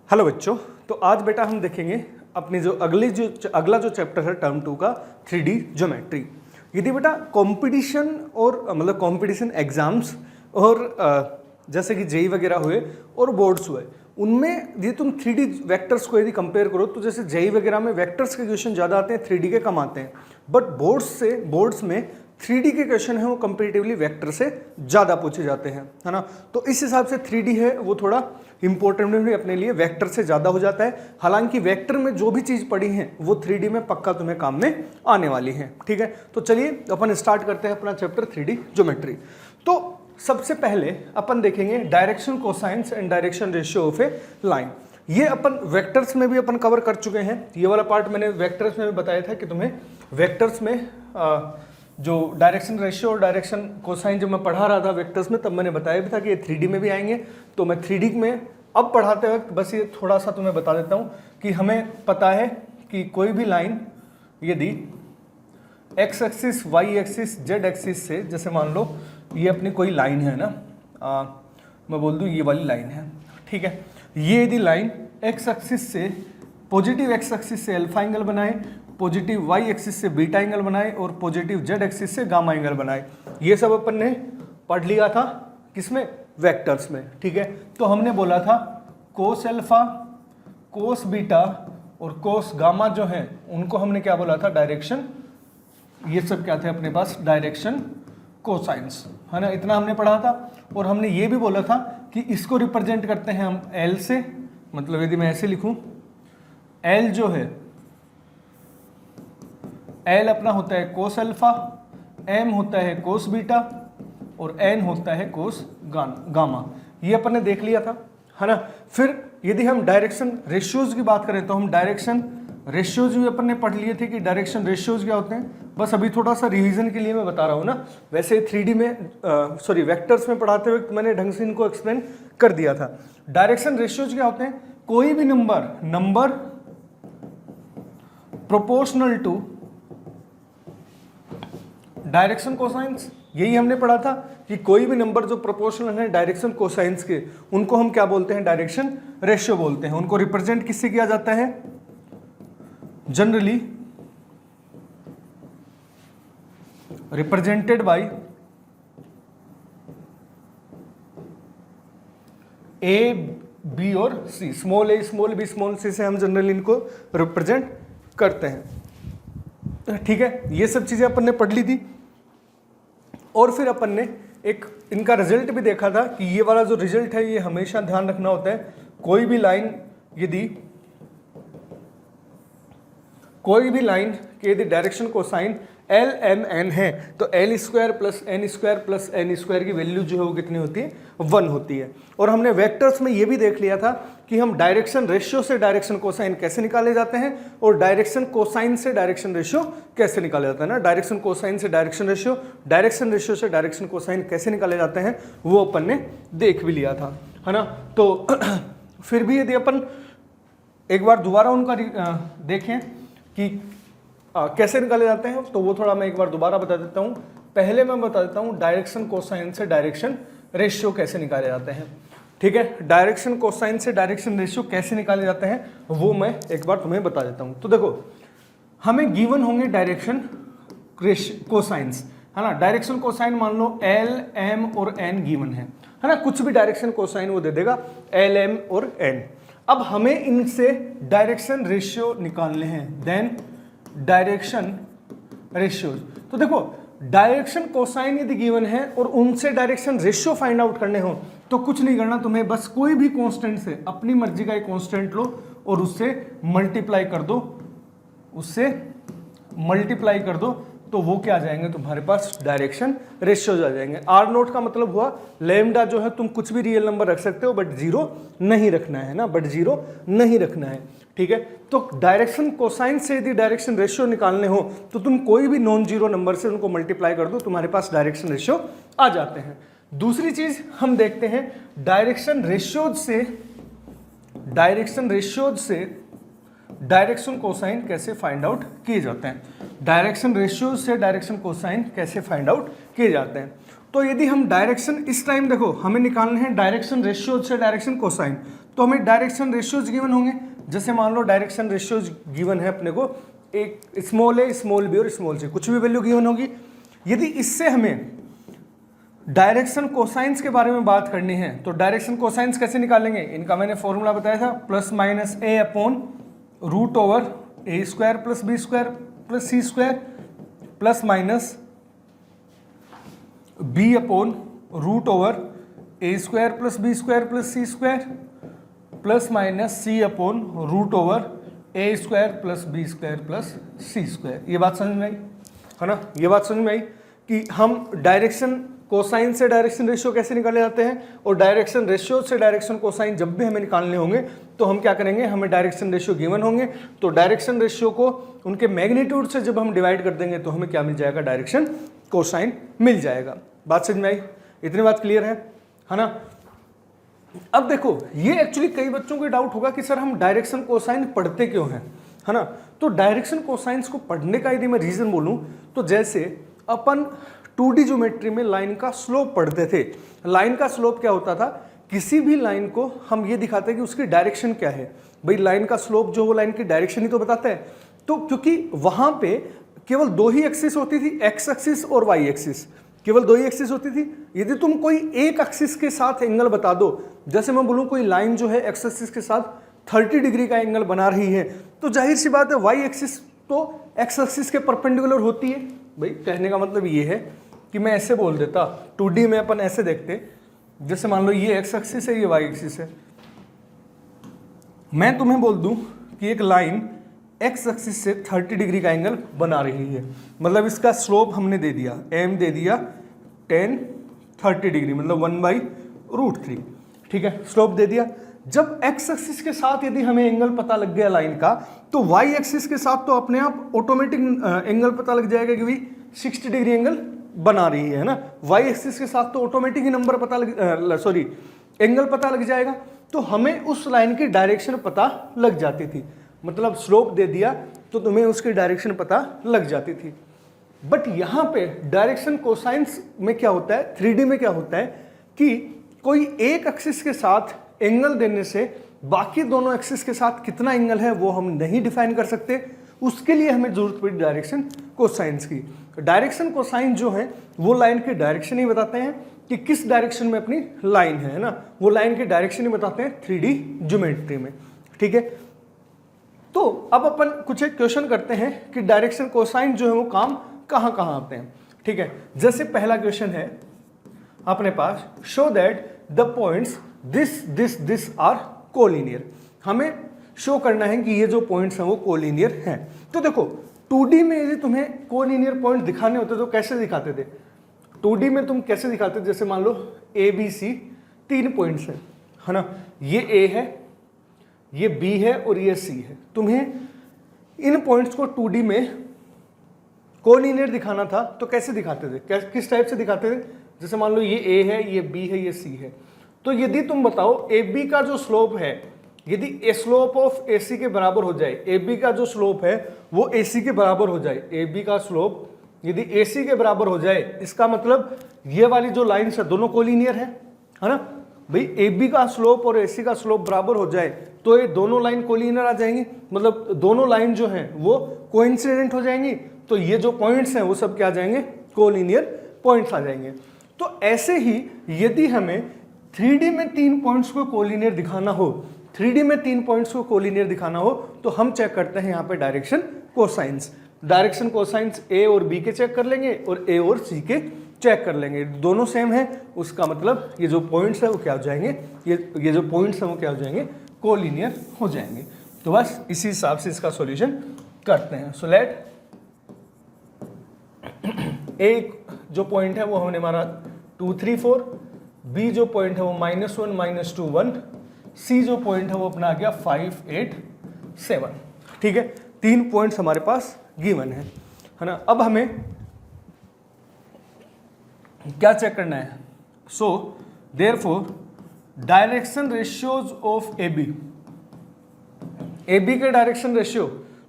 Hello बच्चों, तो आज बेटा हम देखेंगे अपनी जो अगला जो चैप्टर है टर्म 2 का 3D ज्योमेट्री। यदि बेटा कंपटीशन और मतलब कंपटीशन एग्जाम्स और जैसे कि जेई वगैरह हुए और बोर्ड्स हुए, उनमें यदि तुम 3D वेक्टर्स को यदि कंपेयर करो तो जैसे जेई वगैरह में वेक्टर्स के क्वेश्चन ज़्यादा आते हैं, 3D के कम आते हैं, बट बोर्ड्स में 3D के क्वेश्चन हैं वो कंपेरेटिवली वेक्टर से ज़्यादा पूछे जाते हैं, है ना। तो इस हिसाब से 3D है वो थोड़ा इंपॉर्टेंट भी अपने लिए वेक्टर से ज़्यादा हो जाता है। हालांकि वेक्टर में जो भी चीज़ पढ़ी है वो 3D में पक्का तुम्हें काम में आने वाली है, ठीक है। तो चलिए अपन स्टार्ट करते हैं अपना चैप्टर 3D ज्योमेट्री। तो सबसे पहले अपन देखेंगे direction cosines and direction ratio of A line. ये अपन वेक्टर्स में भी अपन कवर कर चुके हैं। ये वाला पार्ट मैंने वेक्टर्स में भी बताया था कि तुम्हें वेक्टर्स में जो डायरेक्शन रेशियो और डायरेक्शन कोसाइन जब मैं पढ़ा रहा था वेक्टर्स में, तब मैंने बताया भी था कि ये 3D में भी आएंगे। तो मैं 3D में अब पढ़ाते वक्त बस ये थोड़ा सा तुम्हें बता देता हूँ कि हमें पता है कि कोई भी लाइन यदि X axis, Y axis, Z axis से, जैसे मान लो ये अपनी कोई लाइन है ना, मैं बोल दूँ ये वाली लाइन है, ठीक है। ये यदि लाइन एक्स एक्सिस से, पॉजिटिव एक्स एक्सिस से अल्फा एंगल बनाए, पॉजिटिव वाई एक्सिस से बीटा एंगल बनाए और पॉजिटिव जेड एक्सिस से गामा एंगल बनाए, ये सब अपन ने पढ़ लिया था किसमें, वेक्टर्स में, ठीक है। तो हमने बोला था कोस अल्फा, कोस बीटा और कोस गामा जो है उनको हमने क्या बोला था, डायरेक्शन, ये सब क्या थे अपने पास, डायरेक्शन कोसाइंस, है ना। इतना हमने पढ़ा था। और हमने ये भी बोला था कि इसको रिप्रेजेंट करते हैं हम एल से, मतलब यदि मैं ऐसे लिखूं, एल जो है, एल अपना होता है कोस अल्फा, एम होता है कोस बीटा और एन होता है कोस गामा। ये अपन ने देख लिया था, है ना। फिर यदि हम डायरेक्शन रेशियोज की बात करें तो हम डायरेक्शन रेशियोज भी अपन ने पढ़ लिए थे कि डायरेक्शन रेशियोज क्या होते हैं। बस अभी थोड़ा सा रिवीजन के लिए मैं बता रहा हूँ ना। वैसे 3D में वेक्टर्स में पढ़ाते हुए मैंने ढंग से इनको एक्सप्लेन कर दिया था। डायरेक्शन रेशियोज क्या होते हैं, कोई भी number proportional to direction cosines, यही हमने पढ़ा था कि कोई भी नंबर जो प्रोपोर्शनल है डायरेक्शन कोसाइंस के, उनको हम क्या बोलते हैं, डायरेक्शन रेशियो बोलते हैं। उनको रिप्रेजेंट किससे किया जाता है, generally represented by A, B और C. Small A, small B, small C से हम जनरली इनको रिप्रेजेंट करते हैं, ठीक है। ये सब चीजें अपन ने पढ़ ली थी। और फिर अपन ने एक इनका रिजल्ट भी देखा था कि ये वाला जो रिजल्ट है ये हमेशा ध्यान रखना होता है। कोई भी लाइन के यदि direction cosine L M N है तो L square plus N square की वैल्यू जो है वो कितनी होती है, 1 होती है। और हमने वेक्टर्स में ये भी देख लिया था कि हम डायरेक्शन रेशियो से डायरेक्शन कोसाइन कैसे निकाले जाते हैं और डायरेक्शन कोसाइन से डायरेक्शन रेशियो कैसे निकाले जाते हैं ना। डायरेक्शन कोसाइन से डायरेक्शन रेशियो, डायरेक्शन रेशियो से डायरेक्शन कोसाइन कैसे निकाले जाते हैं वो अपन ने देख भी लिया था, है ना। तो फिर भी यदि अपन एक बार दोबारा उनका देखें कि कैसे निकाले जाते हैं तो वो थोड़ा मैं एक बार दोबारा बता देता हूँ। पहले मैं बता देता हूँ डायरेक्शन कोसाइन से डायरेक्शन रेशियो कैसे निकाले जाते हैं, ठीक है। डायरेक्शन कोसाइन से डायरेक्शन रेशियो कैसे निकाले जाते हैं वो मैं एक बार तुम्हें बता देता हूँ। तो देखो, हमें गिवन होंगे डायरेक्शन कोसाइंस, है ना। डायरेक्शन कोसाइन मान लो एल, एम और एन गिवन है ना। कुछ भी डायरेक्शन कोसाइन वो दे देगा, एल, एम और एन। अब हमें इनसे डायरेक्शन रेशियो निकालने हैं, देन डायरेक्शन रेशियोज। तो देखो, डायरेक्शन कोसाइन यदि गिवन है और उनसे डायरेक्शन रेशियो फाइंड आउट करने हो तो कुछ नहीं करना, तुम्हें बस कोई भी कांस्टेंट से, अपनी मर्जी का एक कांस्टेंट लो और उससे मल्टीप्लाई कर दो तो वो क्या आ जाएंगे, तुम्हारे पास डायरेक्शन रेशियोज आ जाएंगे। आर नोट का मतलब हुआ लैम्डा जो है तुम कुछ भी रियल नंबर रख सकते हो बट जीरो नहीं रखना है ना, ठीक है। तो डायरेक्शन कोसाइन से यदि डायरेक्शन रेशियो निकालने हो तो तुम कोई भी नॉन जीरो नंबर से उनको मल्टीप्लाई कर दो, तुम्हारे पास डायरेक्शन रेशियो आ जाते हैं। दूसरी चीज हम देखते हैं डायरेक्शन रेशियोज से डायरेक्शन कोसाइन कैसे फाइंड आउट किए जाते हैं। डायरेक्शन रेशियोज से डायरेक्शन कोसाइन कैसे फाइंड आउट किए जाते हैं। तो यदि हम डायरेक्शन, इस टाइम देखो हमें निकालने हैं डायरेक्शन रेशियोज से डायरेक्शन कोसाइन, तो हमें डायरेक्शन रेशियोज गिवन होंगे। जैसे मान लो डायरेक्शन रेशियोज गिवन है अपने को, एक स्मॉल ए, स्मॉल बी और स्मॉल सी, कुछ भी वैल्यू गिवन होगी। यदि इससे हमें डायरेक्शन कोसाइंस के बारे में बात करनी है तो डायरेक्शन कोसाइंस कैसे निकालेंगे, इनका मैंने फॉर्मूला बताया था, plus minus A upon root over A square plus B square plus C square plus minus B upon root over A square plus B square plus C square plus minus C upon root over A square plus B square plus C square. ये बात समझ में आई है ना, ये बात समझ में आई कि हम डायरेक्शन कोसाइन से डायरेक्शन रेशियो कैसे निकाले जाते हैं, और डायरेक्शन रेशियो से डायरेक्शन कोसाइन जब भी हमें निकालने होंगे तो हम क्या करेंगे, हमें डायरेक्शन रेशियो गिवन होंगे तो डायरेक्शन रेशियो को उनके मैग्नीट्यूड से जब हम डिवाइड कर देंगे तो हमें क्या मिल जाएगा, डायरेक्शन कोसाइन मिल जाएगा। बात समझ में आई, इतनी बात क्लियर है ना। अब देखो ये एक्चुअली कई बच्चों को डाउट होगा कि सर हम डायरेक्शन कोसाइन पढ़ते क्यों हैं, है ना। तो डायरेक्शन कोसाइंस को पढ़ने का यदि मैं रीजन बोलूं तो जैसे अपन 2D ज्योमेट्री में लाइन का स्लोप पढ़ते थे। लाइन का स्लोप क्या होता था, किसी भी लाइन को हम ये दिखाते हैं कि उसकी डायरेक्शन क्या है। भाई लाइन का स्लोप जो वो लाइन की डायरेक्शन ही तो बताता है। तो क्योंकि वहां पे केवल दो ही एक्सिस होती थी, एक्स एक्सिस और वाई एक्सिस, केवल दो ही एक्सिस होती थी। यदि तुम कोई एक एक्सिस के साथ एंगल बता दो, जैसे मैं बोलूं कोई लाइन जो है एक्स एक्सिस के साथ 30 डिग्री का एंगल बना रही है, तो जाहिर सी बात है वाई एक्सिस तो एक्स एक्सिस के परपेंडिकुलर होती है। भाई कहने का मतलब ये है कि मैं ऐसे बोल देता, 2D में अपन ऐसे देखते, जैसे मान लो ये एक्स एक्सिस है, ये वाई एक्सिस है। मैं तुम्हें बोल दूं कि एक लाइन एक्स एक्सिस से 30 डिग्री का एंगल बना रही है, मतलब इसका स्लोप हमने दे दिया, एम दे दिया 10 30 डिग्री, मतलब 1/√3, ठीक है, स्लोप दे दिया। जब एक्स एक्सिस के साथ यदि हमें एंगल पता लग गया लाइन का, तो वाई एक्सिस के साथ तो अपने आप ऑटोमेटिक एंगल पता लग जाएगा कि भाई 60 डिग्री एंगल बना रही है ना। वाई एक्सिस के साथ तो ऑटोमेटिक ही नंबर पता एंगल पता लग जाएगा। तो हमें उस लाइन की डायरेक्शन पता लग जाती थी, मतलब स्लोप दे दिया तो तुम्हें उसकी डायरेक्शन पता लग जाती थी। बट यहाँ पे डायरेक्शन कोसाइंस में क्या होता है, 3D में क्या होता है कि कोई एक एक्सिस के साथ एंगल देने से बाकी दोनों एक्सिस के साथ कितना एंगल है वो हम नहीं डिफाइन कर सकते। उसके लिए हमें जरूरत पड़ी डायरेक्शन कोसाइंस की। डायरेक्शन कोसाइन जो है वो लाइन की डायरेक्शन ही बताते हैं कि किस डायरेक्शन में अपनी लाइन है ना, वो लाइन की डायरेक्शन ही बताते हैं 3D ज्योमेट्री में, ठीक है। तो अब अपन कुछ एक क्वेश्चन करते हैं कि डायरेक्शन कोसाइन जो है वो काम कहाँ कहाँ आते हैं, ठीक है। जैसे पहला क्वेश्चन है अपने पास, show that the points this are collinear. हमें शो करना है कि ये जो पॉइंट्स हैं वो कोलिनियर हैं। तो देखो 2D में यदि तुम्हें कोलिनियर पॉइंट दिखाने होते तो कैसे दिखाते थे, 2D में तुम कैसे दिखाते थे, जैसे मान लो ABC 3 पॉइंट्स हैं, है ना, ये A है, ये B है और ये C है। तुम्हें इन पॉइंट्स को 2D में कोलिनियर दिखाना था तो कैसे दिखाते थे, किस टाइप से दिखाते थे। जैसे मान लो ये A है, ये B है, ये C है। तो यदि तुम बताओ AB का जो स्लोप है, यदि ए स्लोप ऑफ AC के बराबर हो जाए, AB का जो स्लोप है वो AC के बराबर हो जाए, AB का स्लोप यदि AC के बराबर हो जाए, इसका मतलब ये वाली जो लाइन है दोनों कोलिनियर है ना। भाई AB का स्लोप और AC का स्लोप बराबर हो जाए तो ये दोनों लाइन कोलिनियर आ जाएंगी, मतलब दोनों लाइन जो है वो कोइंसिडेंट हो जाएंगी। तो ये जो पॉइंट्स हैं वो सब क्या आ जाएंगे, कोलिनियर पॉइंट्स आ जाएंगे। तो ऐसे ही यदि हमें 3D में 3 पॉइंट्स को कोलिनियर दिखाना हो, 3D में 3 पॉइंट्स को कोलिनियर दिखाना हो तो हम चेक करते हैं यहाँ पे direction cosines. Direction cosines A और B के चेक कर लेंगे और A और C के चेक कर लेंगे, दोनों सेम है, उसका मतलब ये जो पॉइंट्स है वो क्या हो जाएंगे, ये जो पॉइंट्स है वो क्या हो जाएंगे, कोलिनियर हो जाएंगे। तो बस इसी हिसाब से इसका सॉल्यूशन करते हैं। सो लेट A जो पॉइंट है वो हमने मारा 2 3 4, B जो पॉइंट है वो -1 -2 1, C जो पॉइंट है वो अपना आ गया 5 8 7, ठीक है। 3 पॉइंट्स हमारे पास गिवन है ना। अब हमें क्या चेक करना है, so therefore direction ratios of AB के डायरेक्शन रेशियो,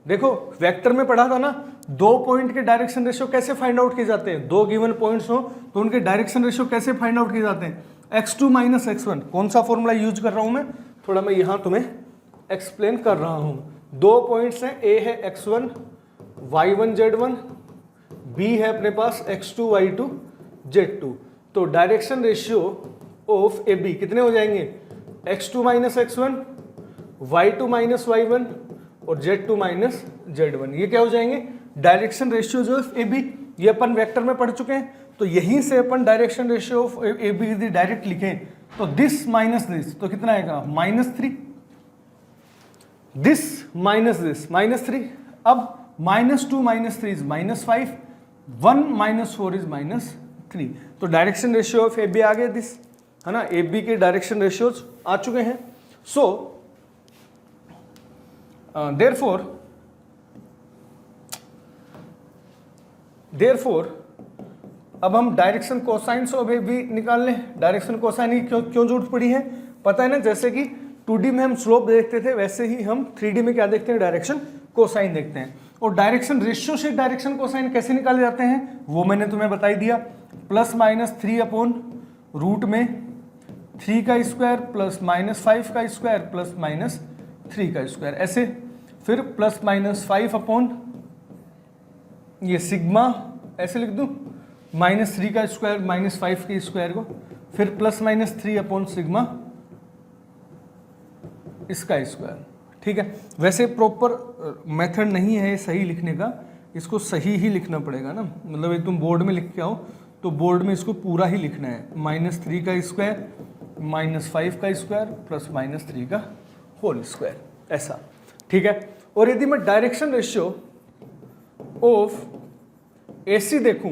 देखो वेक्टर में पढ़ा था ना, 2 पॉइंट के डायरेक्शन रेशियो कैसे फाइंड आउट किए जाते हैं, 2 गिवन पॉइंट्स हो तो उनके डायरेक्शन रेशियो कैसे फाइंड आउट किए जाते हैं, x2 - x1। कौन सा फॉर्मूला यूज कर रहा हूं मैं, थोड़ा मैं यहाँ तुम्हें एक्सप्लेन कर रहा हूँ। 2 पॉइंट्स हैं, ए है x1 y1 z1, बी है अपने पास x2 y2 z2। तो direction ratio of A B कितने हो जाएंगे, x2 minus x1, y2 minus y1 और z2 माइनस z1। ये क्या हो जाएंगे, डायरेक्शन रेशियो जो ऑफ ए बी। ये अपन वेक्टर में पढ़ चुके हैं, तो यहीं से अपन direction ratio of A B यदि डायरेक्ट लिखें तो दिस माइनस दिस, तो कितना आएगा -3, दिस माइनस दिस -3। अब -2 - 3 इज -5, 1 - 4 इज -3। तो direction ratio of A B आ गया दिस, है ना, ए बी के डायरेक्शन रेशियोज आ चुके हैं। सो देयरफॉर अब हम direction cosines of A B निकाल लें। डायरेक्शन कोसाइन की क्यों जरूरत पड़ी है, पता है ना, जैसे कि 2D में हम स्लोप देखते थे वैसे ही हम 3D में क्या देखते हैं, डायरेक्शन कोसाइन देखते हैं। और डायरेक्शन रेशियो से डायरेक्शन कोसाइन कैसे निकाले जाते हैं वो मैंने तुम्हें बता ही दिया, +-3 अपॉन रूट में 3 का स्क्वायर प्लस -5 का स्क्वायर प्लस -3 का स्क्वायर, ऐसे। फिर +-5 अपॉन ये सिग्मा, ऐसे लिख दूं, -3 का स्क्वायर -5 के स्क्वायर को, फिर +-3 अपॉन सिग्मा इसका स्क्वायर। ठीक है, वैसे प्रॉपर मेथड नहीं है सही लिखने का, इसको सही ही लिखना पड़ेगा ना, मतलब ये तुम बोर्ड में लिख के आओ तो बोर्ड में इसको पूरा ही लिखना है, -3 का स्क्वायर -5 का स्क्वायर प्लस -3 का होल स्क्वायर, ऐसा। ठीक है, और यदि मैं डायरेक्शन रेशियो ऑफ AC देखूं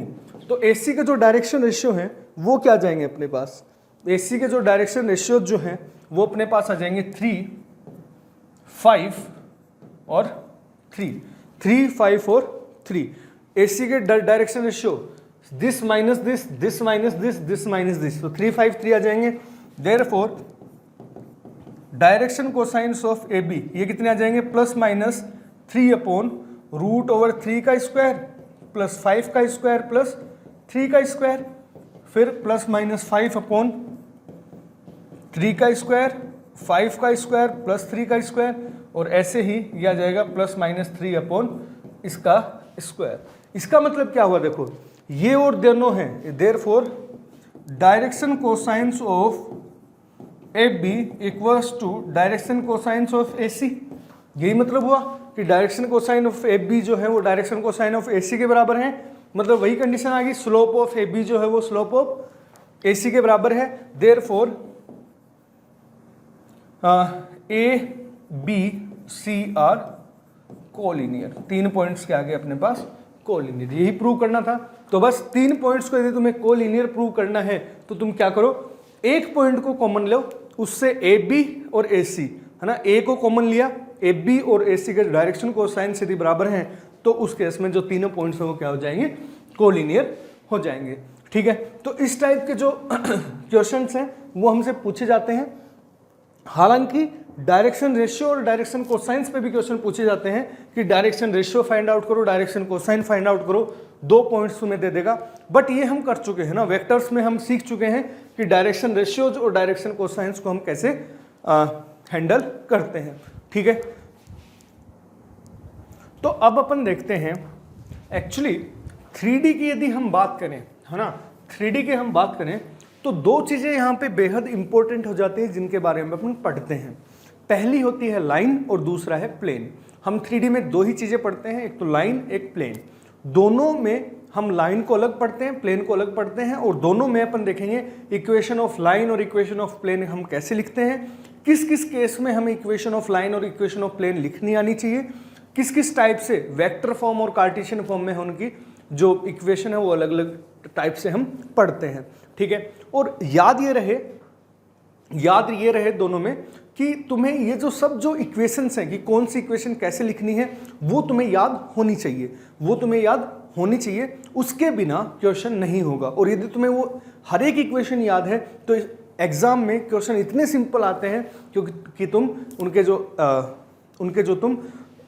तो AC के जो डायरेक्शन रेशियो हैं वो क्या जाएंगे अपने पास, AC के जो डायरेक्शन रेशियो जो हैं वो अपने पास आ जाएंगे 3, 5 और 3, 3, 5 और 3। AC के direction ratio this minus this, this minus this, this minus this, तो 3, 5, 3 आ जाएंगे। Therefore direction cosines of AB ये कितने आ जाएंगे, +-3 अपॉन √3 का स्क्वायर प्लस 5 का स्क्वायर प्लस 3 का स्क्वायर, फिर +-5 अपॉन 3 का स्क्वायर, 5 का स्क्वायर प्लस 3 का स्क्वायर, और ऐसे ही यह आ जाएगा +-3 अपॉन इसका स्क्वायर। इसका मतलब क्या हुआ, देखो ये और दोनों हैं, therefore direction cosines of AB equals to direction cosines of AC। यही मतलब हुआ कि डायरेक्शन कोसाइन ऑफ AB जो है वो डायरेक्शन कोसाइन ऑफ AC के बराबर है, मतलब वही कंडीशन आ गई, स्लोप ऑफ AB जो है वो स्लोप ऑफ AC के बराबर है। Therefore ABC are collinear, 3 points के आगे अपने पास कोलिनियर, यही प्रूव करना था। तो बस 3 पॉइंट्स को यदि तुम्हें कोलिनियर प्रूव करना है तो तुम क्या करो, एक पॉइंट को कॉमन लो, उससे AB और AC, है ना, A को कॉमन लिया, AB और AC के डायरेक्शन कोसाइन यदि बराबर हैं तो उस केस में जो तीनों पॉइंट्स हैं वो क्या हो जाएंगे, कोलिनियर हो जाएंगे। ठीक है, तो इस टाइप के जो क्वेश्चंस हैं वो हमसे पूछे जाते हैं। हालांकि डायरेक्शन रेशियो और डायरेक्शन कोसाइंस पे भी क्वेश्चन पूछे जाते हैं कि डायरेक्शन रेशियो फाइंड आउट करो, डायरेक्शन कोसाइन फाइंड आउट करो, 2 पॉइंट्स तुम्हें दे देगा। बट ये हम कर चुके हैं ना, वेक्टर्स में हम सीख चुके हैं कि डायरेक्शन रेशियोज और डायरेक्शन कोसाइंस को हम कैसे हैंडल करते हैं। ठीक है, तो अब अपन देखते हैं एक्चुअली 3D की यदि हम बात करें, है ना, 3D की हम बात करें तो 2 चीज़ें यहाँ पे बेहद इंपॉर्टेंट हो जाती हैं जिनके बारे में अपन पढ़ते हैं। पहली होती है लाइन और दूसरा है प्लेन। हम 3D में 2 ही चीज़ें पढ़ते हैं, एक तो लाइन एक प्लेन। दोनों में हम लाइन को अलग पढ़ते हैं, प्लेन को अलग पढ़ते हैं, और दोनों में अपन देखेंगे इक्वेशन ऑफ लाइन और इक्वेशन ऑफ प्लेन हम कैसे लिखते हैं, किस किस केस में हमें इक्वेशन ऑफ लाइन और इक्वेशन ऑफ प्लेन लिखनी आनी चाहिए, किस किस टाइप से वेक्टर फॉर्म और कार्टेशियन फॉर्म में उनकी जो इक्वेशन है वो अलग अलग टाइप से हम पढ़ते हैं। ठीक है, और याद ये रहे दोनों में कि तुम्हें ये जो सब जो इक्वेशंस हैं कि कौन सी इक्वेशन कैसे लिखनी है वो तुम्हें याद होनी चाहिए, उसके बिना क्वेश्चन नहीं होगा। और यदि तुम्हें वो हर एक इक्वेशन याद है तो एग्जाम में क्वेश्चन इतने सिंपल आते हैं क्योंकि तुम उनके जो तुम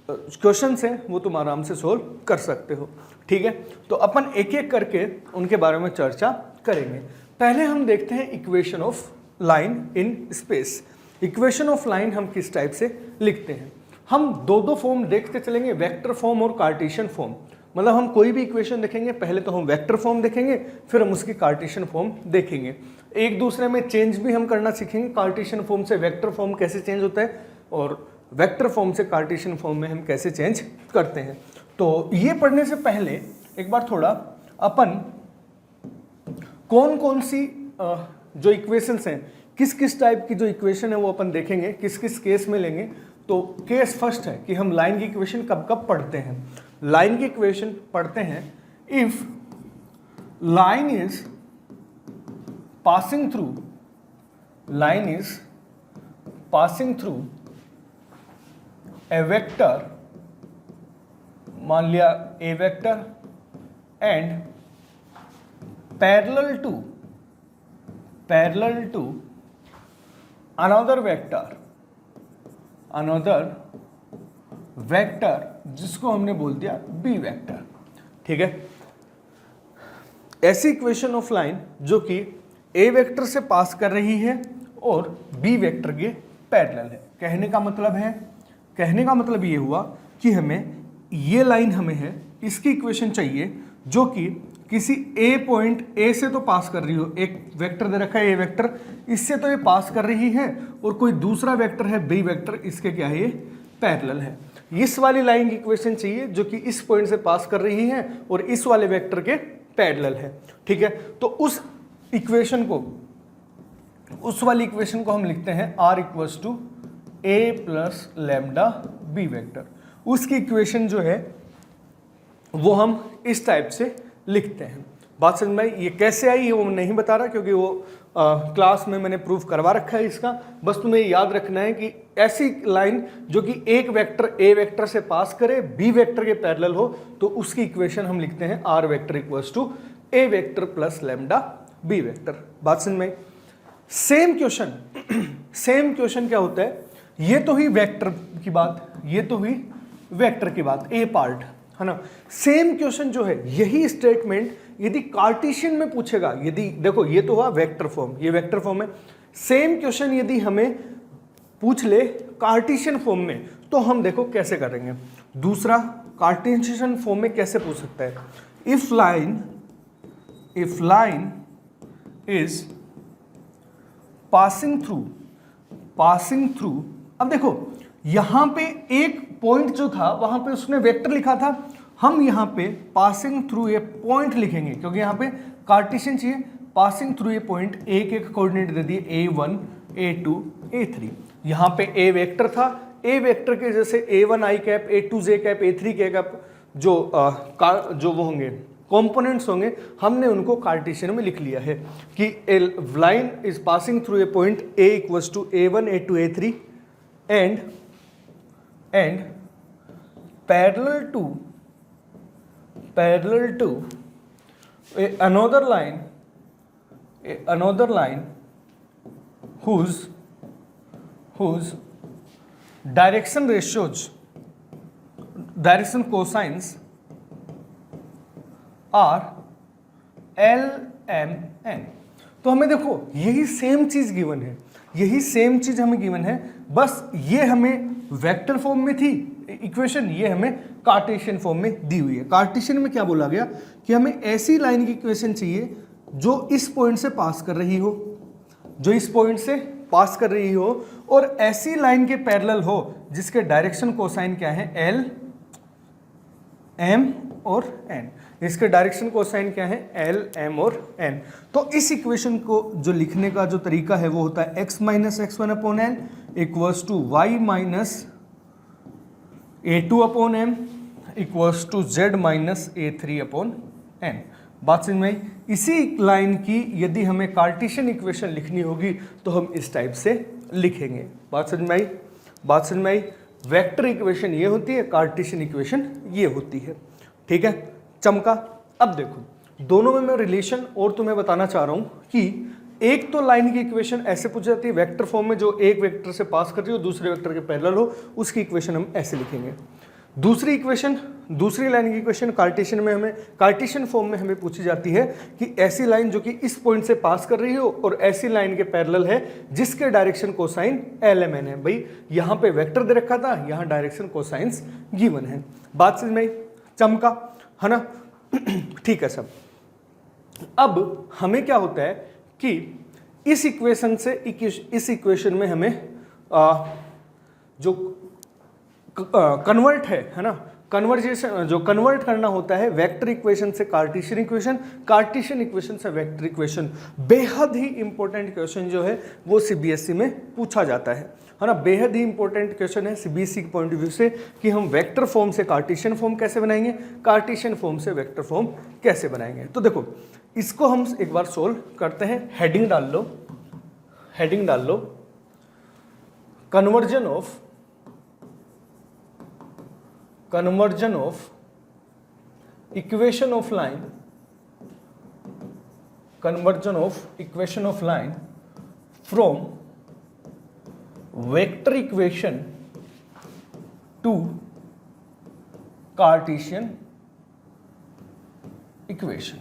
क्वेश्चंस हैं वो तुम आराम से सोल्व कर सकते हो। ठीक है, तो अपन एक एक करके उनके बारे में चर्चा करेंगे। पहले हम देखते हैं equation of line in space. Equation of line हम किस टाइप से लिखते हैं। हम दो फॉर्म देखते चलेंगे, वेक्टर फॉर्म और कार्टेशियन फॉर्म। मतलब हम कोई भी इक्वेशन देखेंगे पहले तो हम वेक्टर फॉर्म देखेंगे, फिर हम उसकी कार्टेशियन फॉर्म देखेंगे। एक दूसरे में चेंज भी हम करना सीखेंगे, कार्टेशियन फॉर्म से वेक्टर फॉर्म कैसे चेंज होता है और वेक्टर फॉर्म से कार्टेशियन फॉर्म में हम कैसे चेंज करते हैं। तो ये पढ़ने से पहले एक बार थोड़ा अपन कौन कौन सी जो इक्वेशंस हैं, किस किस टाइप की जो इक्वेशन है वो अपन देखेंगे, किस किस केस में लेंगे। तो केस फर्स्ट है कि हम लाइन की इक्वेशन कब कब पढ़ते हैं। लाइन की इक्वेशन पढ़ते हैं if line is passing through, line is passing through a vector, मान लिया a vector and parallel to another vector जिसको हमने बोल दिया बी वेक्टर। ठीक है, ऐसी इक्वेशन ऑफ लाइन जो कि ए वेक्टर से पास कर रही है और बी वेक्टर के पैरेलल है। कहने का मतलब ये हुआ कि हमें ये लाइन हमें है, इसकी इक्वेशन चाहिए जो कि किसी ए पॉइंट ए से तो पास कर रही हो, एक वेक्टर दे रखा है ए वेक्टर, इससे तो ये पास कर रही है, और कोई दूसरा वेक्टर है बी वेक्टर, इसके क्या है, ये पैरेलल है। इस वाली लाइन की इक्वेशन चाहिए जो कि इस पॉइंट से पास कर रही है और इस वाले वेक्टर के पैरेलल है। ठीक है, तो उस वाली इक्वेशन को हम लिखते हैं r equals to A plus lambda B vector. उसकी इक्वेशन जो है वो हम इस टाइप से लिखते हैं। बात समझ में आई? ये कैसे आई है वो नहीं बता रहा क्योंकि वो क्लास में मैंने प्रूफ करवा रखा है इसका। बस तुम्हें याद रखना है कि ऐसी लाइन जो कि एक वेक्टर ए वेक्टर से पास करे, बी वेक्टर के पैरेलल हो, तो उसकी इक्वेशन हम लिखते हैं R vector equals to A vector plus lambda B vector. बात समझ में आई? सेम क्वेश्चन क्या होता है, ये तो हुई वेक्टर की बात, ये तो हुई वेक्टर की बात, ए पार्ट है ना। सेम क्वेश्चन जो है, यही स्टेटमेंट यदि कार्टेशियन में पूछेगा, यदि देखो ये तो हुआ वेक्टर फॉर्म, ये वेक्टर फॉर्म है, सेम क्वेश्चन यदि हमें पूछ ले कार्टेशियन फॉर्म में, तो हम देखो कैसे करेंगे। दूसरा कार्टेशियन फॉर्म में कैसे पूछ सकता है, if line is passing through. अब देखो यहां पे एक पॉइंट जो था वहां पे उसने वेक्टर लिखा था, हम यहां पे पासिंग थ्रू ए पॉइंट लिखेंगे क्योंकि यहां पे कार्टेशियन चाहिए। पासिंग थ्रू ए पॉइंट, एक कोऑर्डिनेट दे दिए A1 A2 A3। यहां पे ए वेक्टर था, ए वेक्टर के जैसे A1 i cap, A2 j cap, A3 k cap जो वो होंगे कंपोनेंट्स होंगे, हमने उनको कार्टेशियन में लिख लिया है कि line is passing through a point A equals to A1 A2 A3 and parallel to another line whose direction cosines are L M N। तो हमें देखो यही सेम चीज गिवन है, यही सेम चीज हमें गिवन है, बस ये हमें वेक्टर फॉर्म में थी इक्वेशन, ये हमें कार्टेशियन फॉर्म में दी हुई है। कार्टेशियन में क्या बोला गया कि हमें ऐसी लाइन की इक्वेशन चाहिए जो इस पॉइंट से पास कर रही हो, और ऐसी लाइन के पैरेलल हो जिसके डायरेक्शन कोसाइन क्या है, L M और N। इसके डायरेक्शन कोसाइन क्या है, L M और N। तो इस इक्वेशन को जो लिखने का जो तरीका है वो होता है x minus x1 upon L equals to y minus A2 upon M equals to Z minus A3 upon N। बात समझ में आई? इसी लाइन की यदि हमें कार्टेशियन इक्वेशन लिखनी होगी तो हम इस टाइप से लिखेंगे। बात समझ में आई? वेक्टर इक्वेशन ये होती है, कार्टेशियन इक्वेशन ये होती है। ठीक है, चमका। अब देखो दोनों में मैं रिलेशन और तुम्हें बताना चाह रहा हूं कि एक तो लाइन की इक्वेशन ऐसे पूछ जाती है वेक्टर फॉर्म में, जो एक वेक्टर से पास कर रही हो दूसरे वेक्टर के पैरेलल हो, उसकी इक्वेशन हम ऐसे लिखेंगे। दूसरी लाइन की इक्वेशन कार्टेशियन फॉर्म में हमें पूछी जाती है कि ऐसी लाइन जो कि इस पॉइंट से पास कर रही हो और ऐसी लाइन के पैरेलल है जिसके डायरेक्शन कोसाइन LMN है। भाई यहां पे वेक्टर दे रखा था, यहां डायरेक्शन कोसाइंस गिवन है। बात समझ में चमका है ना? ठीक है सब। अब हमें क्या होता है कि इस इक्वेशन में हमें जो कन्वर्ट है ना, कन्वर्जेशन जो कन्वर्ट करना होता है वेक्टर इक्वेशन से कार्टेशियन इक्वेशन से वेक्टर इक्वेशन। बेहद ही इंपॉर्टेंट क्वेश्चन जो है वो CBSE में पूछा जाता है ना? बेहद ही इंपॉर्टेंट क्वेश्चन है CBSE के पॉइंट ऑफ व्यू से कि हम वेक्टर फॉर्म से कार्टेशियन फॉर्म कैसे बनाएंगे, कार्टेशियन फॉर्म से वेक्टर फॉर्म कैसे बनाएंगे। तो देखो इसको हम एक बार सोल्व करते हैं। हेडिंग डाल लो conversion of equation of line from vector equation to Cartesian equation.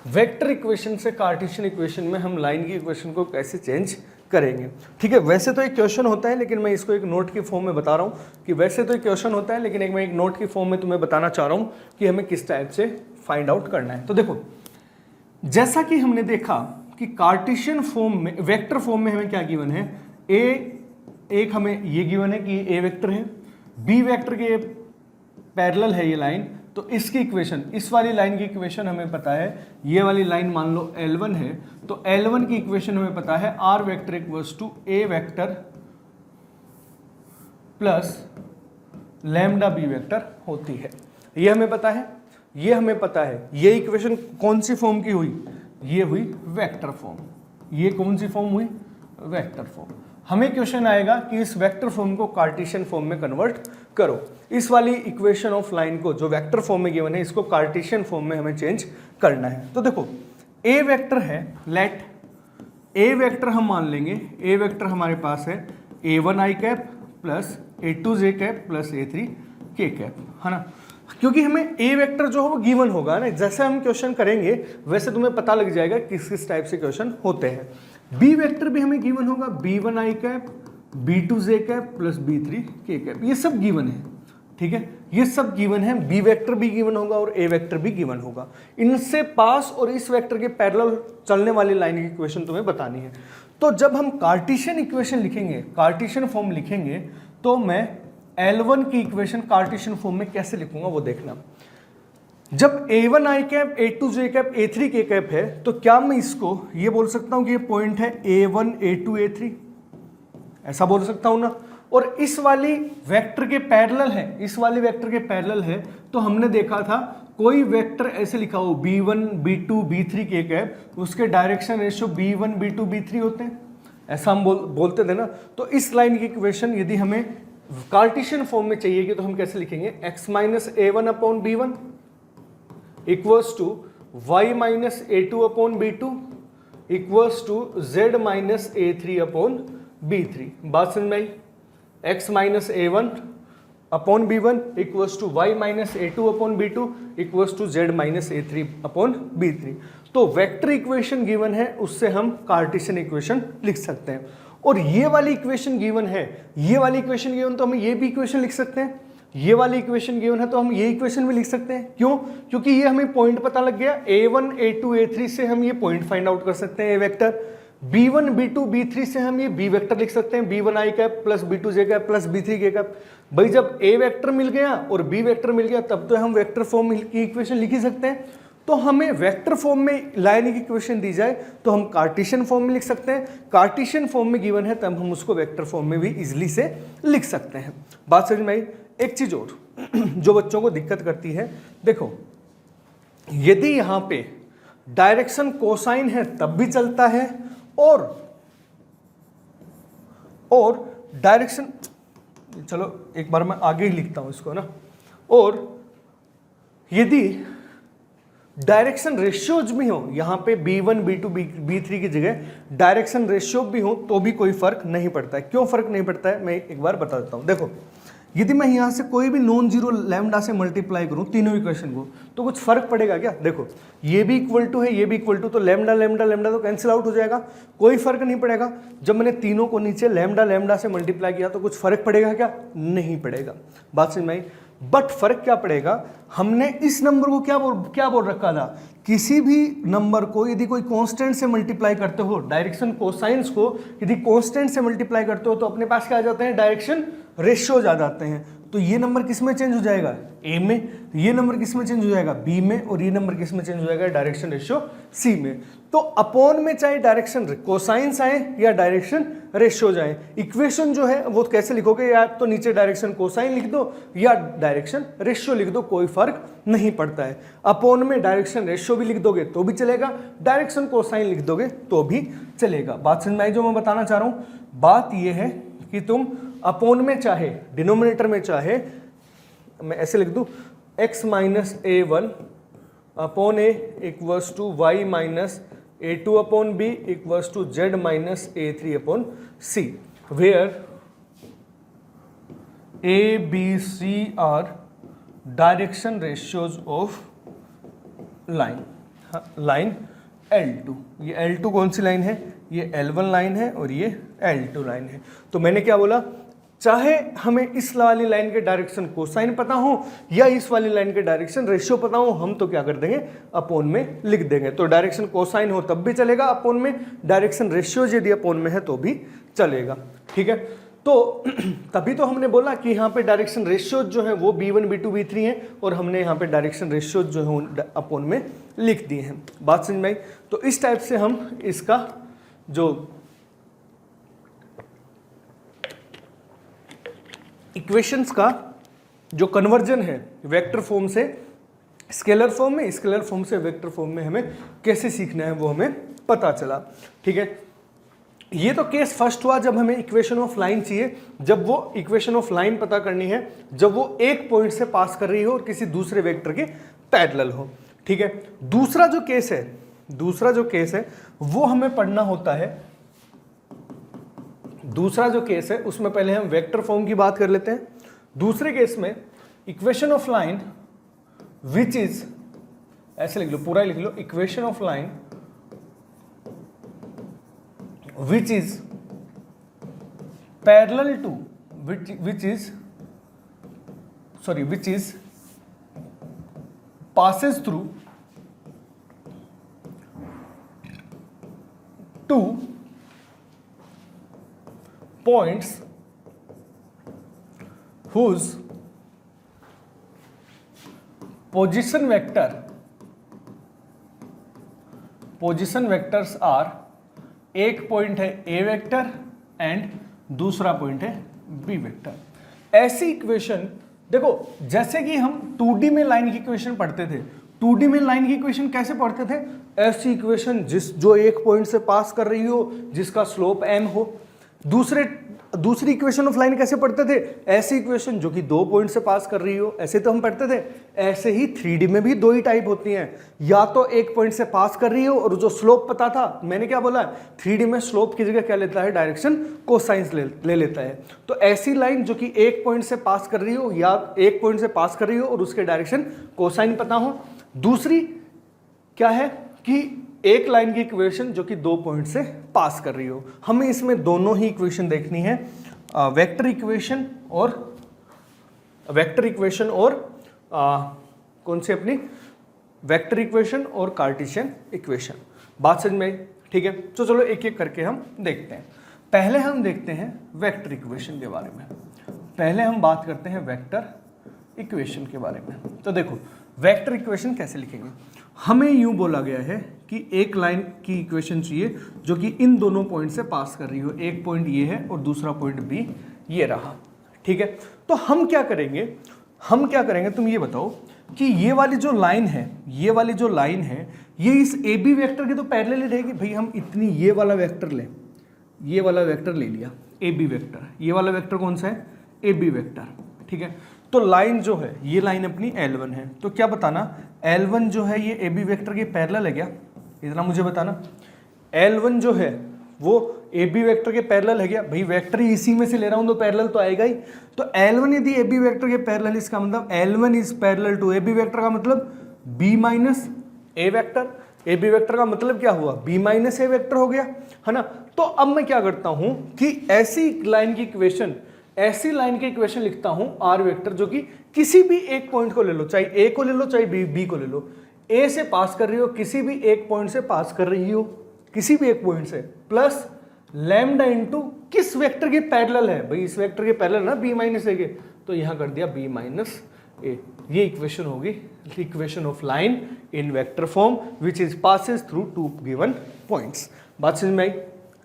Vector equation से कार्टेशियन इक्वेशन में हम लाइन की इक्वेशन को कैसे चेंज करेंगे। ठीक है, वैसे तो एक क्वेश्चन होता है लेकिन मैं इसको एक नोट की फॉर्म में बता रहा हूँ कि वैसे तो एक क्वेश्चन होता है लेकिन मैं एक नोट की फॉर्म में तुम्हें बताना चाह रहा हूँ कि हमें किस टाइप से फाइंड आउट करना है। तो देखो जैसा कि हमने देखा कि कार्टेशियन फॉर्म में वेक्टर फॉर्म में हमें क्या गिवन है, एक हमें ये गिवन है कि ए वेक्टर है, बी वेक्टर के पैरेलल है ये लाइन, तो इसकी इक्वेशन, इस वाली लाइन की इक्वेशन हमें पता है, ये वाली लाइन मान लो L1 है, तो L1 की इक्वेशन हमें पता है R vector equals to A vector plus lambda B vector होती है। ये हमें पता है, ये इक्वेशन कौन सी फॉर्म की हुई, ये हुई वेक्टर फॉर्म। ये कौन सी फॉर्म हुई, वेक्टर फॉर्म। हमें क्वेश्चन आएगा कि इस वेक्टर फॉर्म को कार्टेशियन फॉर्म में कन्वर्ट करो। इस वाली इक्वेशन ऑफ लाइन को जो वेक्टर फॉर्म में गिवन है इसको कार्टेशियन फॉर्म में हमें चेंज करना है। तो देखो ए वेक्टर है, लेट ए वेक्टर हम मान लेंगे, ए वेक्टर हमारे पास है A1 i cap plus A2 j cap plus A3 k cap, है ना? क्योंकि हमें ए वेक्टर जो है वो गिवन होगा ना, जैसे हम क्वेश्चन करेंगे वैसे तुम्हें पता लग जाएगा किस किस टाइप से क्वेश्चन होते हैं। बी वेक्टर भी हमें गिवन होगा, B1 i cap B2 j cap plus B3 k cap, ये सब गिवन है। ठीक है, ये सब गिवन है, बी वेक्टर भी गिवन होगा और ए वेक्टर भी गिवन होगा। इनसे पास और इस वेक्टर के पैरेलल चलने वाली लाइन की इक्वेशन तुम्हें बतानी है। तो जब हम कार्टेशियन इक्वेशन लिखेंगे, कार्टेशियन फॉर्म लिखेंगे, तो मैं L1 की इक्वेशन कार्टेशियन फॉर्म में कैसे लिखूंगा वो देखना। जब A1 i cap A2 j cap A3 k cap है, तो क्या मैं इसको ये बोल सकता हूं कि ये पॉइंट है A1 A2 A3, ऐसा बोल सकता हूं ना? और इस वाली वेक्टर के पैरेलल है, इस वाली वेक्टर के पैरेलल है, तो हमने देखा था कोई वेक्टर ऐसे लिखा हो B1 B2 B3 k cap, उसके direction ratio B1 B2 B3 होते हैं, ऐसा हम बोलते थे ना। तो इस लाइन की इक्वेशन यदि हमें कार्टेशियन फॉर्म में चाहिए तो हम कैसे लिखेंगे, x minus A1 upon B1 equals to y minus A2 upon B2 equals to z minus A3 upon B3। बात समझ में आई? x minus A1 upon B1 equals to y minus A2 upon B2 equals to z minus A3 upon B3। तो vector equation given है, उससे हम Cartesian equation लिख सकते हैं। और ये वाली इक्वेशन गिवन है, ये वाली इक्वेशन गिवन तो हम ये भी इक्वेशन लिख सकते हैं, ये वाली इक्वेशन गिवन है तो हम ये इक्वेशन भी लिख सकते हैं। क्यों? क्योंकि ये हमें पॉइंट पता लग गया, A1 A2 A3 से हम ये पॉइंट फाइंड आउट कर सकते हैं। ए वेक्टर B1 B2 B3 से हम ये B वेक्टर लिख सकते हैं, B1 i cap plus B2 j cap plus B3 k cap. भाई जब A वेक्टर मिल गया और B वेक्टर मिल गया तब तो हम वेक्टर फॉर्म की इक्वेशन लिख ही सकते हैं। तो हमें वेक्टर फॉर्म में लाइन की इक्वेशन दी जाए तो हम कार्टेशियन फॉर्म में लिख सकते हैं, कार्टेशियन फॉर्म में गिवन है तब हम उसको वेक्टर फॉर्म में भी इजीली से लिख सकते हैं। बात समझ में आई? एक चीज और जो बच्चों को दिक्कत करती है, देखो यदि यहां पे डायरेक्शन कोसाइन है तब भी चलता है और डायरेक्शन, चलो एक बार मैं आगे ही लिखता हूं इसको ना, और यदि डायरेक्शन रेशियोज भी हो, यहां पे B1 B2 B3 की जगह डायरेक्शन रेशियो भी हो तो भी कोई फर्क नहीं पड़ता है। क्यों फर्क नहीं पड़ता है मैं एक बार बता देता हूं। देखो यदि मैं यहाँ से कोई भी नॉन जीरो लैम्डा से मल्टीप्लाई करूँ तीनों इक्वेशन को, तो कुछ फर्क पड़ेगा क्या? देखो ये भी इक्वल टू है, ये भी इक्वल टू, तो लैम्डा लैम्डा लैम्डा तो कैंसिल आउट हो जाएगा, कोई फर्क नहीं पड़ेगा। जब मैंने तीनों को नीचे लैम्डा लैम्डा से मल्टीप्लाई किया तो कुछ फर्क पड़ेगा क्या? नहीं पड़ेगा। बात समझ में आई? बट फर्क क्या पड़ेगा, हमने इस नंबर को क्या बोल रखा था, किसी भी नंबर को यदि कोई कांस्टेंट से मल्टीप्लाई करते हो, डायरेक्शन कोसाइंस को यदि कांस्टेंट से मल्टीप्लाई करते हो तो अपने पास क्या आ जाते हैं, डायरेक्शन रेशियोज आ जाते हैं। तो ये नंबर किस में चेंज हो जाएगा, ए में, ये नंबर किस में चेंज हो जाएगा, बी में, और ये नंबर किस में चेंज हो जाएगा, डायरेक्शन रेशियो सी में। तो अपॉन में चाहे डायरेक्शन कोसाइंस आए या डायरेक्शन रेशियोज आए, इक्वेशन जो है वो कैसे लिखोगे, या तो नीचे डायरेक्शन कोसाइन लिख दो या डायरेक्शन रेशियो लिख दो, कोई फर्क नहीं पड़ता है। अपॉन में डायरेक्शन रेशियो भी लिख दोगे तो भी चलेगा, डायरेक्शन कोसाइन लिख दोगे तो भी चलेगा। बात समझ में आई जो मैं बताना चाह रहा हूं? बात यह है कि तुम अपॉन में चाहे डिनोमिनेटर में चाहे मैं ऐसे लिख दूं x minus a1 upon a equals to y minus a2 upon b equals to z minus a3 upon c, where a b c are direction ratios of line. Line L2, ये L2 कौन सी line है, ये L1 line है और ये L2 line है। तो मैंने क्या बोला, चाहे हमें इस वाली लाइन के डायरेक्शन कोसाइन पता हो या इस वाली लाइन के डायरेक्शन रेशियो पता हो, हम तो क्या कर देंगे, अपॉन में लिख देंगे। तो डायरेक्शन कोसाइन हो तब भी चलेगा अपॉन में, डायरेक्शन रेशियो यदि अपॉन में है तो भी चलेगा। ठीक है, तो तभी तो हमने बोला कि यहाँ पे डायरेक्शन रेशियो जो है वो b1 b2 b3 है, और हमने यहाँ पे डायरेक्शन रेशियो जो है अपॉन में लिख दिए हैं। बात समझ में आई? तो इस टाइप से हम इसका जो इक्वेशंस का जो कन्वर्जन है वेक्टर फॉर्म से स्केलर फॉर्म में, स्केलर फॉर्म से वेक्टर फॉर्म में हमें कैसे सीखना है वो हमें पता चला। ठीक है, ये तो केस फर्स्ट हुआ जब हमें इक्वेशन ऑफ लाइन चाहिए, जब वो इक्वेशन ऑफ लाइन पता करनी है जब वो एक पॉइंट से पास कर रही हो और किसी दूसरे वेक्टर के पैरेलल हो। ठीक है, दूसरा जो केस है वो हमें पढ़ना होता है, दूसरा जो केस है उसमें पहले हम वेक्टर फॉर्म की बात कर लेते हैं। दूसरे केस में equation of line which is, ऐसे लिख लो, पूरा लिख लो, equation of line which is parallel to which is passes through two points whose position vectors are, एक पॉइंट है ए वेक्टर एंड दूसरा पॉइंट है बी वेक्टर। ऐसी इक्वेशन देखो, जैसे कि हम 2D में लाइन की इक्वेशन पढ़ते थे, 2D में लाइन की इक्वेशन कैसे पढ़ते थे, ऐसी इक्वेशन जो एक पॉइंट से पास कर रही हो, जिसका स्लोप m हो। दूसरी इक्वेशन ऑफ लाइन कैसे पढ़ते थे, ऐसी इक्वेशन जो कि 2 पॉइंट से पास कर रही हो, ऐसे तो हम पढ़ते थे। ऐसे ही 3D में भी 2 ही टाइप होती हैं, या तो एक पॉइंट से पास कर रही हो और जो स्लोप पता था, मैंने क्या बोला, 3D में स्लोप की जगह क्या लेता है, डायरेक्शन कोसाइंस ले लेता है। तो ऐसी लाइन जो कि एक पॉइंट से पास कर रही हो या एक पॉइंट से पास कर रही हो और उसके डायरेक्शन कोसाइन पता हो। दूसरी क्या है कि एक लाइन की इक्वेशन जो कि 2 पॉइंट से पास कर रही हो। हमें इसमें दोनों ही इक्वेशन देखनी है, वेक्टर इक्वेशन और कौन सी अपनी वेक्टर इक्वेशन और कार्टेशियन इक्वेशन। बात समझ में आई? ठीक है, तो चलो एक एक करके हम देखते हैं। पहले हम देखते हैं वेक्टर इक्वेशन के बारे में, पहले हम बात करते हैं वेक्टर इक्वेशन के बारे में। तो देखो वेक्टर इक्वेशन कैसे लिखेंगे, हमें यूं बोला गया है कि एक लाइन की इक्वेशन चाहिए जो कि इन दोनों पॉइंट से पास कर रही हो, एक पॉइंट ये है और दूसरा पॉइंट बी ये रहा। ठीक है, तो हम क्या करेंगे तुम ये बताओ कि ये वाली जो लाइन है ये इस ए बी वेक्टर के तो पैरेलल ही रहेगी। भाई हम इतनी ये वाला वेक्टर ले लिया ए बी वेक्टर, ये वाला वेक्टर कौन सा है, ए बी वेक्टर। ठीक है, तो लाइन जो है ये लाइन अपनी L1 है, तो क्या बताना, L1 जो है ये ए बी वेक्टर के पैरेलल है क्या, इतना मुझे बताना। L1 जो है वो ए बी वेक्टर के पैरेलल है क्या? भाई वेक्टर ही इसी में से ले रहा हूँ तो पैरेलल तो आएगा ही। तो L1 यदि ए बी वेक्टर के पैरेलल, इसका मतलब L1 is parallel to A B vector का मतलब B minus A vector. A B vector का मतलब क्या हुआ? B माइनस ए वेक्टर हो गया, है ना। तो अब मैं क्या करता हूं कि ऐसी लाइन की इक्वेशन लिखता हूं आर वेक्टर, जो कि किसी भी एक पॉइंट को ले लो, चाहे ए को ले लो चाहे बी को ले लो, ए से पास कर रही हो, किसी भी एक पॉइंट से पास कर रही हो, किसी भी एक पॉइंट से, प्लस लैम्डा इनटू किस वेक्टर के पैरेलल है? भाई इस वेक्टर के पैरेलल ना B माइनस ए के, तो यहां कर दिया B माइनस ए। ये इक्वेशन होगी equation of line in vector form which is passes through two given points. बात समझ में आई?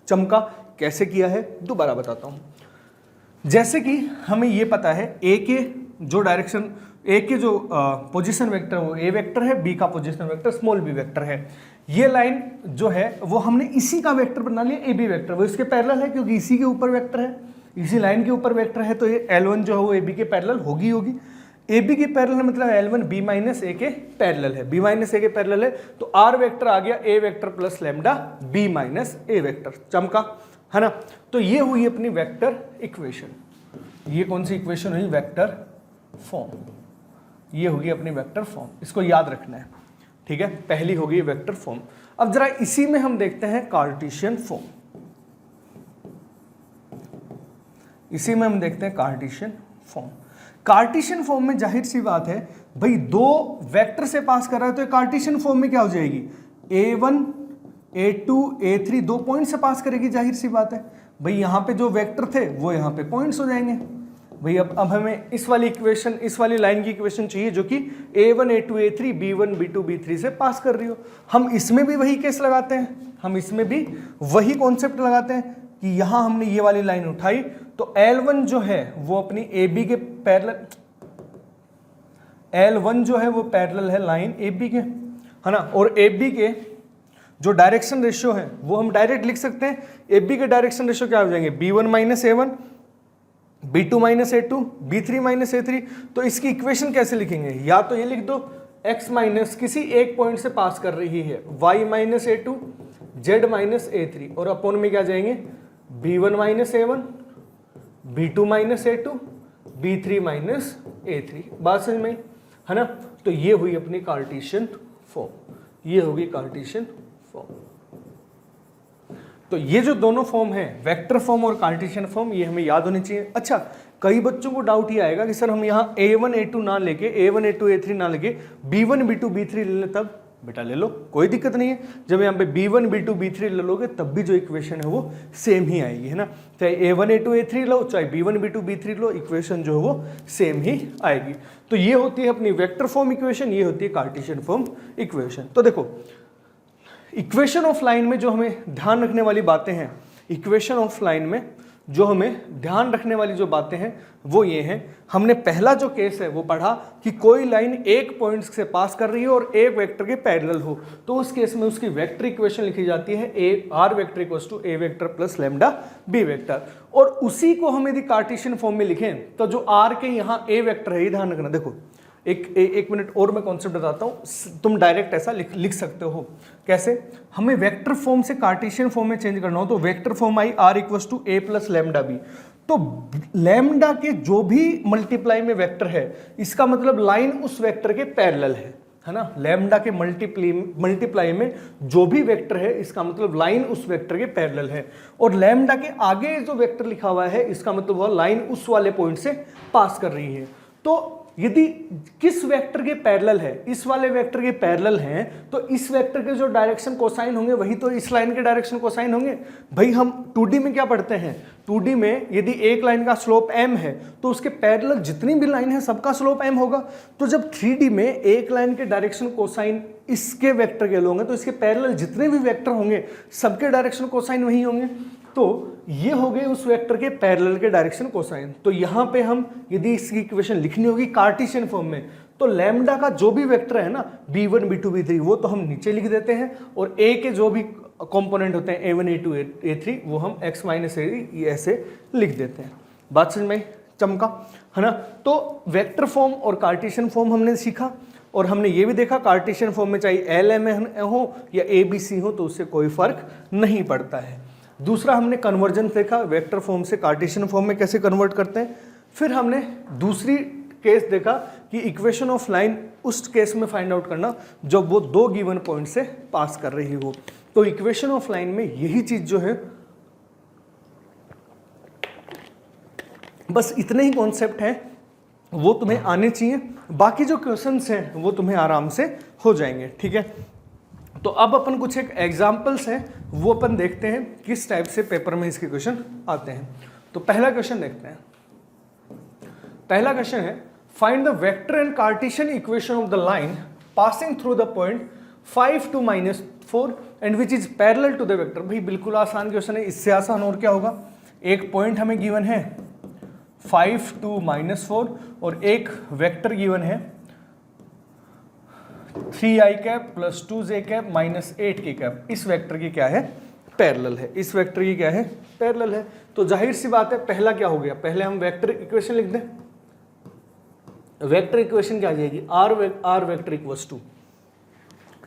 चमका कैसे किया है दोबारा बताता हूं। जैसे कि हमें ये पता है ए के जो डायरेक्शन, ए के जो पोजीशन वेक्टर वो ए वेक्टर है, बी का position vector small B vector है। ये लाइन जो है वो हमने इसी का वेक्टर बना लिया ए बी वेक्टर, वो इसके पैरेलल है क्योंकि इसी के ऊपर वेक्टर है, इसी लाइन के ऊपर वेक्टर है, तो ये L1 जो है वो ए बी के पैरेलल होगी। ए बी के पैरेलल मतलब L1 B माइनस ए के पैरेलल है, B माइनस ए के पैरेलल है, तो R वेक्टर आ गया A vector plus lambda B minus A vector. चमका, है ना। तो ये हुई अपनी वेक्टर इक्वेशन। ये कौन सी इक्वेशन हुई? Vector form. ये होगी अपनी वेक्टर फॉर्म, इसको याद रखना है, ठीक है। पहली होगी वेक्टर फॉर्म। अब जरा इसी में हम देखते हैं कार्टेशियन फॉर्म। इसी में हम देखते हैं कार्टेशियन फॉर्म। कार्टेशियन फॉर्म में जाहिर सी बात है भाई, दो वेक्टर से पास कर रहा है तो कार्टेशियन फॉर्म में क्या हो जाएगी? A1 A2 A3 दो पॉइंट से पास करेगी, जाहिर सी बात है भाई। यहां पे जो वेक्टर थे वो यहां पे पॉइंट्स हो जाएंगे भाई। अब हमें इस वाली इक्वेशन, इस वाली लाइन की इक्वेशन चाहिए जो कि A1 A2 A3 B1 B2 B3 से पास कर रही हो। हम इसमें भी वही केस लगाते हैं, हम इसमें भी वही कॉन्सेप्ट लगाते हैं कि यहां हमने ये वाली लाइन उठाई तो L1 जो है वो अपनी AB के पैरेलल, L1 जो है वो पैरेलल है लाइन AB के, है ना। और AB के जो डायरेक्शन रेशियो है वो हम डायरेक्ट लिख सकते हैं। AB के डायरेक्शन रेशियो क्या हो जाएंगे? B1 minus A1, B2 minus A2, B3 minus A3। तो इसकी इक्वेशन कैसे लिखेंगे? या तो ये लिख दो x माइनस किसी एक पॉइंट से पास कर रही है y minus A2 z minus A3, और अपॉन में क्या जाएंगे? B1 minus A1, B2 minus A2, B3 minus A3। बात समझ में, है ना। तो ये हुई अपनी कार्टेशियन फॉर्म, ये होगी कार्टेशियन फॉर्म। तो ये जो दोनों फॉर्म है, वेक्टर फॉर्म और कार्टेशियन फॉर्म, ये हमें याद होनी चाहिए। अच्छा, कई बच्चों को डाउट ये आएगा कि सर हम यहाँ A1 A2 ना लेके, A1 A2 A3 ना लेके B1 B2 B3 ले ले, तब बेटा ले लो, कोई दिक्कत नहीं है। जब यहाँ पे B1 B2 B3 ले लोगे तब भी जो इक्वेशन है वो सेम ही आएगी, है ना। चाहे A1 A2 A3 लो, चाहे B1 B2 B3 लो, इक्वेशन जो है वो सेम ही आएगी। तो ये होती है अपनी वेक्टर फॉर्म इक्वेशन, ये होती है कार्टेशियन फॉर्म इक्वेशन। तो देखो इक्वेशन ऑफ लाइन में जो हमें ध्यान रखने वाली बातें हैं, इक्वेशन ऑफ लाइन में जो हमें ध्यान रखने वाली जो बातें हैं वो ये हैं। हमने पहला जो केस है वो पढ़ा कि कोई लाइन एक पॉइंट से पास कर रही है और एक वेक्टर के पैरेलल हो, तो उस केस में उसकी वेक्टर इक्वेशन लिखी जाती है R vector equals to A vector plus lambda B vector. और उसी को हम यदि कार्टेशियन फॉर्म में लिखें तो जो आर के यहाँ ए वेक्टर है, ये ध्यान रखना। देखो एक मिनट और मैं कॉन्सेप्ट बताता हूँ, तुम डायरेक्ट ऐसा लिख सकते हो। कैसे? हमें वेक्टर फॉर्म से कार्टेशियन फॉर्म में चेंज करना हो तो vector form I R equals to A plus lambda B. तो लैम्डा के जो भी मल्टीप्लाई में वेक्टर है, इसका मतलब लाइन उस वेक्टर के पैरेलल है ना। लैम्डा के मल्टीप्लाई में जो भी वेक्टर है, इसका मतलब लाइन उस वेक्टर के पैरेलल है। और लैम्डा के आगे जो वेक्टर लिखा हुआ है, इसका मतलब वह लाइन उस वाले पॉइंट से पास कर रही है। तो यदि किस वेक्टर के पैरेलल है, इस वाले वेक्टर के पैरेलल हैं, तो इस वेक्टर के जो डायरेक्शन कोसाइन होंगे वही तो इस लाइन के डायरेक्शन कोसाइन होंगे। भाई हम 2D में क्या पढ़ते हैं? 2D में यदि एक लाइन का स्लोप m है तो उसके पैरेलल जितनी भी लाइन है सबका स्लोप m होगा। तो जब 3D में एक लाइन के डायरेक्शन कोसाइन इसके वेक्टर के होंगे तो इसके पैरेलल जितने भी वेक्टर होंगे सबके डायरेक्शन कोसाइन वही होंगे। तो ये हो गए उस वेक्टर के पैरेलल के डायरेक्शन कोसाइन। तो यहाँ पे हम यदि इसकी इक्वेशन लिखनी होगी कार्टेशियन फॉर्म में, तो लैम्डा का जो भी वेक्टर है ना B1 B2 B3 वो तो हम नीचे लिख देते हैं, और A के जो भी कंपोनेंट होते हैं A1 A2 A3 वो हम x माइनस ए ऐसे लिख देते हैं। बात समझ में चमका, है ना। तो वेक्टर फॉर्म और कार्टेशियन फॉर्म हमने सीखा, और हमने ये भी देखा कार्टेशियन फॉर्म में चाहे LM हो या ABC हो तो उससे कोई फर्क नहीं पड़ता है। दूसरा हमने कन्वर्जन देखा, वेक्टर फॉर्म से कार्टेशियन फॉर्म में कैसे कन्वर्ट करते हैं। फिर हमने दूसरी केस देखा कि इक्वेशन ऑफ लाइन उस केस में फाइंड आउट करना जब वो दो गिवन पॉइंट से पास कर रही हो। तो इक्वेशन ऑफ लाइन में यही चीज जो है, बस इतने ही कॉन्सेप्ट हैं वो तुम्हें आने चाहिए, बाकी जो क्वेश्चंस हैं वो तुम्हें आराम से हो जाएंगे, ठीक है। तो अब अपन कुछ एक एग्जांपल्स हैं वो अपन देखते हैं किस टाइप से पेपर में इसके क्वेश्चन आते हैं। तो पहला क्वेश्चन देखते हैं। पहला क्वेश्चन है find the vector and Cartesian equation of the line passing through the point 5 to -4 and which is parallel to the vector. भाई बिल्कुल आसान क्वेश्चन है, इससे आसान और क्या होगा। एक पॉइंट हमें गिवन है 5 to -4 और एक वेक्टर गिवन है 3i cap plus 2j cap minus 8k cap. इस वेक्टर की क्या है, पैरेलल है। इस वेक्टर की क्या है, पैरेलल है। तो जाहिर सी बात है पहला क्या हो गया, पहले हम वेक्टर इक्वेशन लिख दें। वेक्टर इक्वेशन क्या आ जाएगी, आर वेक्टर इक्वल्स टू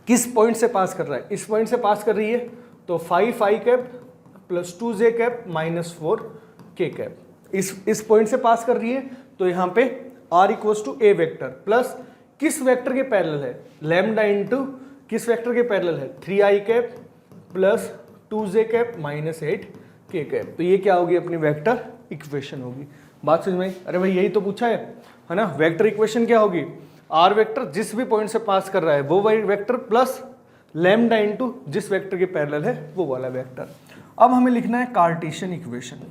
किस पॉइंट से पास कर रहा है, इस पॉइंट से पास कर रही है तो 5i cap plus 2j cap minus 4k cap. इस पॉइंट से पास कर रही है तो यहाँ पे r equals to A vector plus किस वेक्टर के पैरेलल है, लैम्डा इंटू किस वेक्टर के पैरेलल है 3i cap plus 2j cap minus 8k cap. तो ये क्या होगी, अपनी वेक्टर इक्वेशन होगी। बात समझ में आई? अरे भाई यही तो पूछा है ना। वेक्टर इक्वेशन क्या होगी, आर वेक्टर जिस भी पॉइंट से पास कर रहा है वो वही वेक्टर प्लस लैम्डा इंटू जिस वेक्टर के पैरेलल है वो वाला वेक्टर। अब हमें लिखना है Cartesian equation.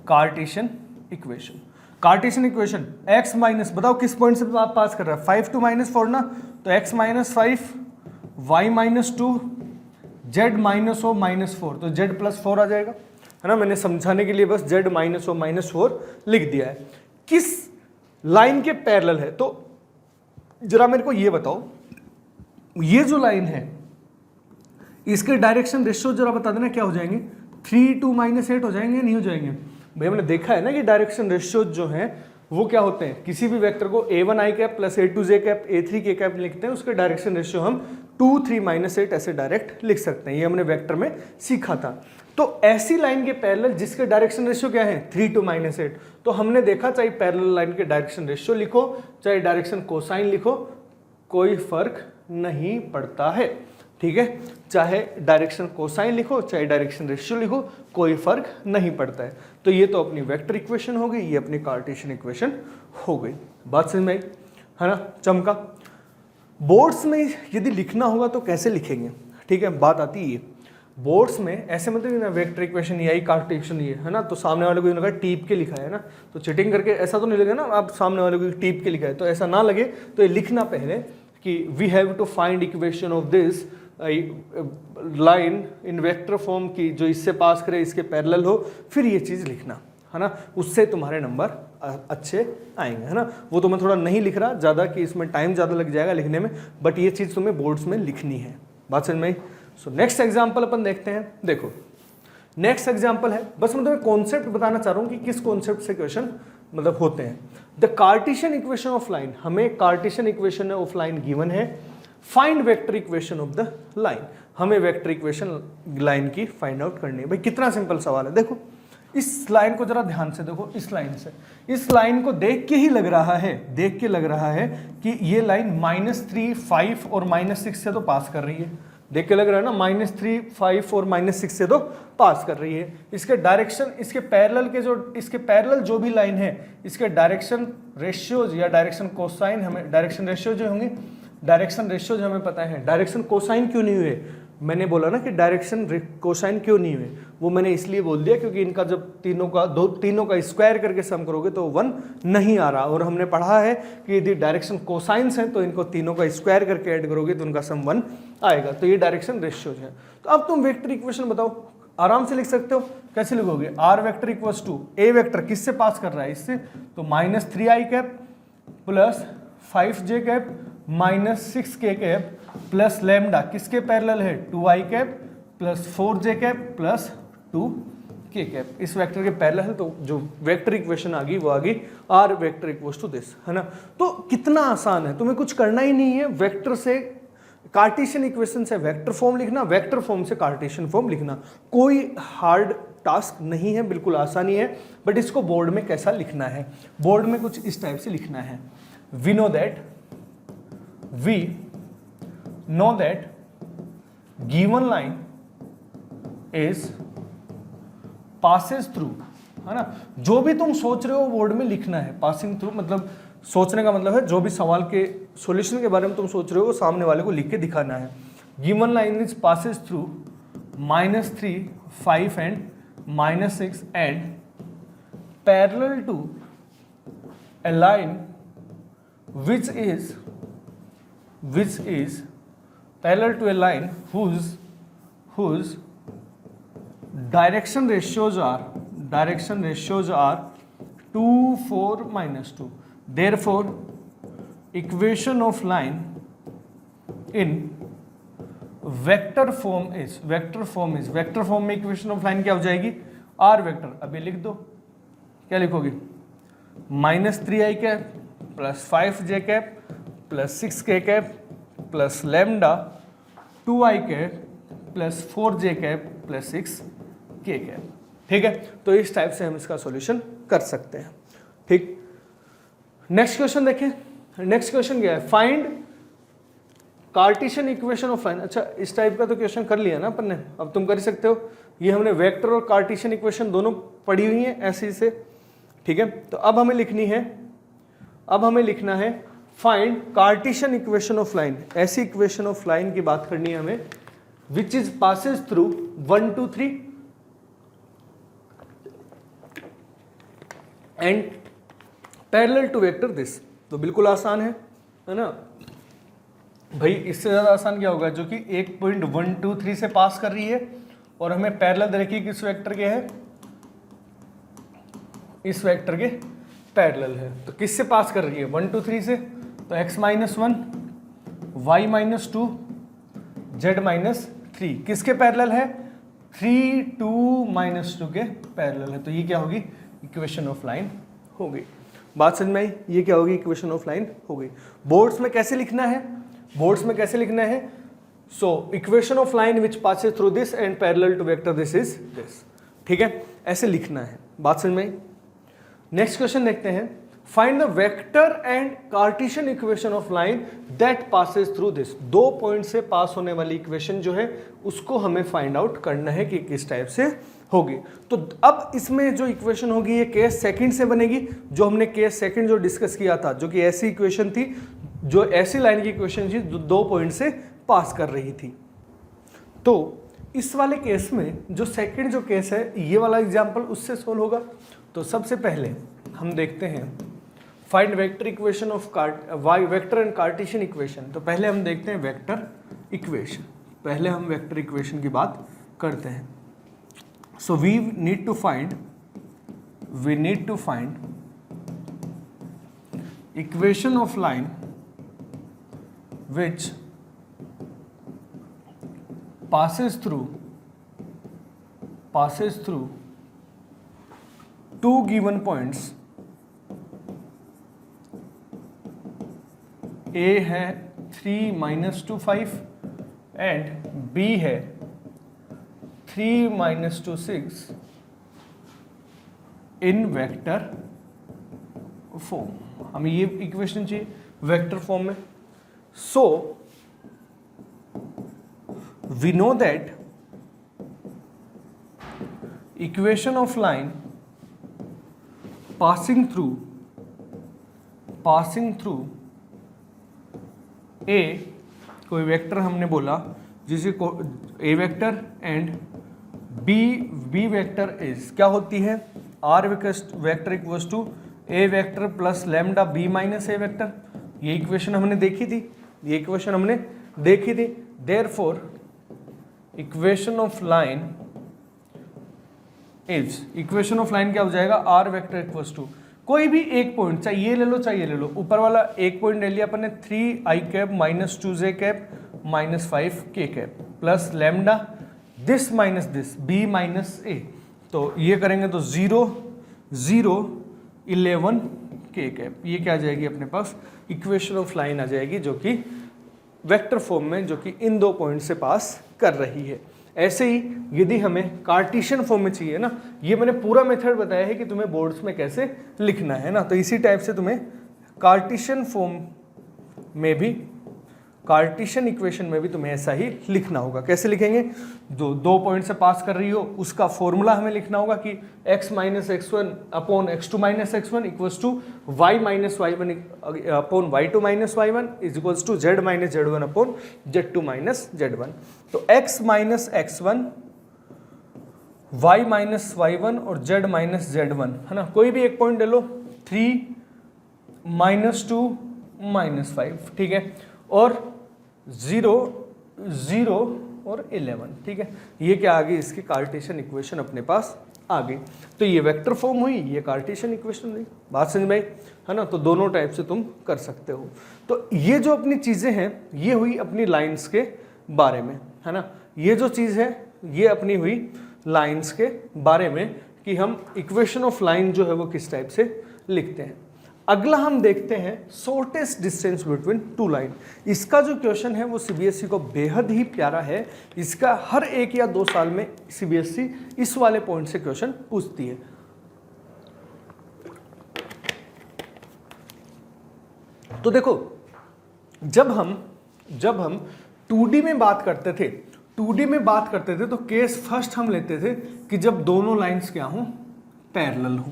Cartesian equation, Cartesian equation x minus, बताओ किस पॉइंट से पास कर रहा है, 5 to -4 ना, तो x minus 5 y minus 2 z minus O minus 4, तो z प्लस 4 आ जाएगा, है ना। मैंने समझाने के लिए बस z माइनस ओ माइनस 4 लिख दिया है। किस लाइन के पैरेलल है, तो जरा मेरे को ये बताओ, ये जो लाइन है इसके डायरेक्शन रेशियो जरा बता देना क्या हो जाएंगे, 3 to -8 हो जाएंगे, नहीं हो जाएंगे। भाई हमने देखा है ना कि डायरेक्शन रेशियो जो हैं वो क्या होते हैं, किसी भी वेक्टर को a1i cap plus a2j cap a3k cap लिखते हैं, उसके डायरेक्शन रेशियो हम 2 3 -8 ऐसे डायरेक्ट लिख सकते हैं। ये हमने वेक्टर में सीखा था। तो ऐसी लाइन के पैरेलल जिसके डायरेक्शन रेशियो क्या है 3 to -8, तो हमने देखा चाहे पैरेलल लाइन के डायरेक्शन रेशियो लिखो चाहे डायरेक्शन कोसाइन लिखो कोई फर्क नहीं पड़ता है, ठीक है। चाहे डायरेक्शन कोसाइन लिखो चाहे डायरेक्शन रेशियो लिखो कोई फर्क नहीं पड़ता है। तो ये तो अपनी वेक्टर इक्वेशन हो गई, ये अपनी कार्टेशियन इक्वेशन हो गई। बात समझ में आई, है ना, चमका। बोर्ड्स में यदि लिखना होगा तो कैसे लिखेंगे, ठीक है। बात आती है बोर्ड्स में ऐसे मतलब ना वेक्टर इक्वेशन यही कार्टेशियन ये है ना, तो सामने वाले को लगा टीप के लिखा है ना, तो चिटिंग करके ऐसा तो नहीं लगे ना आप सामने वाले को टीप के लिखा है, तो ऐसा ना लगे तो ये लिखना पहले कि we have to find equation of this line in vector form की जो इससे पास करे इसके पैरेलल हो, फिर ये चीज़ लिखना, है ना। उससे तुम्हारे नंबर अच्छे आएंगे, है ना। वो तो मैं थोड़ा नहीं लिख रहा ज़्यादा कि इसमें टाइम ज़्यादा लग जाएगा लिखने में, बट ये चीज़ तुम्हें बोर्ड्स में लिखनी है। बात समझ में आई। सो नेक्स्ट एग्जाम्पल अपन देखते हैं। देखो नेक्स्ट एग्जाम्पल है, बस मैं तुम्हें कॉन्सेप्ट बताना चाह रहा हूँ कि किस कॉन्सेप्ट से क्वेश्चन मतलब होते हैं। The Cartesian equation of line, हमें Cartesian equation of line given है, find vector equation of the line, हमें वेक्टर इक्वेशन लाइन की फाइंड आउट करनी है। भाई कितना सिंपल सवाल है। देखो इस लाइन को जरा ध्यान से देखो, इस लाइन से, इस लाइन को देख के ही लग रहा है, देख के लग रहा है कि ये लाइन -3 5 और -6 से तो पास कर रही है। देख के लग रहा है ना, -3 5 और -6 से तो पास कर रही है। इसके डायरेक्शन, इसके पैरेलल के जो, इसके पैरेलल जो भी लाइन है इसके डायरेक्शन रेशियोज या डायरेक्शन कोसाइन, हमें डायरेक्शन रेशियो जो होंगे, डायरेक्शन रेशियो जो हमें पता है, डायरेक्शन कोसाइन क्यों नहीं हुए, मैंने बोला ना कि डायरेक्शन कोसाइन क्यों नहीं हुए, वो मैंने इसलिए बोल दिया क्योंकि इनका जब तीनों का स्क्वायर करके सम करोगे तो 1 नहीं आ रहा, और हमने पढ़ा है कि यदि डायरेक्शन कोसाइंस हैं तो इनको तीनों का स्क्वायर करके ऐड करोगे तो उनका सम 1 आएगा। तो ये डायरेक्शन रेशियोज है। तो अब तुम वेक्टर इक्वेशन बताओ, आराम से लिख सकते हो। कैसे लिखोगे, R vector equals to A vector किससे पास कर रहा है, इससे, तो -3i cap plus 5j cap minus 6k cap plus lambda किसके पैरेलल है 2i cap plus 4j cap plus 2k cap, इस वेक्टर के पैरेलल है। तो जो वेक्टर इक्वेशन आ गई वो आ गई R vector equals to this, है ना। तो कितना आसान है, तुम्हें कुछ करना ही नहीं है, वेक्टर से कार्टेशियन इक्वेशन से वेक्टर फॉर्म लिखना, वेक्टर फॉर्म से कार्टेशियन फॉर्म लिखना, कोई हार्ड टास्क नहीं है, बिल्कुल आसानी है। बट इसको बोर्ड में कैसा लिखना है, बोर्ड में कुछ इस टाइप से लिखना है, we know that given line is passes through, है ना। जो भी तुम सोच रहे हो बोर्ड में लिखना है। पासिंग थ्रू मतलब सोचने का मतलब है जो भी सवाल के सॉल्यूशन के बारे में तुम सोच रहे हो वो सामने वाले को लिख के दिखाना है। Given line is passes through -3, 5 and -6 and parallel to a line which is parallel to a line whose direction ratios are 2, 4, -2. Therefore equation of line in vector form में इक्वेशन ऑफ लाइन क्या हो जाएगी, are vector. अभी लिख दो, क्या लिखोगे, -3i cap plus 5j cap plus 6k cap plus lambda 2i cap plus 4j cap plus 6k cap. ठीक है, तो इस टाइप से हम इसका सॉल्यूशन कर सकते हैं। ठीक, नेक्स्ट क्वेश्चन देखें। नेक्स्ट क्वेश्चन क्या है, find Cartesian equation of line. अच्छा, इस टाइप का तो क्वेश्चन कर लिया ना अपन ने, अब तुम कर सकते हो। ये हमने वेक्टर और कार्टेशियन इक्वेशन दोनों पढ़ी हुई हैं ऐसे से। ठीक है, तो अब हमें लिखना है find Cartesian equation of line. ऐसी इक्वेशन ऑफ लाइन की बात करनी है हमें which is passes through 1, 2, 3 and parallel to vector this. तो बिल्कुल आसान है ना भाई, इससे ज्यादा आसान क्या होगा, जो कि 1.123 से पास कर रही है और हमें पैरेलल देखिए किस वेक्टर के है, इस वेक्टर के पैरेलल है। तो किससे पास कर रही है, 1, 2, 3 से, तो x -1 y -2 z -3 किसके पैरेलल है, 3, 2, -2 के पैरेलल है। तो ये क्या होगी, इक्वेशन ऑफ लाइन हो गई। बात समझ में आई, ये क्या होगी, इक्वेशन ऑफ लाइन हो गई। बोर्ड्स में कैसे लिखना है, so equation of line which passes through this and parallel to vector this is this. ठीक है, ऐसे लिखना है। बात समझ में आई। नेक्स्ट क्वेश्चन देखते हैं, find the vector and Cartesian equation of line that passes through this. 2 point से पास होने वाली इक्वेशन जो है उसको हमें फाइंड आउट करना है कि किस टाइप से होगी। तो अब इसमें जो इक्वेशन होगी ये केस सेकंड से बनेगी, जो हमने केस सेकंड जो डिस्कस किया था, जो कि ऐसी इक्वेशन थी, जो ऐसी लाइन की इक्वेशन थी जो 2 पॉइंट से पास कर रही थी। तो इस वाले केस में जो सेकंड जो केस है, ये वाला एग्जांपल उससे सोल्व होगा। तो सबसे पहले हम देखते हैं find vector equation of vector and Cartesian equation. तो पहले हम देखते हैं वेक्टर इक्वेशन, पहले हम वेक्टर इक्वेशन की बात करते हैं। So we need to find equation of line which passes through 2 given points, A है 3, -2, 5 and B है 3, -2, 6 इन वेक्टर फॉर्म। हमें ये इक्वेशन चाहिए वेक्टर फॉर्म में। So we know that equation of line passing through A, कोई vector हमने बोला जिसे को A vector and B vector is क्या होती है, R vector equals to A vector plus lambda B minus A vector. ये इक्वेशन हमने देखी थी, देयरफॉर इक्वेशन ऑफ लाइन क्या हो जाएगा, R वेक्टर इक्वल्स टू कोई भी एक पॉइंट, चाहे ये ले लो, ऊपर वाला एक पॉइंट ले लिया अपन ने 3i cap -2j cap -5k cap plus lambda this minus this b minus a। तो ये करेंगे तो 0, 0, 11 k कैप। ये क्या आ जाएगी अपने पास, इक्वेशन ऑफ लाइन आ जाएगी, जो कि वेक्टर फॉर्म में जो कि इन दो पॉइंट से पास कर रही है। ऐसे ही यदि हमें कार्टेशियन फॉर्म में चाहिए ना, ये मैंने पूरा मेथड बताया है कि तुम्हें बोर्ड्स में कैसे लिखना है ना, तो इसी टाइप से तुम्हें कार्टेशियन फॉर्म में भी, कार्टेशियन इक्वेशन में भी तुम्हें ऐसा ही लिखना होगा। कैसे लिखेंगे? जो दो पॉइंट से पास कर रही हो उसका फॉर्मूला हमें लिखना होगा कि x minus x1 upon x2 minus x1 equals to y minus y1 upon y2 minus y1 is equals to z minus z1 upon z2 minus z1। तो x minus x1, y minus y1 और z minus z1 है ना, कोई भी एक point ले लो, 3 -2 -5, ठीक है, और 0 0 और 11, ठीक है। ये क्या आ गई? इसकी कार्टेशियन इक्वेशन अपने पास आ गई। तो ये वेक्टर फॉर्म हुई, ये कार्टेशियन इक्वेशन हुई। बात समझ में आई है ना? तो दोनों टाइप से तुम कर सकते हो। तो ये जो अपनी चीज़ें हैं ये हुई अपनी लाइंस के बारे में, है ना। ये जो चीज़ है ये अपनी हुई लाइंस के बारे में कि हम इक्वेशन ऑफ लाइन जो है वो किस टाइप से लिखते हैं। अगला हम देखते हैं shortest distance between two line. इसका जो क्वेश्चन है वो सीबीएसई को बेहद ही प्यारा है। इसका हर 1 या 2 साल में सीबीएसई इस वाले पॉइंट से क्वेश्चन पूछती है। तो देखो, जब हम 2D में बात करते थे, 2D में बात करते थे तो केस फर्स्ट हम लेते थे कि जब दोनों लाइंस क्या हों? पैरेलल हो।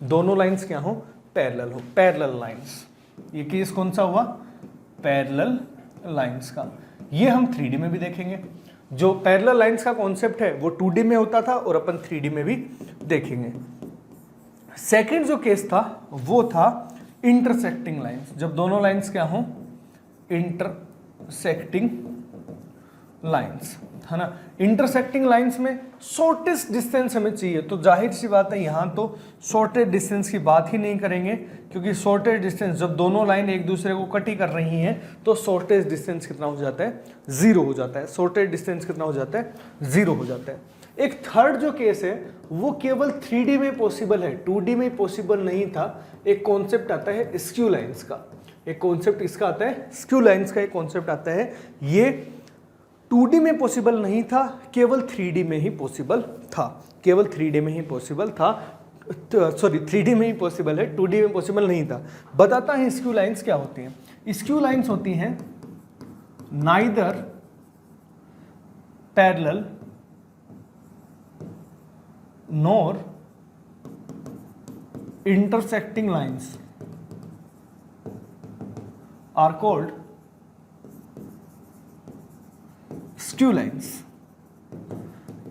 दोनों लाइंस क्या हों? पैरेलल हो, पैरेलल लाइंस। ये केस कौन सा हुआ? पैरेलल लाइंस का। ये हम 3D में भी देखेंगे। जो पैरेलल लाइंस का कॉन्सेप्ट है वो 2D में होता था और अपन 3D में भी देखेंगे। सेकंड जो केस था वो था इंटरसेक्टिंग लाइंस। जब दोनों लाइंस क्या हों? इंटरसेक्टिंग लाइंस, है ना। इंटरसेक्टिंग लाइंस में शॉर्टेस्ट डिस्टेंस हमें चाहिए, तो जाहिर सी बात है यहाँ तो शॉर्टेस्ट डिस्टेंस की बात ही नहीं करेंगे, क्योंकि शॉर्टेस्ट डिस्टेंस जब दोनों लाइन एक दूसरे को कट ही कर रही हैं तो शॉर्टेस्ट डिस्टेंस कितना हो जाता है? 0 हो जाता है। शॉर्टेस्ट डिस्टेंस कितना हो जाता है? 0 हो जाता है। एक थर्ड जो केस है वो केवल 3D में पॉसिबल है, 2D में पॉसिबल नहीं था। एक कॉन्सेप्ट आता है स्क्यू लाइन्स का, एक कॉन्सेप्ट इसका आता है स्क्यू लाइन्स का, एक कॉन्सेप्ट आता है। ये 2D में पॉसिबल नहीं था, केवल 3D में ही पॉसिबल था, केवल 3D में ही पॉसिबल था। सॉरी 3D में ही पॉसिबल है, 2D में पॉसिबल नहीं था। बताता है स्क्यू लाइन्स क्या होती हैं। स्क्यू लाइन्स होती हैं neither parallel nor intersecting lines are called skew lines.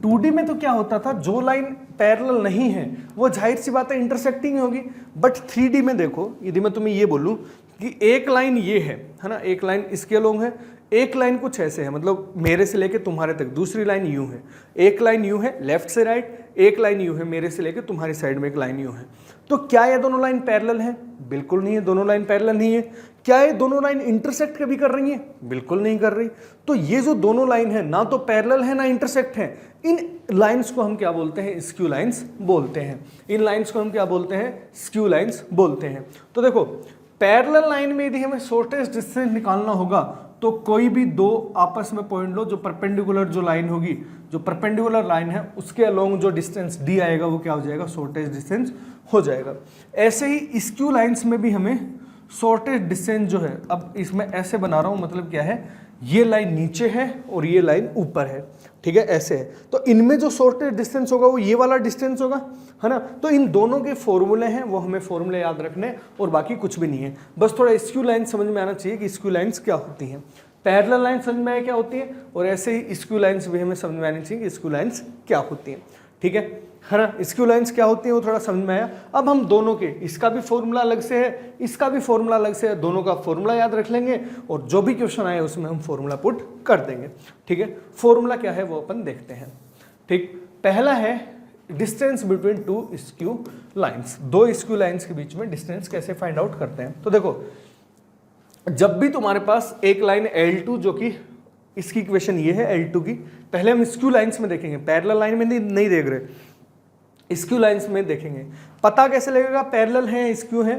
2D में तो क्या होता था, जो लाइन पैरेलल नहीं है वो जाहिर सी बात है इंटरसेक्टिंग होगी। बट 3D में देखो, यदि मैं तुम्हें ये बोलूं कि एक लाइन ये है ना, एक लाइन इसके अलोंग है, एक लाइन कुछ ऐसे है, मतलब मेरे से लेके तुम्हारे तक, दूसरी लाइन यूं है, एक लाइन यूं है लेफ्ट से राइट, एक लाइन यूं है मेरे से लेके तुम्हारी साइड में एक लाइन यूं है। तो क्या ये दोनों लाइन पैरेलल हैं? बिल्कुल नहीं है, दोनों लाइन पैरेलल नहीं है। क्या ये दोनों लाइन इंटरसेक्ट कभी कर रही हैं? बिल्कुल नहीं कर रही। तो ये जो दोनों लाइन है ना तो पैरेलल है ना इंटरसेक्ट है, इन लाइंस को हम क्या बोलते हैं? स्क्यू लाइंस बोलते हैं। इन लाइंस को हम क्या बोलते हैं? स्क्यू लाइंस बोलते हैं। तो देखो, पैरेलल लाइन में यदि हमें शॉर्टेस्ट डिस्टेंस निकालना होगा तो कोई भी दो आपस में पॉइंट लो, जो परपेंडिकुलर जो लाइन होगी, जो परपेंडिकुलर लाइन है उसके अलोंग जो डिस्टेंस डी आएगा वो क्या हो जाएगा? शॉर्टेस्ट डिस्टेंस हो जाएगा। ऐसे ही स्क्यू लाइंस में भी हमें शॉर्टेस्ट डिस्टेंस जो है, अब इसमें ऐसे बना रहा हूं, मतलब क्या है, ये लाइन नीचे है और ये लाइन ऊपर है, ठीक है, ऐसे है। तो इनमें जो शॉर्टेस्ट डिस्टेंस होगा वो ये वाला डिस्टेंस होगा, है ना। तो इन दोनों के फॉर्मूले हैं, वो हमें फॉर्मूले याद रखने और बाकी कुछ भी नहीं है। बस थोड़ा स्क्यू लाइन समझ में आना चाहिए कि स्क्यू लाइंस क्या होती हैं, पैरेलल लाइन समझ में आए क्या होती है, और ऐसे ही स्क्यू लाइंस भी हमें समझ में आनी चाहिए कि स्क्यू लाइंस क्या होती हैं, ठीक है ना। स्क्यू लाइंस क्या होती है वो थोड़ा समझ में आया। अब हम दोनों के, इसका भी फॉर्मूला अलग से है, इसका भी फॉर्मूला अलग से है, दोनों का फॉर्मूला याद रख लेंगे और जो भी क्वेश्चन आए उसमें हम फॉर्मूला पुट कर देंगे, ठीक है। फॉर्मूला क्या है वो अपन देखते हैं, ठीक। पहला है distance between two skew lines. दो स्क्यू लाइंस के बीच में डिस्टेंस कैसे फाइंड आउट करते हैं। तो देखो, जब भी तुम्हारे पास एक लाइन L2, जो कि इसकी इक्वेशन ये है L2 की, पहले हम स्क्यू लाइंस में देखेंगे, पैरेलल लाइन में नहीं देख रहे, स्क्यू लाइंस में देखेंगे। पता कैसे लगेगा पैरेलल है स्क्यू है?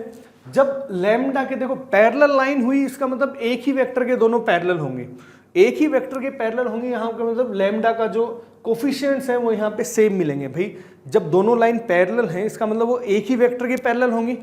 जब लैम्डा के देखो पैरेलल लाइन हुई, इसका मतलब एक ही वेक्टर के दोनों पैरेलल होंगे, एक ही वेक्टर के पैरेलल होंगे, यहाँ का मतलब लैम्डा का जो कोफिशिएंट्स हैं वो यहाँ पे सेम मिलेंगे। भाई जब दोनों लाइन पैरेलल हैं इसका मतलब वो एक ही वेक्टर के पैरेलल होंगी,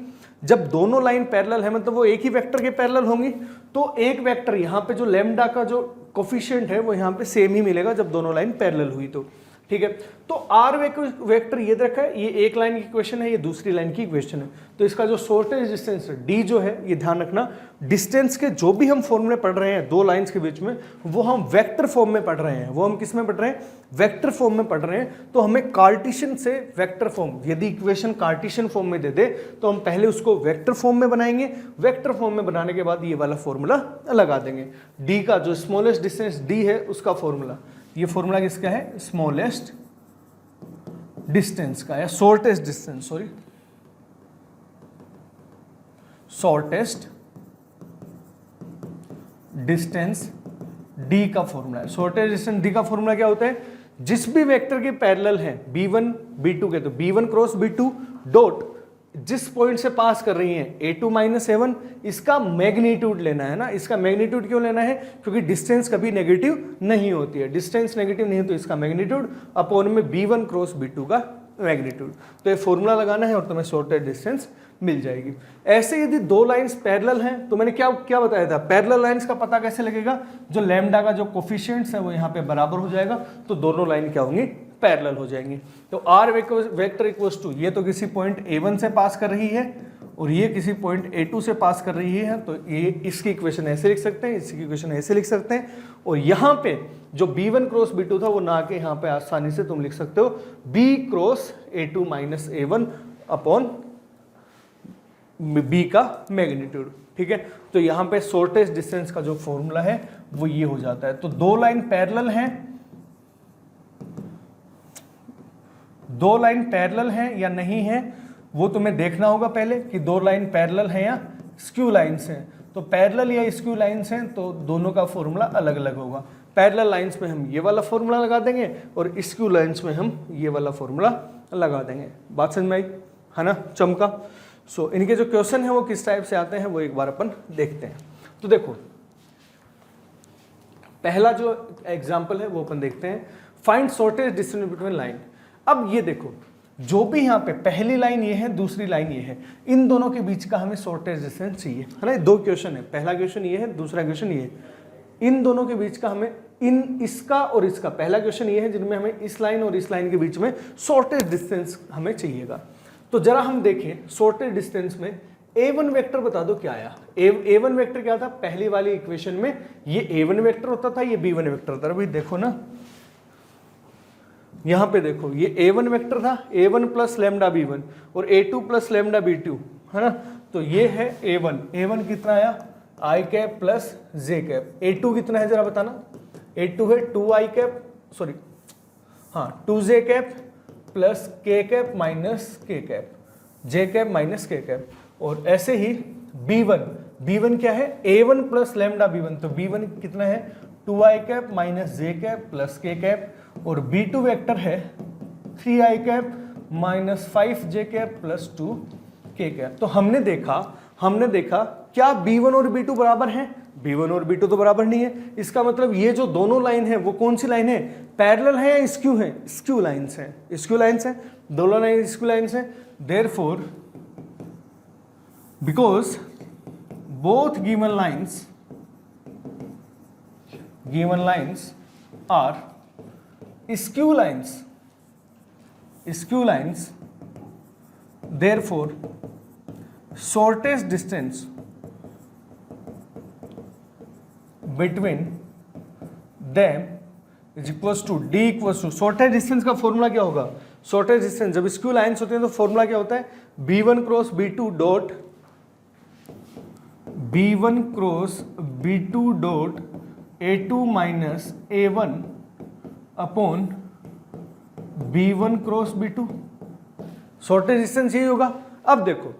जब दोनों लाइन पैरेलल है मतलब वो एक ही वेक्टर के पैरेलल होंगी, तो एक वेक्टर यहाँ पे जो लैम्डा का जो कोफिशिएंट है वो यहाँ पे सेम ही मिलेगा जब दोनों लाइन पैरेलल हुई तो, ठीक है। तो आर वेक्टर ये रखा है, ये एक लाइन की इक्वेशन है, ये दूसरी लाइन की इक्वेशन है, तो इसका जो शॉर्टेज डिस्टेंस है डी जो है, ये ध्यान रखना डिस्टेंस के जो भी हम फॉर्मूले पढ़ रहे हैं दो लाइंस के बीच में वो हम वेक्टर फॉर्म में पढ़ रहे हैं, वो हम किस में पढ़ रहे हैं, वेक्टर फॉर्म में पढ़ रहे हैं। तो हमें कार्टेशियन से वेक्टर फॉर्म, यदि इक्वेशन कार्टेशियन फॉर्म में दे दे तो हम पहले उसको वेक्टर फॉर्म में बनाएंगे, वेक्टर फॉर्म में बनाने के बाद ये वाला फॉर्मूला लगा देंगे। डी का जो स्मॉलेस्ट डिस्टेंस डी है उसका फॉर्मूला, ये फॉर्मूला किसका है, स्मॉलेस्ट डिस्टेंस का या shortest distance, sorry shortest distance D का फॉर्मूला है। शॉर्टेस्ट डिस्टेंस डी का फॉर्मूला क्या होता है, जिस भी वेक्टर के पैरेलल है b1 b2 के, तो b1 क्रॉस b2 डॉट जिस पॉइंट से पास कर रही है a2 माइनस a1, इसका मैग्नीट्यूड लेना है ना। इसका मैग्नीट्यूड क्यों लेना है, क्योंकि डिस्टेंस कभी नेगेटिव नहीं होती है, डिस्टेंस नेगेटिव नहीं है तो इसका मैग्नीट्यूड अपॉन में b1 क्रॉस b2 का मैग्नीट्यूड। तो ये फॉर्मूला लगाना है और तुम्हें शॉर्टेस्ट डिस्टेंस मिल जाएगी। ऐसे यदि दो लाइंस पैरेलल हैं तो मैंने क्या क्या बताया था, पैरेलल लाइंस का पता कैसे लगेगा, जो लैम्डा का जो कोफिशिएंट्स है वो यहाँ पे बराबर हो जाएगा, तो दोनों लाइन क्या होंगी, पैरेलल हो जाएंगी। तो आर वेक्टर इक्वल्स टू, ये तो किसी पॉइंट a1 से पास कर रही है और ये किसी पॉइंट a2 से पास कर रही है, तो ये इसकी इक्वेशन ऐसे लिख सकते हैं, इसकी इक्वेशन ऐसे लिख सकते हैं। और यहाँ पे जो b1 क्रॉस b2 था वो ना के यहाँ पे आसानी से तुम लिख सकते हो b cross a2 minus a1 upon b का मैग्नीट्यूड, ठीक है। तो यहाँ पे शॉर्टेस्ट डिस्टेंस का जो फॉर्मूला है वो ये हो जाता है। तो दो लाइन पैरेलल हैं, दो लाइन पैरेलल हैं या नहीं है वो तुम्हें देखना होगा पहले कि दो लाइन पैरेलल हैं या स्क्यू लाइन्स हैं। तो पैरेलल या स्क्यू लाइन्स हैं तो दोनों का फॉर्मूला अलग अलग होगा। पैरेलल लाइन्स में हम ये वाला फॉर्मूला लगा देंगे और स्क्यू लाइन्स में हम ये वाला फॉर्मूला लगा देंगे। बात समझ में आई है ना, चमका। सो इनके जो क्वेश्चन है वो किस टाइप से आते हैं वो एक बार अपन देखते हैं। तो देखो पहला जो एग्जाम्पल है वो अपन देखते हैं, find shortest distance between line. अब ये देखो जो भी यहाँ पे पहली लाइन ये है, दूसरी लाइन ये है, इन दोनों के बीच का हमें शॉर्टेस्ट डिस्टेंस चाहिए, है ना। दो क्वेश्चन है, पहला क्वेश्चन ये है, दूसरा क्वेश्चन ये है। इन दोनों के बीच का हमें इसका और इसका, पहला क्वेश्चन ये है जिनमें हमें इस लाइन और इस लाइन के बीच में शॉर्टेस्ट डिस्टेंस हमें चाहिएगा। तो जरा हम देखें शॉर्टेस्ट डिस्टेंस में a1 वेक्टर बता दो क्या आया। a1 वेक्टर क्या था, पहली वाली इक्वेशन में ये a1 वेक्टर होता था, ये b1 वेक्टर था। अभी देखो ना यहां पे देखो ये a1 वेक्टर था, a1 प्लस लैम्डा b1 और a2 प्लस लैम्डा b2, है ना। तो ये है a1 कितना आया i cap plus j cap. a2 कितना है जरा बताना, a2 है 2i कैप, सॉरी हाँ 2j cap plus k cap minus k cap, j cap minus k cap. और ऐसे ही b1 क्या है, a1 प्लस लैम्डा b1, तो b1 कितना है 2i cap minus j cap plus k cap. और b2 वेक्टर है 3i cap minus 5j cap plus 2k cap. तो हमने देखा क्या b1 और b2 बराबर हैं, b1 और b2 तो बराबर नहीं है। इसका मतलब ये जो दोनों लाइन है वो कौन सी लाइन है, पैरेलल है या स्क्यू है, स्क्यू लाइन्स हैं, स्क्यू लाइन्स हैं, दोनों लाइन स्क्यू लाइन्स हैं। Therefore because both given lines are skew lines, therefore shortest distance between them is equals to d equals to, shortest distance का formula क्या होगा, shortest distance जब skew lines होते हैं तो फॉर्मूला क्या होता है, b1 cross b2 dot b1 cross b2 dot a2 minus a1 upon b1 cross b2, shortest distance यही होगा। अब देखो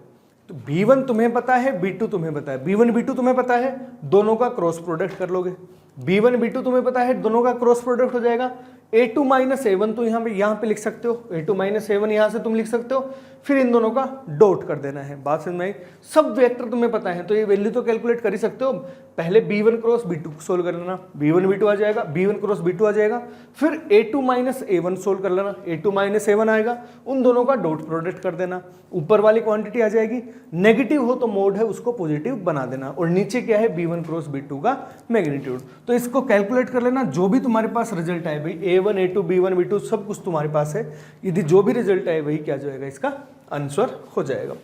तो b1 तुम्हें पता है, b2 तुम्हें पता है, b1 b2 तुम्हें पता है, दोनों का क्रॉस प्रोडक्ट कर लोगे। b1 b2 तुम्हें पता है, दोनों का क्रॉस प्रोडक्ट हो जाएगा। a2 माइनस a1 तो यहाँ पे लिख सकते हो, a2 माइनस a1 यहाँ से तुम लिख सकते हो। फिर इन दोनों का डॉट कर देना है। बात समझ में आई? सब वेक्टर तुम्हें पता है तो ये वैल्यू तो कैलकुलेट कर ही सकते हो। पहले b1 क्रॉस b2 सोल्व कर लेना, b1 b2 आ जाएगा, b1 क्रॉस b2 आ जाएगा, फिर a2 माइनस a1 सोल्व कर लेना, a2 माइनस a1 आएगा, उन दोनों का डॉट प्रोडक्ट कर देना, ऊपर वाली क्वांटिटी आ जाएगी, नेगेटिव हो तो मोड है उसको पॉजिटिव बना देना, और नीचे क्या है b1 क्रॉस b2 का मैग्नीट्यूड। तो इसको कैलकुलेट कर लेना, जो भी तुम्हारे पास रिजल्ट आए भाई a1 a2 b1 b2 सब कुछ तुम्हारे पास है, यदि जो भी रिजल्ट आए वही क्या जाएगा इसका आंसर हो जाएगा।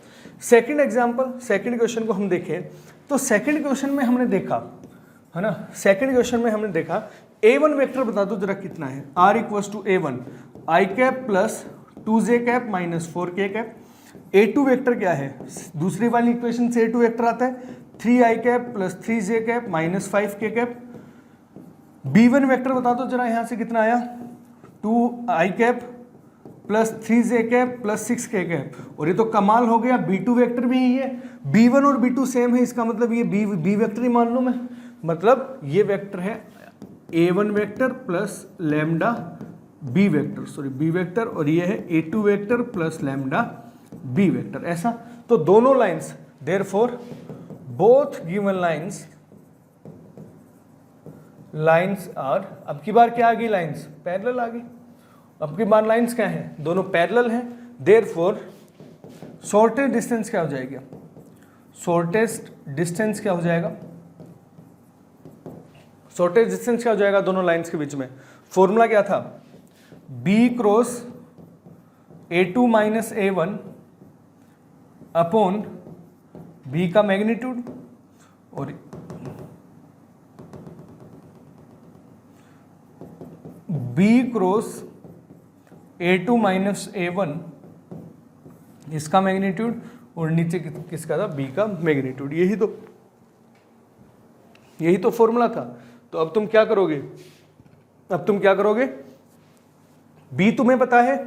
सेकंड एग्जांपल, सेकंड क्वेश्चन को हम देखें तो सेकंड क्वेश्चन में हमने देखा है ना, सेकंड क्वेश्चन में हमने देखा a1 वेक्टर बता दो जरा कितना है, r equals to a1 i cap plus 2j cap minus 4k cap. a2 vector क्या है, दूसरी वाली इक्वेशन से a2 वेक्टर आता है 3i cap plus 3j cap minus 5k cap. b1 vector बता दो जरा यहाँ से कितना आया, 2i cap plus 3j cap plus 6k cap. और ये तो कमाल हो गया, b2 वेक्टर भी यही है, b1 और b2 सेम है, इसका मतलब ये b वेक्टर ही मान लो मैं, मतलब ये वेक्टर है a1 vector plus lambda b vector, sorry b vector, और ये है a2 vector plus lambda b vector, ऐसा। तो दोनों lines, therefore both given lines are, अब की बार क्या आ गई, लाइंस पैरेलल आ गई। अब की बार लाइंस क्या हैं, दोनों पैरेलल हैं, देयरफॉर शॉर्टेस्ट डिस्टेंस क्या हो जाएगी, शॉर्टेस्ट डिस्टेंस क्या हो जाएगा, शॉर्टेस्ट डिस्टेंस क्या हो जाएगा दोनों लाइंस के बीच में। फॉर्मूला क्या था, b cross a2 minus a1 upon b का मैग्नीट्यूड, और b cross a2 minus a1 इसका मैग्नीट्यूड, और नीचे किसका था, b का मैग्नीट्यूड। यही तो फॉर्मूला था। तो अब तुम क्या करोगे, b तुम्हें पता है,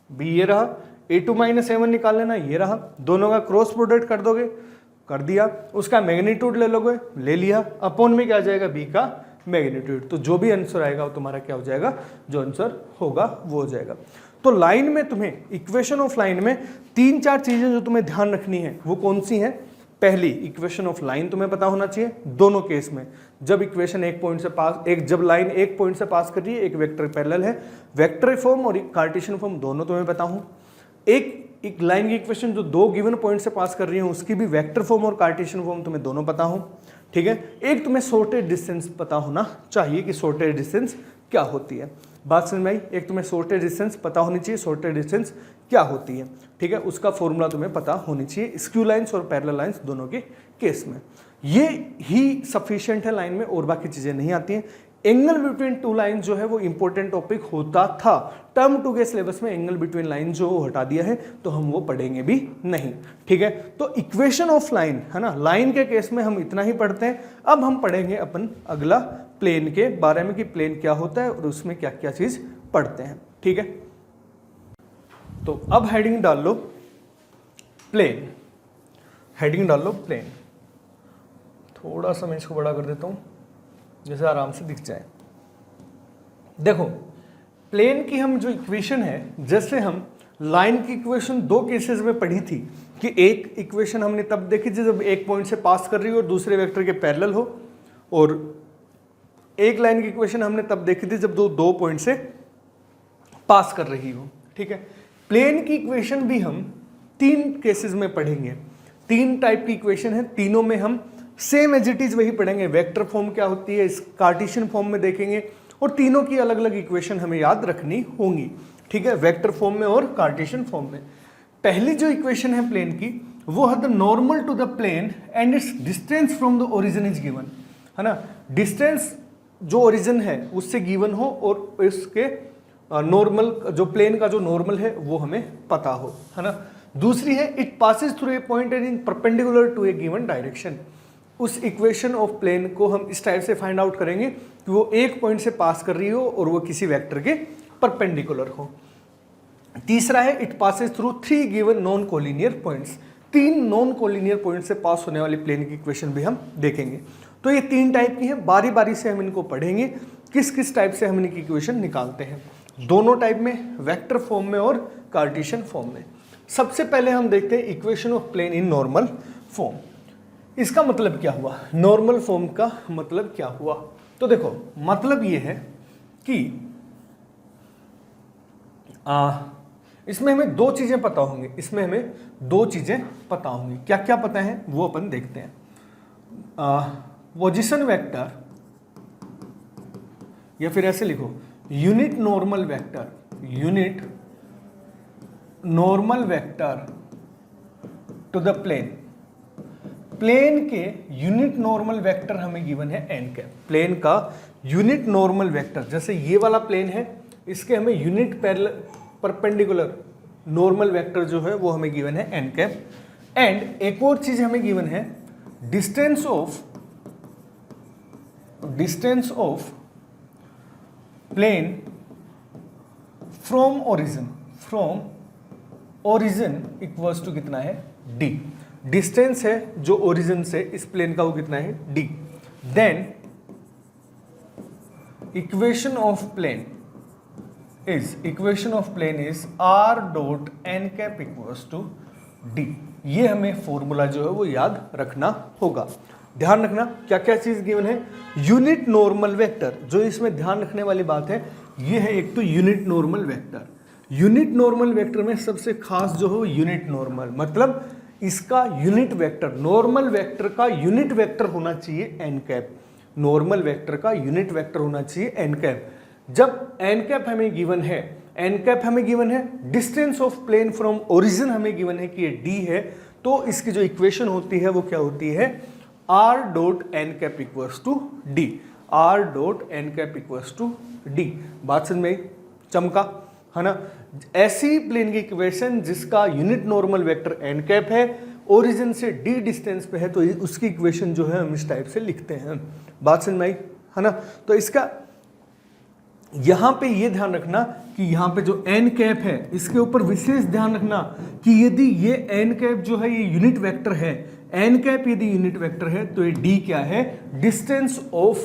b ये रहा, a2 माइनस a1 निकाल लेना, ये रहा, दोनों का क्रॉस प्रोडक्ट कर दोगे, कर दिया, उसका मैग्नीट्यूड ले लोगे, ले लिया, अपॉन में क्या आ जाएगा, b का मैग्नीट्यूड। तो जो भी आंसर आएगा वो तुम्हारा क्या हो जाएगा, जो आंसर होगा वो हो जाएगा। तो लाइन में तुम्हें, इक्वेशन ऑफ लाइन में 3-4 चीजें जो तुम्हें ध्यान रखनी है वो कौन सी हैं। पहली, इक्वेशन ऑफ लाइन तुम्हें पता होना चाहिए दोनों केस में, जब इक्वेशन एक पॉइंट से पास, जब लाइन एक पॉइंट से पास कर रही है, एक वेक्टर पैरेलल है, वेक्टर फॉर्म और कार्टेशियन फॉर्म दोनों तुम्हें पता हो। एक लाइन की इक्वेशन जो 2 गिवन पॉइंट से पास कर रही है उसकी भी वेक्टर फॉर्म और कार्टेशियन फॉर्म तुम्हें दोनों पता हो, ठीक है। एक तुम्हें शॉर्टेज डिस्टेंस पता होना चाहिए कि शॉर्टेज डिस्टेंस क्या होती है, बात समझ में आई। एक तुम्हें शॉर्टेज डिस्टेंस पता होनी चाहिए, शॉर्टेज डिस्टेंस क्या होती है, ठीक है, उसका फॉर्मूला तुम्हें पता होनी चाहिए स्क्यू लाइंस और पैरेलल लाइंस दोनों के केस में। ये ही सफिशिएंट है लाइन में, और बाकी चीजें नहीं आती हैं। एंगल बिटवीन टू लाइन जो है वो इंपॉर्टेंट टॉपिक होता था, टर्म 2 के सिलेबस में एंगल बिटवीन लाइन जो हटा दिया है, तो हम वो पढ़ेंगे भी नहीं, ठीक है। तो इक्वेशन ऑफ लाइन है ना, लाइन के केस में हम इतना ही पढ़ते हैं। अब हम पढ़ेंगे अपन अगला प्लेन के बारे में कि प्लेन क्या होता है और उसमें क्या क्या चीज पढ़ते हैं, ठीक है। तो अब हेडिंग डाल लो प्लेन, हेडिंग डाल लो प्लेन। थोड़ा सा मैं इसको बड़ा कर देता हूं जैसे आराम से दिख जाए। देखो प्लेन की हम जो इक्वेशन है, जैसे हम लाइन की इक्वेशन 2 केसेस में पढ़ी थी कि एक इक्वेशन हमने तब देखी थी जब एक पॉइंट से पास कर रही हो और दूसरे वेक्टर के पैरेलल हो, और एक लाइन की इक्वेशन हमने तब देखी थी जब 2 पॉइंट से पास कर रही हो, ठीक है। प्लेन की इक्वेशन भी हम 3 केसेस में पढ़ेंगे। 3 टाइप की इक्वेशन है, तीनों में हम सेम एज इट इज वही पढ़ेंगे। वेक्टर फॉर्म क्या होती है, इस कार्टेशियन फॉर्म में देखेंगे, और तीनों की अलग अलग इक्वेशन हमें याद रखनी होंगी, ठीक है, वेक्टर फॉर्म में और कार्टेशियन फॉर्म में। पहली जो इक्वेशन है प्लेन की वो है the normal to the plane and its distance from the origin is given, है ना। डिस्टेंस जो ओरिजिन है उससे गिवन हो और इसके नॉर्मल जो प्लेन का जो नॉर्मल है वो हमें पता हो, है ना। दूसरी है it passes through a point in perpendicular to a given direction. उस इक्वेशन ऑफ प्लेन को हम इस टाइप से फाइंड आउट करेंगे कि वो एक पॉइंट से पास कर रही हो और वो किसी वेक्टर के परपेंडिकुलर हो। तीसरा है it passes through 3 given non collinear points. 3 non collinear point से पास होने वाली प्लेन की इक्वेशन भी हम देखेंगे। तो ये 3 टाइप की हैं, बारी बारी से हम इनको पढ़ेंगे किस किस टाइप से हम इनकी इक्वेशन निकालते हैं, दोनों टाइप में, वेक्टर फॉर्म में और कार्टेशियन फॉर्म में। सबसे पहले हम देखते हैं equation of plane in normal form. इसका मतलब क्या हुआ, नॉर्मल फॉर्म का मतलब क्या हुआ? तो देखो मतलब ये है कि इसमें हमें दो चीजें पता होंगी, इसमें हमें दो चीजें पता होंगी। क्या क्या पता है वो अपन देखते हैं। पोजीशन वेक्टर, या फिर ऐसे लिखो unit normal vector, unit normal vector to the plane. Plane के यूनिट नॉर्मल वेक्टर हमें गिवन है एन कैप। प्लेन का यूनिट नॉर्मल वेक्टर, जैसे ये वाला प्लेन है, इसके हमें यूनिट परपेंडिकुलर नॉर्मल वेक्टर जो है वो हमें गिवन है एन कैप। एंड एक और चीज हमें गिवन है distance of plane from origin equals to कितना है डी। डिस्टेंस है जो ओरिजिन से इस प्लेन का वो कितना है D. Then equation of plane is R dot N cap equals to D. ये हमें फॉर्मूला जो है वो याद रखना होगा। ध्यान रखना क्या क्या चीज गिवन है। यूनिट नॉर्मल वेक्टर, जो इसमें ध्यान रखने वाली बात है ये है एक तो unit normal vector. Unit normal vector में सबसे खास जो हो यूनिट नॉर्मल, मतलब इसका यूनिट वेक्टर, नॉर्मल वेक्टर का यूनिट वेक्टर होना चाहिए एन कैप। नॉर्मल वेक्टर का यूनिट वेक्टर होना चाहिए एन कैप। जब एन कैप हमें गिवन है, distance of plane from origin हमें गिवन है कि ये डी है, तो इसकी जो इक्वेशन होती है वो क्या होती है, R dot N cap equals to D. R dot N cap equals to D. बात समझ में चमका है ना। ऐसी प्लेन की इक्वेशन जिसका unit normal vector N cap है, ओरिजिन से डी डिस्टेंस पे है, तो उसकी इक्वेशन जो है हम इस टाइप से लिखते हैं। बात समझ में आई है ना। तो इसका यहां पे ये ध्यान रखना कि यहां पे जो एन कैप है इसके ऊपर विशेष ध्यान रखना कि यदि ये एन कैप जो है ये यूनिट वेक्टर है, एन कैप यदि यूनिट वेक्टर है तो ये डी क्या है, distance of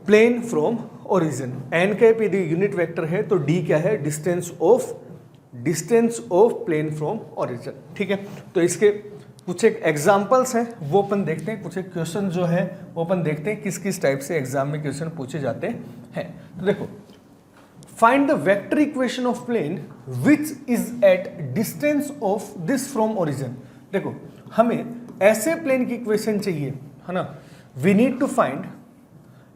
plane from origin. N cap यदि यूनिट वेक्टर है तो डी क्या है, distance of plane from origin. ठीक है, तो इसके कुछ एक एग्जांपल्स हैं वो अपन देखते हैं, कुछ एक क्वेश्चन जो है वो अपन देखते हैं किस किस टाइप से एग्जाम में क्वेश्चन पूछे जाते हैं। तो देखो, find the vector equation of plane which is at distance of this from origin. देखो हमें ऐसे प्लेन की इक्वेशन चाहिए है ना। We need to find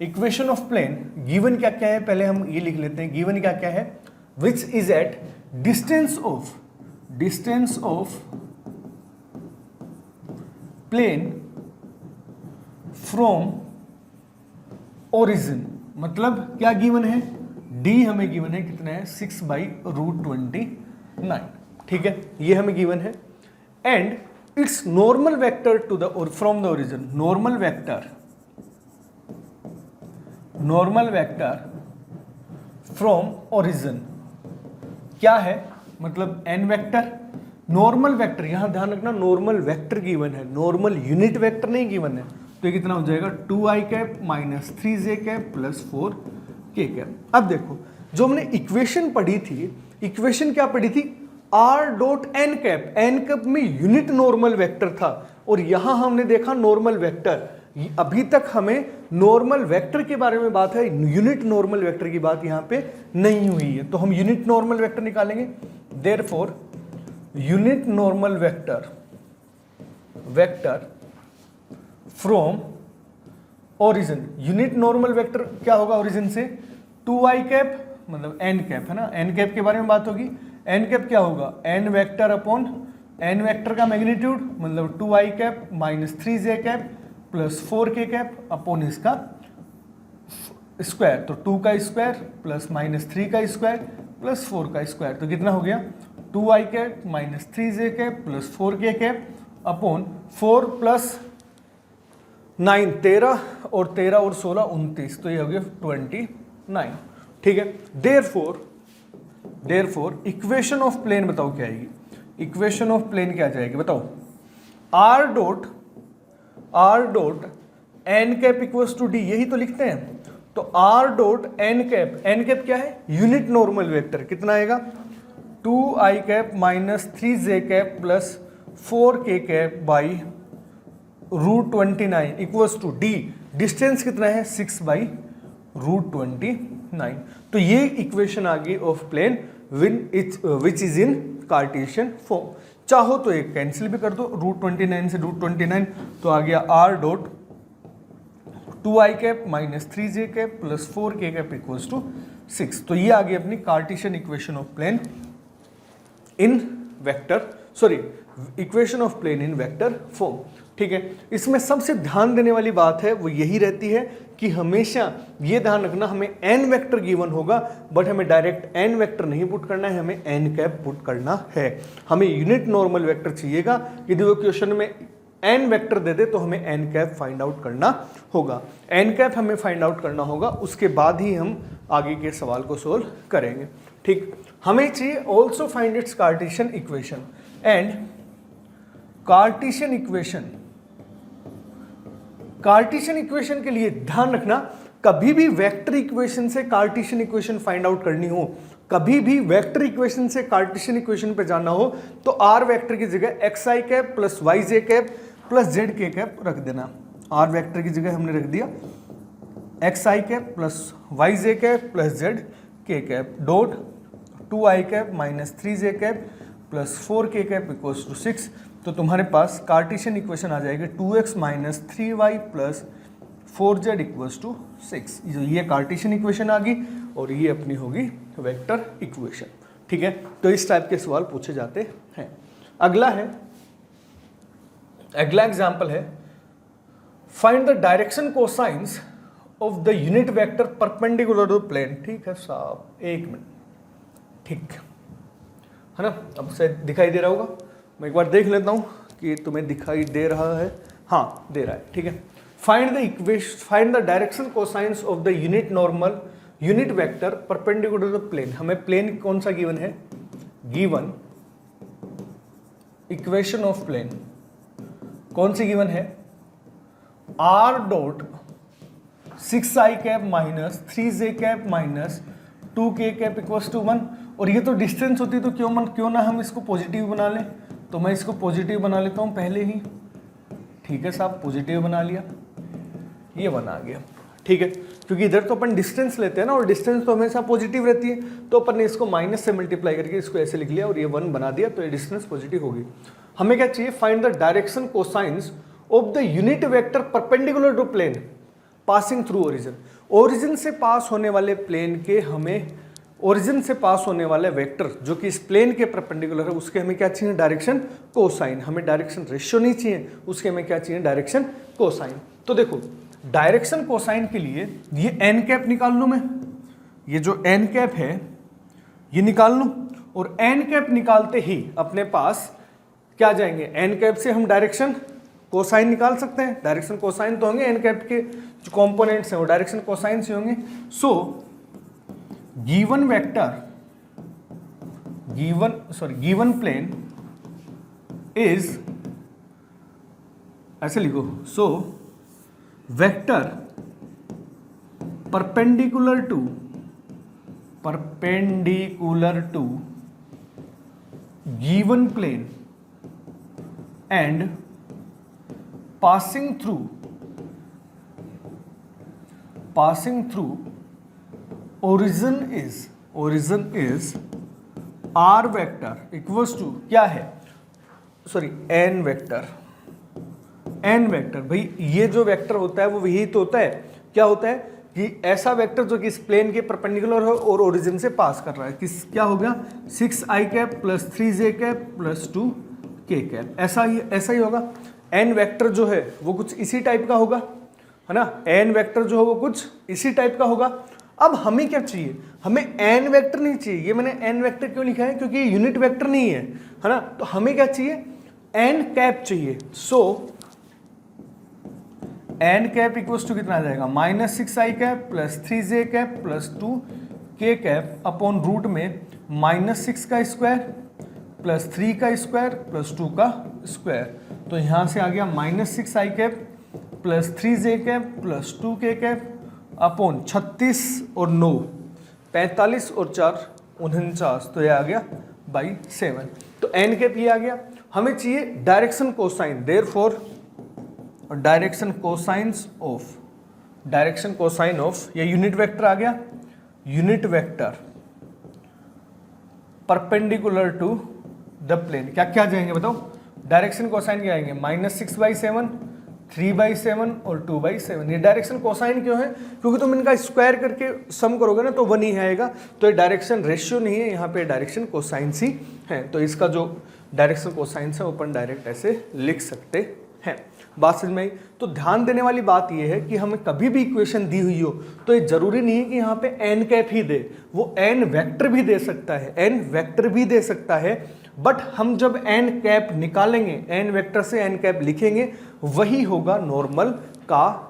equation of plane. Given क्या क्या है पहले हम ये लिख लेते हैं। गिवन क्या क्या है, which is at distance of plane from origin. मतलब क्या गिवन है, डी हमें गिवन है कितना है, 6/√29। ठीक है, ये हमें गिवन है। And its normal vector to the from the origin. Normal vector from origin क्या है, मतलब एन वेक्टर। नॉर्मल वेक्टर, यहां ध्यान रखना नॉर्मल वेक्टर गिवन है, नॉर्मल यूनिट वेक्टर नहीं गिवन है। तो ये कितना हो जाएगा, 2i cap minus 3j cap plus 4k cap. अब देखो जो हमने इक्वेशन पढ़ी थी, इक्वेशन क्या पढ़ी थी, r dot N cap. N cap में यूनिट नॉर्मल वेक्टर था और यहां हमने देखा नॉर्मल वेक्टर। अभी तक हमें नॉर्मल वेक्टर के बारे में बात है, यूनिट नॉर्मल वेक्टर की बात यहां पे नहीं हुई है। तो हम यूनिट नॉर्मल वेक्टर निकालेंगे। Therefore unit normal vector from origin. Unit normal vector क्या होगा ओरिजिन से, 2i कैप मतलब एन कैप है ना। एन कैप के बारे में बात होगी। एन कैप क्या होगा, N vector upon N vector का मैग्नीट्यूड मतलब 2i cap minus 3j cap plus 4k cap upon इसका स्क्वायर। तो 2 का स्क्वायर प्लस माइनस 3 का स्क्वायर प्लस 4 का स्क्वायर। तो कितना हो गया, 2i cap minus 3j cap plus 4k cap upon 4 plus 9 13 और 13 और 16 29। तो ये हो गया 29। ठीक है, देयरफॉर इक्वेशन ऑफ प्लेन बताओ क्या आएगी। इक्वेशन ऑफ प्लेन क्या आ जाएगी बताओ, R dot N cap equals to D, यही तो लिखते हैं। तो आर डॉट एन कैप क्या है, यूनिट नॉर्मल वेक्टर। कितना आएगा, 2i cap minus 3j cap plus 4k cap by √29 equals to D, distance कितना है 6 बाई √29। तो ये इक्वेशन आ गई of plane which is in Cartesian form. चाहो तो एक कैंसिल भी कर दो, √29 से √29 तो आ गया r dot 2i cap minus 3j cap plus 4k cap equals to 6। तो ये आ गई अपनी Cartesian equation of plane in vector, sorry equation of plane in vector form. ठीक है, इसमें सबसे ध्यान देने वाली बात है वो यही रहती है कि हमेशा ये ध्यान रखना हमें n वेक्टर गिवन होगा, बट हमें डायरेक्ट n वेक्टर नहीं पुट करना है, हमें n कैप पुट करना है। हमें यूनिट नॉर्मल वेक्टर चाहिएगा, यदि वो क्वेश्चन में n वेक्टर दे दे तो हमें n कैप फाइंड आउट करना होगा। n कैप हमें फाइंड आउट करना होगा, उसके बाद ही हम आगे के सवाल को सोल्व करेंगे। ठीक, हमें चाहिए also find its Cartesian equation and Cartesian equation. Cartesian equation के लिए ध्यान रखना, कभी भी वेक्टर इक्वेशन से कार्टेशियन इक्वेशन फाइंड आउट करनी हो, कभी भी वेक्टर इक्वेशन से कार्टेशियन इक्वेशन पे जाना हो तो आर वेक्टर की जगह xi cap plus yj cap plus zk cap रख देना। आर वेक्टर की जगह हमने रख दिया xi cap plus yj cap plus zk cap dot 2i cap minus 3j cap plus 4k cap equals to 6। तो तुम्हारे पास कार्टेशियन इक्वेशन आ जाएगी 2x minus 3y plus 4z equals to 6। ये कार्टेशियन इक्वेशन आ गई और ये अपनी होगी वेक्टर इक्वेशन। ठीक है, तो इस टाइप के सवाल पूछे जाते हैं। अगला एग्जाम्पल है find the direction cosines of the unit vector perpendicular to plane. ठीक है साहब, एक मिनट, ठीक है ना, अब से दिखाई दे रहा होगा, मैं एक बार देख लेता हूँ कि तुम्हें दिखाई दे रहा है। हाँ दे रहा है, ठीक है। Find the direction cosines of the unit normal unit vector perpendicular to plane. हमें प्लेन कौन सा गिवन है, गिवन इक्वेशन ऑफ प्लेन कौन सी गिवन है, r dot 6i cap minus 3j cap minus 2k cap equals to 1। और ये तो डिस्टेंस होती है तो क्यों ना हम इसको पॉजिटिव बना लें। तो मैं इसको पॉजिटिव बना लेता हूँ पहले ही। ठीक है साहब, पॉजिटिव बना लिया, ये बना गया। ठीक है, क्योंकि इधर तो अपन डिस्टेंस लेते हैं ना, और डिस्टेंस तो हमेशा पॉजिटिव रहती है, तो अपन ने इसको माइनस से मल्टीप्लाई करके इसको ऐसे लिख लिया और ये 1 बना दिया, तो ये डिस्टेंस पॉजिटिव होगी। हमें क्या चाहिए, find the direction cosines of the unit vector perpendicular to plane passing through origin. Origin से पास होने वाले प्लेन के हमें ओरिजिन से पास होने वाले वेक्टर जो कि इस प्लेन के परपेंडिकुलर है, उसके हमें क्या चाहिए, डायरेक्शन कोसाइन। हमें डायरेक्शन रेशियो नहीं चाहिए, उसके हमें क्या चाहिए, डायरेक्शन कोसाइन। तो देखो डायरेक्शन कोसाइन के लिए ये एन कैप निकाल लूँ मैं, ये जो एन कैप है ये निकाल लूँ, और एन कैप निकालते ही अपने पास क्या जाएंगे, एन कैप से हम डायरेक्शन कोसाइन निकाल सकते हैं। डायरेक्शन कोसाइन तो होंगे, एन कैप के जो कॉम्पोनेंट्स हैं वो डायरेक्शन कोसाइन से होंगे। So given vector given plane is, ऐसे लिखो, so vector perpendicular to given plane and passing through origin is r vector equals to क्या है, सॉरी n वेक्टर भाई ये जो वेक्टर होता है वो यही तो होता है, क्या होता है कि ऐसा वेक्टर जो कि इस प्लेन के परपेंडिकुलर हो और ओरिजिन से पास कर रहा है। किस क्या हो गया, 6i cap plus 3j cap plus 2k cap, ऐसा ही होगा। एन वेक्टर जो है वो कुछ इसी टाइप का होगा, है ना, एन वेक्टर जो है वो कुछ इसी टाइप का होगा। अब हमें क्या चाहिए, हमें एन वेक्टर नहीं चाहिए। ये मैंने एन वेक्टर क्यों लिखा है, क्योंकि ये यूनिट वेक्टर नहीं है ना, तो हमें क्या चाहिए, एन कैप चाहिए। So N cap equals to कितना आ जाएगा, minus 6i cap plus 3j cap plus 2k cap upon root में माइनस 6 का स्क्वायर प्लस 3 का स्क्वायर प्लस 2 का स्क्वायर। तो यहाँ से आ गया minus 6i cap plus 3j cap plus 2k cap upon 36 और 9 45 और 4 49, तो ये आ गया 1/7। तो एन कैप ये आ गया। हमें चाहिए direction cosine, therefore direction cosine of ये यूनिट वेक्टर आ गया, unit vector perpendicular to the plane. क्या क्या जाएंगे बताओ? डायरेक्शन कोसाइन क्या आएंगे? -6/7, 3/7 और 2/7। ये डायरेक्शन कोसाइन क्यों है? क्योंकि तुम इनका स्क्वायर करके सम करोगे ना तो 1 ही आएगा। तो ये डायरेक्शन रेशियो नहीं है, यहाँ पे डायरेक्शन कोसाइन ही है। तो इसका जो डायरेक्शन कोसाइन है अपन डायरेक्ट ऐसे लिख सकते हैं। बात समझ में आई? तो ध्यान देने वाली बात यह है कि हमें कभी भी इक्वेशन दी हुई हो तो ये जरूरी नहीं है कि यहाँ पे एन कैप ही दे, वो एन वेक्टर भी दे सकता है, एन वेक्टर भी दे सकता है। बट हम जब एन कैप निकालेंगे, एन वेक्टर से एन कैप लिखेंगे, वही होगा नॉर्मल का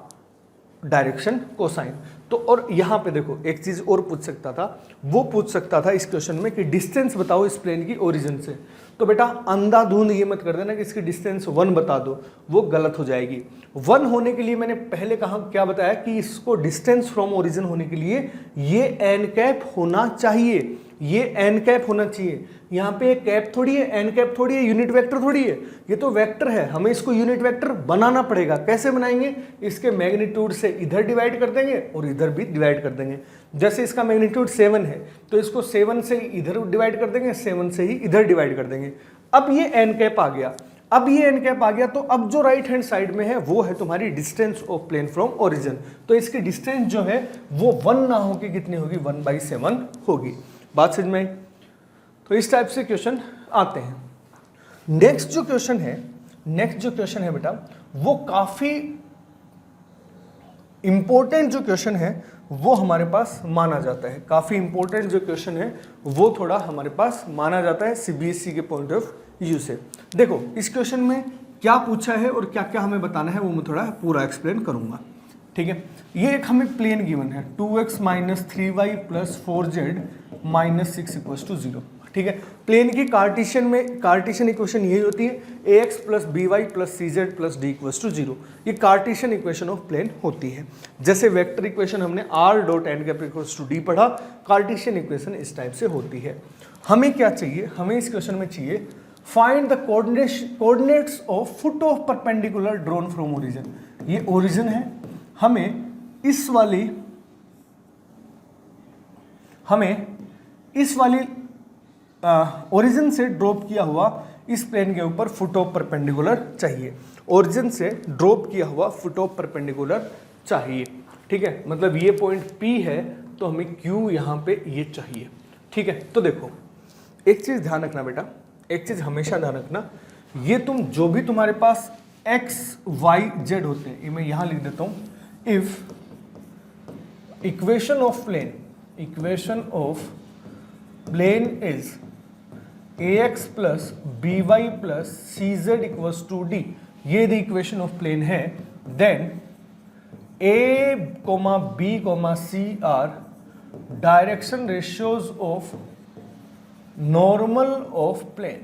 डायरेक्शन कोसाइन। तो और यहां पे देखो एक चीज और पूछ सकता था, वो पूछ सकता था इस क्वेश्चन में कि डिस्टेंस बताओ इस प्लेन की ओरिजिन से। तो बेटा अंधाधुंध ये मत कर देना कि इसकी डिस्टेंस 1 बता दो, वो गलत हो जाएगी। 1 होने के लिए मैंने पहले कहा क्या बताया कि इसको डिस्टेंस फ्रॉम ओरिजिन होने के लिए ये एन कैप होना चाहिए, ये एन कैप होना चाहिए। यहाँ पे कैप थोड़ी है, एन कैप थोड़ी है, यूनिट वेक्टर थोड़ी है, ये तो वेक्टर है। हमें इसको यूनिट वेक्टर बनाना पड़ेगा। कैसे बनाएंगे? इसके मैग्नीट्यूड से इधर डिवाइड कर देंगे और इधर भी डिवाइड कर देंगे। जैसे इसका मैग्नीट्यूड 7 है तो इसको 7 से इधर डिवाइड कर देंगे, 7 से ही इधर डिवाइड कर देंगे। अब ये एन कैप आ गया, अब ये एन कैप आ गया, तो अब जो राइट हैंड साइड में है वो है तुम्हारी distance of plane from origin. तो इसकी डिस्टेंस जो है वो 1 ना होगी, कितनी होगी? 1/7 होगी। बात समझ में आई? तो इस टाइप से क्वेश्चन आते हैं। नेक्स्ट जो क्वेश्चन है बेटा वो काफी इंपॉर्टेंट जो क्वेश्चन है वो हमारे पास माना जाता है। काफी इंपॉर्टेंट जो क्वेश्चन है वो थोड़ा हमारे पास माना जाता है सीबीएसई के पॉइंट ऑफ व्यू से। देखो इस क्वेश्चन में क्या पूछा है और क्या क्या हमें बताना है वो मैं थोड़ा पूरा एक्सप्लेन करूंगा। ठीक है, ये एक हमें प्लेन गिवन है 2x - 3y + 4z - 6 = 0। ठीक है, प्लेन की कार्टेशियन इक्वेशन यही होती है ax + by + cz + d = 0। ये कार्टेशियन इक्वेशन ऑफ प्लेन होती है। जैसे वेक्टर इक्वेशन हमने r.n = d पढ़ा, कार्टेशियन इक्वेशन इस टाइप से होती है। हमें क्या चाहिए? हमें इस क्वेश्चन में चाहिए find the coordinates of foot of perpendicular drawn from origin. ये ओरिजिन है, हमें इस वाली ओरिजिन से ड्रॉप किया हुआ इस प्लेन के ऊपर फुट ऑफ परपेंडिकुलर चाहिए। ओरिजिन से ड्रॉप किया हुआ फुट ऑफ परपेंडिकुलर चाहिए। ठीक है, मतलब ये पॉइंट P है तो हमें Q यहाँ पे ये चाहिए। ठीक है, तो देखो एक चीज ध्यान रखना बेटा, एक चीज हमेशा ध्यान रखना, ये तुम जो भी तुम्हारे पास x y z होते हैं, ये मैं यहां लिख देता हूं। If equation of plane is ax + by + cz = d, ये द इक्वेशन ऑफ प्लेन है, then a, b, c are direction ratios of normal of plane.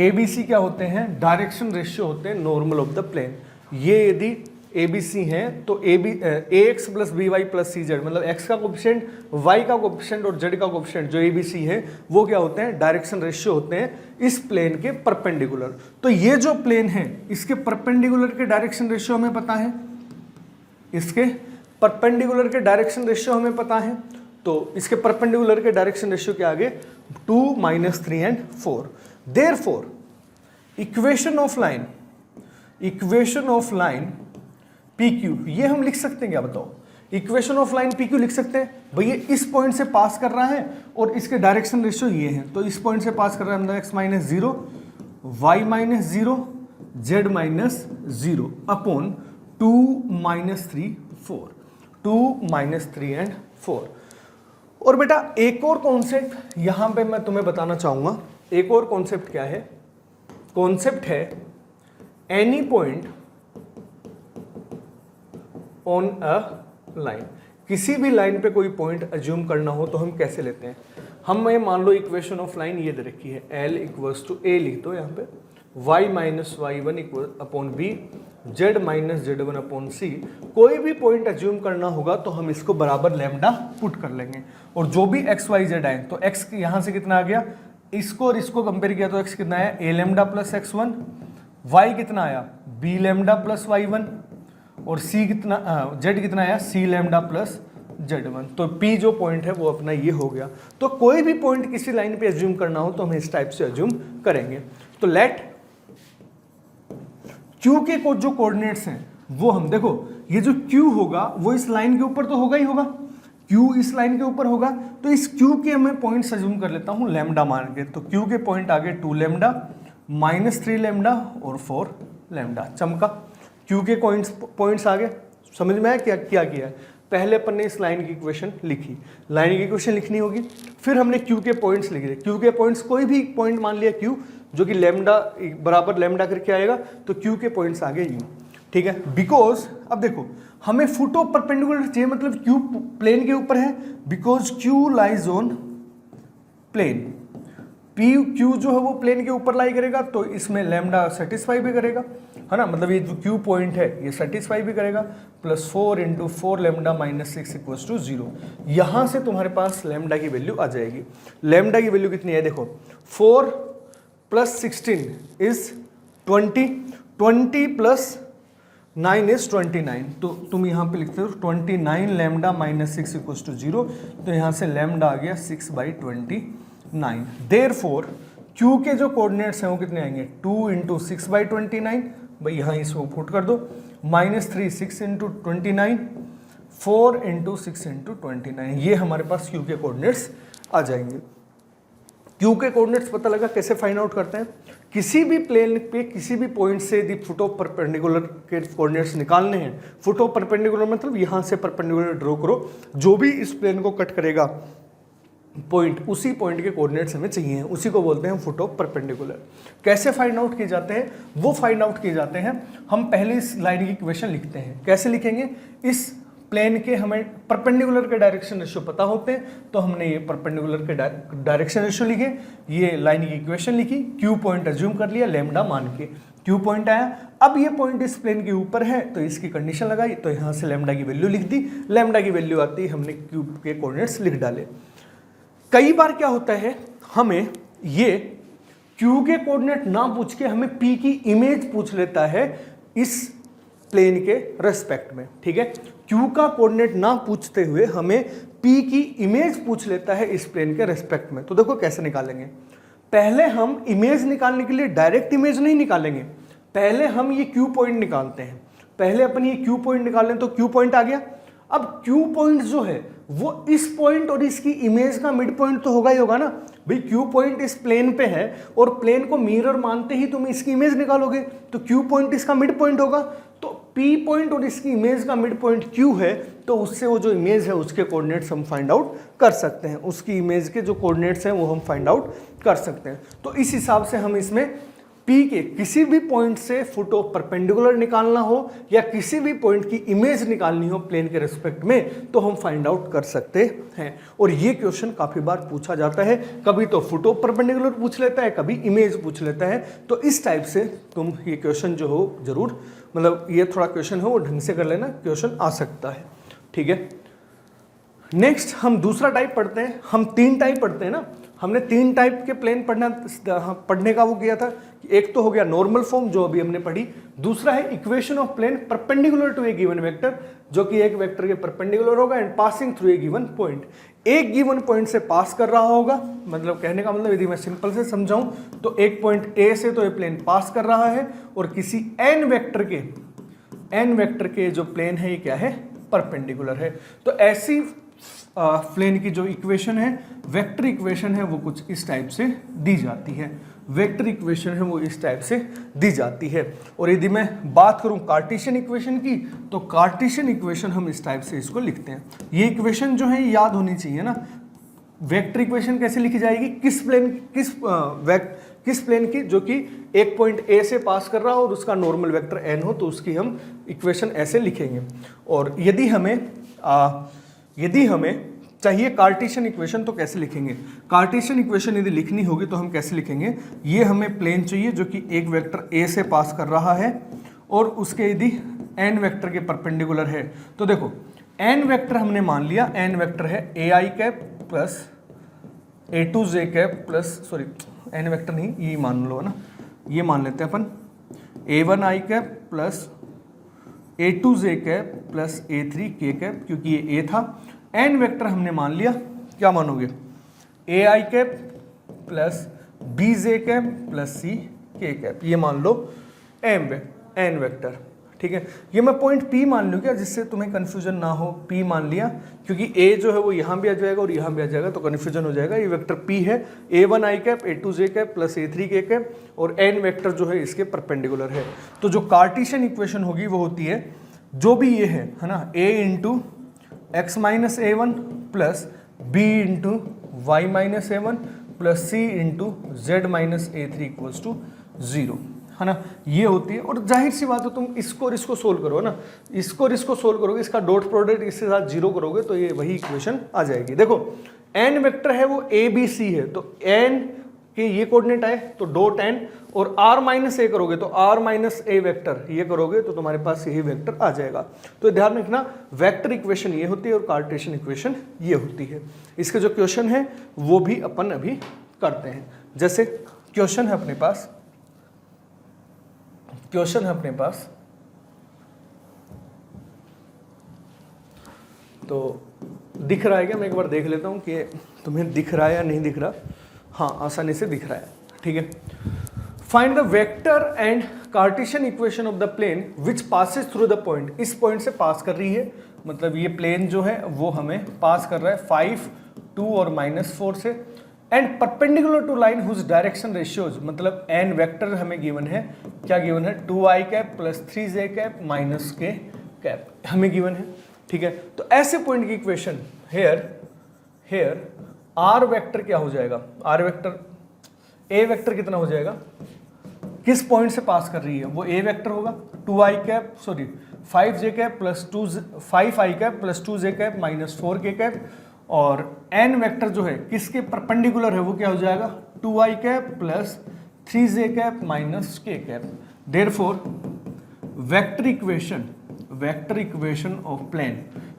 ABC क्या होते हैं? डायरेक्शन रेशियो होते हैं नॉर्मल ऑफ द प्लेन। ये यदि ABC हैं तो ax + by + cz मतलब x का कोफिशिएंट, y का कोफिशिएंट और z का कोफिशिएंट जो ABC है वो क्या होते हैं? डायरेक्शन रेशियो होते हैं इस प्लेन के परपेंडिकुलर। तो ये जो प्लेन है इसके परपेंडिकुलर के डायरेक्शन रेशियो हमें पता है, इसके परपेंडिकुलर के डायरेक्शन रेशियो हमें पता है। तो इसके परपेंडिकुलर के डायरेक्शन रेशियो क्या आगे? 2 - 3 and 4। Therefore equation of line PQ, ये हम लिख सकते हैं क्या बताओ? इक्वेशन ऑफ लाइन PQ लिख सकते हैं भैया, इस पॉइंट से पास कर रहा है और इसके डायरेक्शन रेशियो ये हैं, तो इस पॉइंट से पास कर रहा है मतलब x - 0 y - 0 z - 0 upon 2 - 3 4, 2 - 3 and 4। और बेटा एक और कॉन्सेप्ट यहां पे मैं तुम्हें बताना चाहूंगा। एक और कॉन्सेप्ट क्या है? कॉन्सेप्ट है any point on a line. किसी भी लाइन पे कोई पॉइंट अज्यूम करना हो तो हम कैसे लेते हैं? हमें मान लो इक्वेशन ऑफ लाइन ये दे रखी है, L = A लिख दो यहाँ पे, y - y1 = b, z minus z1 upon C, कोई भी पॉइंट एज्यूम करना होगा तो हम इसको बराबर लैम्डा पुट कर लेंगे, और जो भी एक्स वाई जेड आए तो x यहाँ से कितना आ गया, इसको और इसको कंपेयर किया तो x कितना आया a lambda plus x1, y कितना आया b लैम्डा प्लस y1, और c कितना z कितना आया c लैम्डा प्लस z1। तो p जो पॉइंट है वो अपना ये हो गया। तो कोई भी पॉइंट किसी लाइन पे एज्यूम करना हो तो हम इस टाइप से एज्यूम करेंगे। तो लेट q के जो कोऑर्डिनेट्स हैं वो हम देखो, ये जो q होगा वो इस लाइन के ऊपर तो होगा ही होगा, q इस लाइन के ऊपर होगा, तो इस q के मैं पॉइंट्स एज्यूम कर लेता हूं लैम्डा मान के। तो q के पॉइंट आ गए 2 लैम्डा माइनस 3 लैम्डा और 4 लैम्डा। चमका, q के पॉइंट्स आ गए। समझ में आया क्या क्या किया है? पहले अपन ने इस लाइन की इक्वेशन लिखी, लाइन की इक्वेशन लिखनी होगी, फिर हमने q के पॉइंट्स लिख दिए। q के पॉइंट्स कोई भी पॉइंट मान लिया q जो कि लैम्डा बराबर लैम्डा करके आएगा, तो q के पॉइंट्स आ गए u। ठीक है, बिकॉज अब देखो हमें फुट ऑफ परपेंडिकुलर चाहिए, मतलब q प्लेन के ऊपर है, because q lies on plane. q जो है वो प्लेन के ऊपर लाई करेगा, तो इसमें लैम्डा सेटिस्फाई भी करेगा, है ना, मतलब ये जो q पॉइंट है ये सेटिस्फाई भी करेगा। Plus 4 into 4 lambda minus 6 equals to 0। यहाँ से तुम्हारे पास लैम्डा की वैल्यू आ जाएगी। लैम्डा की वैल्यू कितनी है देखो, 4 प्लस 16 इज 20, 20 प्लस 9 इज 29। तो तुम यहाँ पे लिखते हो 29 लैम्डा माइनस 6 इक्वल्स टू 0, तो यहाँ से लैम्डा आ गया 6/29। देयरफॉर q के जो कोऑर्डिनेट्स हैं वो कितने आएंगे, 2 इंटू 6/29, भाई यहाँ इसको पुट कर दो, माइनस 3 6 इंटू 29, 4 इंटू 6 इंटू 29, ये हमारे पास q के कोऑर्डिनेट्स आ जाएंगे। q के कोऑर्डिनेट्स पता लगा, कैसे फाइंड आउट करते हैं? किसी भी प्लेन पे किसी भी पॉइंट से यदि फुट ऑफ परपेंडिकुलर के कोऑर्डिनेट्स निकालने हैं, फुट ऑफ परपेंडिकुलर मतलब यहाँ से परपेंडिकुलर ड्रॉ करो, जो भी इस प्लेन को कट करेगा पॉइंट, उसी पॉइंट के कोऑर्डिनेट्स हमें चाहिए, उसी को बोलते हैं फुट ऑफ परपेंडिकुलर। कैसे फाइंड आउट किए जाते हैं? वो फाइंड आउट किए जाते हैं, हम पहले इस लाइन की इक्वेशन लिखते हैं। कैसे लिखेंगे? इस प्लेन के हमें परपेंडिकुलर के डायरेक्शन रेशियो पता होते हैं, तो हमने ये परपेंडिकुलर के डायरेक्शन रेशियो लिखे, ये लाइन की इक्वेशन लिखी, q पॉइंट एज्यूम कर लिया लैम्डा मान के, q पॉइंट आया। अब ये पॉइंट इस प्लेन के ऊपर है तो इसकी कंडीशन लगाई, तो यहाँ से लैम्डा की वैल्यू लिख दी, लैम्डा की वैल्यू आती है, हमने q के कोऑर्डिनेट्स लिख डाले। कई बार क्या होता है, हमें ये q के कोऑर्डिनेट ना पूछ के हमें p की इमेज पूछ लेता है इस प्लेन के रेस्पेक्ट में। ठीक है, q का कोऑर्डिनेट ना पूछते हुए हमें p की इमेज पूछ लेता है इस प्लेन के रेस्पेक्ट में। तो देखो कैसे निकालेंगे। पहले हम इमेज निकालने के लिए डायरेक्ट इमेज नहीं निकालेंगे, पहले हम ये q पॉइंट निकालते हैं। पहले अपन ये q पॉइंट निकाल लें, तो q पॉइंट आ गया। अब q पॉइंट जो है वो इस पॉइंट और इसकी इमेज का मिड पॉइंट तो होगा ही होगा ना भाई। q पॉइंट इस प्लेन पे है और प्लेन को मिरर मानते ही तुम इसकी इमेज निकालोगे, तो q पॉइंट इसका मिड पॉइंट होगा। तो p पॉइंट और इसकी इमेज का मिड पॉइंट q है, तो उससे वो जो इमेज है उसके कोऑर्डिनेट्स हम फाइंड आउट कर सकते हैं, उसकी इमेज के जो कोऑर्डिनेट्स हैं वो हम फाइंड आउट कर सकते हैं। तो इस हिसाब से हम इसमें P के किसी भी पॉइंट से फुट ऑफ परपेंडिकुलर निकालना हो या किसी भी पॉइंट की इमेज निकालनी हो प्लेन के रिस्पेक्ट में, तो हम फाइंड आउट कर सकते हैं। और ये क्वेश्चन काफी बार पूछा जाता है, कभी तो फुट ऑफ परपेंडिकुलर पूछ लेता है, कभी इमेज पूछ लेता है। तो इस टाइप से तुम ये क्वेश्चन जो हो जरूर, मतलब ये थोड़ा क्वेश्चन हो वो ढंग से कर लेना, क्वेश्चन आ सकता है। ठीक है, नेक्स्ट हम दूसरा टाइप पढ़ते हैं। हम 3 टाइप पढ़ते हैं ना, हमने 3 टाइप के प्लेन पढ़ने का वो किया था। एक तो हो गया नॉर्मल फॉर्म जो अभी हमने पढ़ी, दूसरा है equation of plane perpendicular to a given vector, जो कि एक वेक्टर के परपेंडिकुलर होगा and passing through a given point, एक गिवन पॉइंट से पास कर रहा होगा। मतलब कहने का मतलब यदि मैं सिंपल से समझाऊं तो एक पॉइंट ए से तो ये प्लेन पास कर रहा है और किसी एन वेक्टर के जो प्लेन है ये क्या है, परपेंडिकुलर है। तो ऐसी प्लेन की जो इक्वेशन है, वेक्टर इक्वेशन है, वो कुछ इस टाइप से दी जाती है। वेक्टर इक्वेशन है वो इस टाइप से दी जाती है। और यदि मैं बात करूं कार्टेशियन इक्वेशन की, तो कार्टेशियन इक्वेशन हम इस टाइप से इसको लिखते हैं। ये इक्वेशन जो है याद होनी चाहिए ना। वेक्टर इक्वेशन कैसे लिखी जाएगी, किस प्लेन की, जो कि एक पॉइंट ए से पास कर रहा हो और उसका नॉर्मल वेक्टर एन हो, तो उसकी हम इक्वेशन ऐसे लिखेंगे। और यदि हमें चाहिए कार्टेशियन इक्वेशन तो कैसे लिखेंगे। कार्टेशियन इक्वेशन यदि लिखनी होगी तो हम कैसे लिखेंगे, ये हमें प्लेन चाहिए जो कि एक वेक्टर ए से पास कर रहा है और उसके यदि n वेक्टर के परपेंडिकुलर है तो देखो n वेक्टर हमने मान लिया, n वेक्टर है A I cap plus A two J cap plus, sorry n vector नहीं, ये मान लो ना, ये मान लेते हैं अपन A one I cap plus A two J cap plus A three K cap, क्योंकि ये ए था। n वेक्टर हमने मान लिया, क्या मानोगे, A I cap plus B J cap plus C K cap, ये मान लो n वेक्टर। ठीक है, ये मैं पॉइंट P मान लूँ क्या, जिससे तुम्हें कन्फ्यूजन ना हो, P मान लिया, क्योंकि A जो है वो यहाँ भी आ जाएगा और यहाँ भी आ जाएगा तो कन्फ्यूजन हो जाएगा। ये वेक्टर P है, A one I cap A two J cap plus A three K cap, और n वेक्टर जो है इसके परपेंडिकुलर है। तो जो कार्टेशियन इक्वेशन होगी वो होती है, जो भी ये है ना, a into x minus a one plus b into y minus a one plus c into z minus a three equals to 0, है ना, ये होती है। और जाहिर सी बात है, तुम इसको और इसको सोल्व करो ना, इसको और इसको सोल्व करोगे, इसका डॉट प्रोडक्ट इसके साथ 0 करोगे तो ये वही इक्वेशन आ जाएगी। देखो n वेक्टर है वो a b c है, तो n के ये कोऑर्डिनेट आए तो डॉट n, और r माइनस ए करोगे तो r माइनस ए वेक्टर ये करोगे तो तुम्हारे पास यही वेक्टर आ जाएगा। तो ध्यान रखना, वेक्टर इक्वेशन ये होती है और कार्टेशियन इक्वेशन ये होती है। इसके जो क्वेश्चन है वो भी अपन अभी करते हैं। जैसे क्वेश्चन है अपने पास, तो दिख रहा है क्या, मैं एक बार देख लेता हूं कि तुम्हें दिख रहा है या नहीं दिख रहा। हाँ, आसानी से दिख रहा है, ठीक है। Find the vector and Cartesian equation of the plane which passes through the point, इस पॉइंट से पास कर रही है, मतलब ये प्लेन जो है वो हमें पास कर रहा है 5, 2 और -4 से, and perpendicular to line whose direction ratios, मतलब n वेक्टर हमें गिवन है, क्या गिवन है, 2i cap plus 3j cap minus k cap हमें गिवन है, ठीक है। तो ऐसे पॉइंट की इक्वेशन हेयर r वेक्टर क्या हो जाएगा, r वेक्टर a वेक्टर कितना हो जाएगा, किस पॉइंट से पास कर रही है, वो a वेक्टर होगा, 2i cap sorry 5j cap plus 5i cap plus 2j cap minus 4k cap, और n वेक्टर जो है किसके परपेंडिकुलर है वो क्या हो जाएगा, 2i cap plus 3j cap minus k cap. Therefore vector equation of plane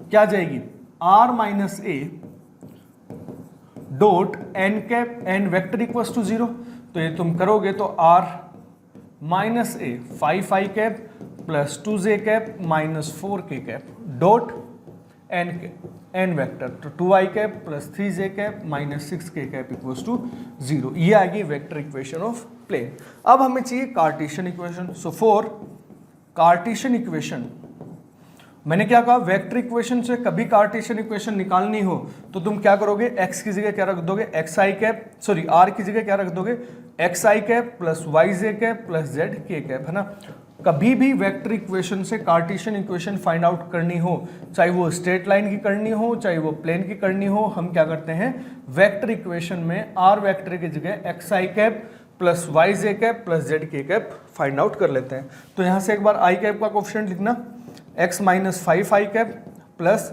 क्या जाएगी, r minus a dot n cap, n vector equals to 0, तो ये तुम करोगे तो r minus a 5i cap plus 2j cap minus 4k cap dot n vector, तो 2i cap plus 3j cap minus 6k cap equals to 0, ये आएगी vector equation of plane. अब हमें चाहिए Cartesian equation. So for Cartesian equation, मैंने क्या कहा, vector equation से कभी कार्टेशियन इक्वेशन निकालनी हो तो तुम क्या करोगे, x की जगह क्या रख दोगे, xi कैप सॉरी r की जगह क्या रख दोगे, xi cap plus yj cap plus zk cap, है ना। कभी भी वेक्टर इक्वेशन से कार्टेशियन इक्वेशन फाइंड आउट करनी हो, चाहे वो स्ट्रेट लाइन की करनी हो, चाहे वो प्लेन की करनी हो, हम क्या करते हैं, वेक्टर इक्वेशन में r वेक्टर की जगह xi cap plus yj cap plus zk cap find out कर लेते हैं। तो यहाँ से एक बार i कैप का कोफिशिएंट लिखना, x minus 5i cap plus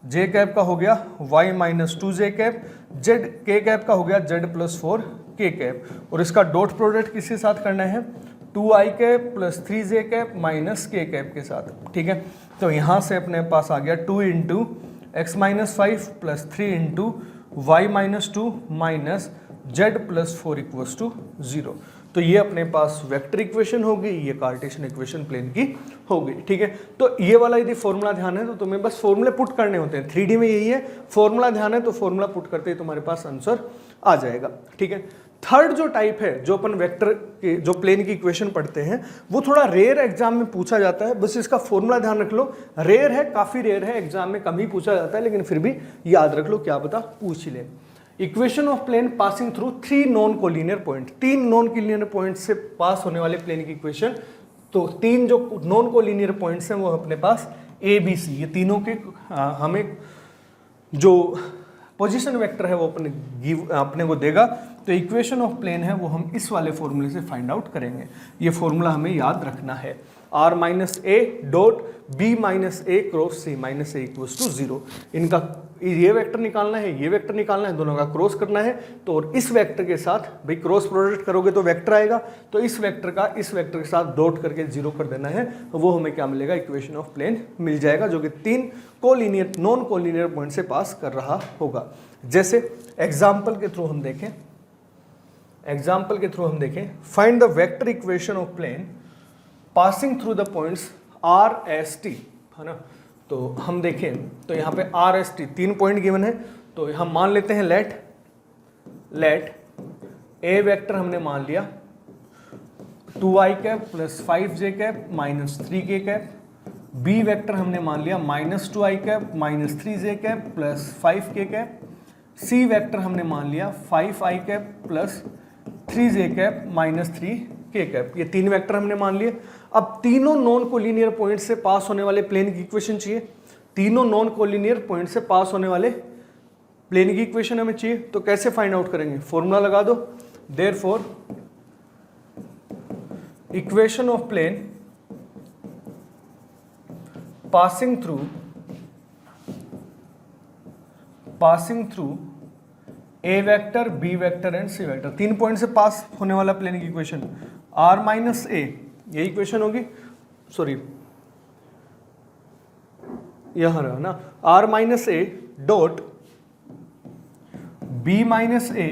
j cap का हो गया y minus 2j cap, z k cap का हो गया z प्लस 4k कैप, और इसका डॉट प्रोडक्ट किसके साथ करना है, 2i cap plus 3j cap minus k cap के साथ, ठीक है। तो यहाँ से अपने पास आ गया 2 into x minus 5 plus 3 into y minus 2 minus z plus 4 equals to 0। तो ये अपने पास वेक्टर इक्वेशन होगी, ये कार्टेशियन इक्वेशन प्लेन की होगी, ठीक है। तो ये वाला यदि फॉर्मूला ध्यान है तो तुम्हें बस फॉर्मूले पुट करने होते हैं, 3D में यही है, फॉर्मूला ध्यान है तो फॉर्मूला पुट करते ही तुम्हारे पास आंसर आ जाएगा, ठीक है। थर्ड जो टाइप है, जो अपन वेक्टर के जो प्लेन की इक्वेशन पढ़ते हैं, वो थोड़ा रेयर एग्जाम में पूछा जाता है, बस इसका फॉर्मूला ध्यान रख लो, रेयर है, काफी रेयर है, एग्जाम में कम ही पूछा जाता है, लेकिन फिर भी याद रख लो, क्या पता पूछ ही ले। Equation of plane passing through 3 non collinear point, 3 non collinear point से पास होने वाले प्लेन की इक्वेशन, तो 3 जो नॉन कोलिनियर पॉइंट्स हैं वो अपने पास ए बी सी, ये तीनों के हमें जो पोजीशन वेक्टर है वो अपने को देगा। तो इक्वेशन ऑफ प्लेन है वो हम इस वाले फॉर्मूले से फाइंड आउट करेंगे, ये फॉर्मूला हमें याद रखना है। R minus A dot B minus A cross C minus a equals to 0। इनका ये वेक्टर निकालना है, ये वेक्टर निकालना है, दोनों का क्रॉस करना है। तो और इस वेक्टर के साथ भाई क्रॉस प्रोडक्ट करोगे तो वेक्टर आएगा, तो इस वेक्टर का इस वेक्टर के साथ डॉट करके 0 कर देना है, तो वो हमें क्या मिलेगा, इक्वेशन ऑफ प्लेन मिल जाएगा, जो कि 3 कोलिनियर नॉन कोलिनियर पॉइंट से पास कर रहा होगा। जैसे एग्जाम्पल के थ्रू हम देखें, find the vector equation of plane passing through the points R S T, है ना। तो हम देखें तो यहाँ पे R S T 3 point given है, तो हम मान लेते हैं लेट ए वेक्टर हमने मान लिया 2i cap plus 5j cap minus 3k cap, B vector हमने मान लिया minus 2i cap minus 3j cap plus 5k cap, C vector हमने मान लिया 5i cap plus 3j cap minus 3k cap. ये 3 वेक्टर हमने मान लिए। अब तीनों नॉन कोलिनियर पॉइंट से पास होने वाले प्लेन की इक्वेशन चाहिए, तीनों नॉन कोलिनियर पॉइंट से पास होने वाले प्लेन की इक्वेशन हमें चाहिए। तो कैसे फाइंड आउट करेंगे, फॉर्मूला लगा दो, therefore equation of plane passing through a vector b vector and c vector, 3 point से पास होने वाला प्लेन की इक्वेशन आर माइनस ए, ये इक्वेशन होगी, सॉरी यहां रहा ना, R minus A dot B minus A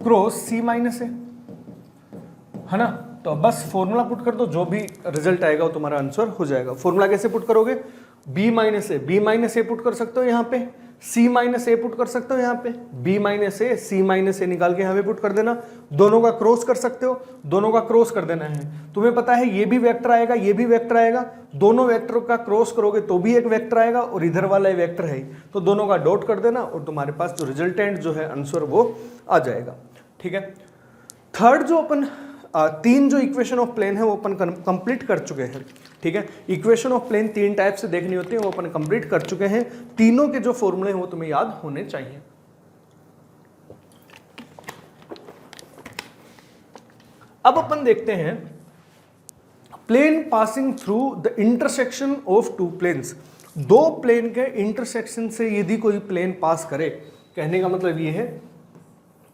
cross C minus A, है ना। तो बस फॉर्मूला पुट कर दो, जो भी रिजल्ट आएगा वो तुम्हारा आंसर हो जाएगा। फॉर्मूला कैसे पुट करोगे, बी माइनस ए पुट कर सकते हो यहाँ पे, सी माइनस ए पुट कर सकते हो यहाँ पे, बी माइनस ए सी माइनस ए निकाल के यहाँ पे पुट कर देना, दोनों का क्रॉस कर सकते हो, दोनों का क्रॉस कर देना है। तुम्हें पता है ये भी वेक्टर आएगा, ये भी वेक्टर आएगा, दोनों वेक्टरों का क्रॉस करोगे तो भी एक वेक्टर आएगा, और इधर वाला वेक्टर है, तो दोनों का डॉट कर देना, और तुम्हारे पास जो रिजल्टेंट जो है आंसर वो आ जाएगा। ठीक है, थर्ड जो अपन 3 जो इक्वेशन ऑफ प्लेन है वो अपन कंप्लीट कर चुके हैं। ठीक है, इक्वेशन ऑफ प्लेन 3 टाइप से देखनी होती है, वो अपन कंप्लीट कर चुके हैं। तीनों के जो फॉर्मूले हैं वो तुम्हें याद होने चाहिए। अब अपन देखते हैं plane passing through the intersection of 2 planes. 2 plane के इंटरसेक्शन से यदि कोई प्लेन पास करे, कहने का मतलब ये है,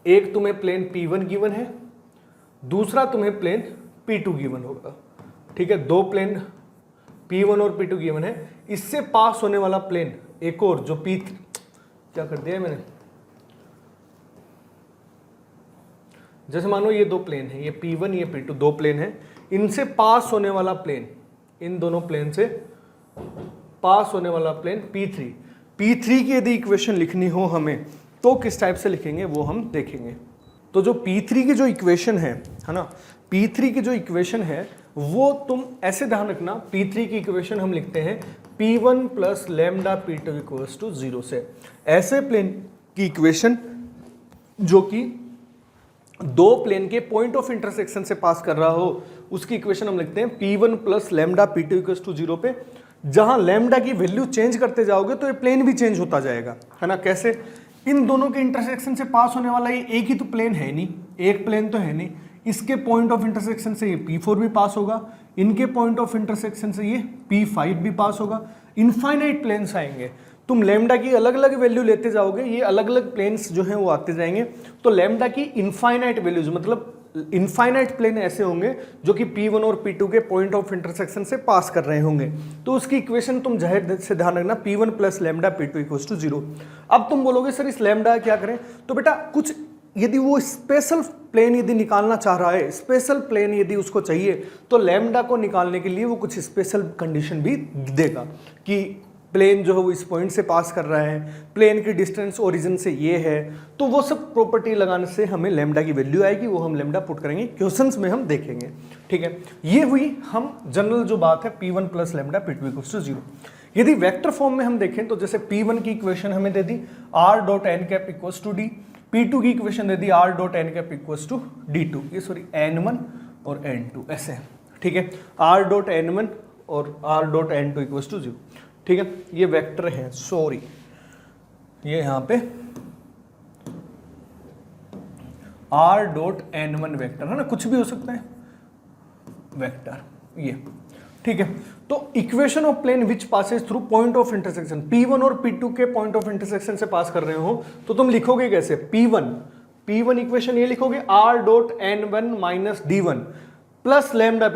एक तुम्हें प्लेन P1 गिवन है, दूसरा तुम्हें प्लेन P2 गिवन होगा। ठीक है, 2 प्लेन P1 और P2 गिवन है, इससे पास होने वाला प्लेन एक और जो P3, क्या कर दिया है मैंने, जैसे मानो ये 2 प्लेन है, ये P1 ये P2 2 प्लेन है, इनसे पास होने वाला प्लेन, इन दोनों प्लेन से पास होने वाला प्लेन P3 की यदि इक्वेशन लिखनी हो हमें तो किस टाइप से लिखेंगे वो हम देखेंगे। तो जो P3 की जो इक्वेशन है ना, P3 की जो इक्वेशन है वो तुम ऐसे ध्यान रखना, P3 की इक्वेशन हम लिखते हैं P1 plus lambda P2 equals to 0 से। ऐसे प्लेन की इक्वेशन जो कि 2 प्लेन के पॉइंट ऑफ इंटरसेक्शन से पास कर रहा हो, उसकी इक्वेशन हम लिखते हैं P1 plus lambda P2 equals to 0 पे। जहां लैम्डा की वैल्यू चेंज करते जाओगे तो ये प्लेन भी चेंज होता जाएगा, है ना। कैसे, इन दोनों के इंटरसेक्शन से पास होने वाला ये एक ही तो प्लेन है नहीं, एक प्लेन तो है नहीं, इसके पॉइंट ऑफ इंटरसेक्शन से ये P4 भी पास होगा, इनके पॉइंट ऑफ इंटरसेक्शन से ये P5 भी पास होगा। इनफाइनाइट प्लेन्स आएंगे, तुम लैम्डा की अलग अलग वैल्यू लेते जाओगे, ये अलग अलग प्लेन्स जो हैं वो आते जाएंगे। तो लैम्डा की इनफाइनाइट वैल्यूज, मतलब इनफाइनाइट प्लेन ऐसे होंगे जो कि P1 और P2 के पॉइंट ऑफ इंटरसेक्शन से पास कर रहे होंगे, तो उसकी इक्वेशन तुम जाहिर से ध्यान रखना P1 plus lambda P2 equals to 0। अब तुम बोलोगे सर इस लैम्डा क्या करें, तो बेटा कुछ यदि वो स्पेशल प्लेन यदि निकालना चाह रहा है, स्पेशल प्लेन यदि उसको चाहिए, तो लैम्डा को निकालने के लिए वो कुछ स्पेशल कंडीशन भी देगा कि प्लेन जो है वो इस पॉइंट से पास कर रहा है, प्लेन की डिस्टेंस ओरिजिन से ये है, तो वो सब प्रॉपर्टी लगाने से हमें लैम्डा की वैल्यू आएगी, वो हम लैम्डा पुट करेंगे, क्वेश्चंस में हम देखेंगे। ठीक है, ये हुई हम जनरल जो बात है P1 plus lambda P2 equals to 0। यदि वेक्टर फॉर्म में हम देखें तो जैसे P1 की इक्वेशन हमें दे दी r dot N cap equals to d, P2 की इक्वेशन दे दी r dot N cap equals to D2, ये सॉरी N1 और N2 ऐसे है। ठीक है, r डॉट N1 और r dot N2 equals to 0। ठीक है, ये वेक्टर हैं, सॉरी ये यहां पे r डॉट N1 वेक्टर है ना, कुछ भी हो सकता है वेक्टर। ये, ठीक है। तो equation of plane which passes through point of intersection, P1 और P2 के पॉइंट ऑफ इंटरसेक्शन से पास कर रहे हो तो तुम लिखोगे कैसे, P1 इक्वेशन ये लिखोगे r.n1 minus d1 plus lambda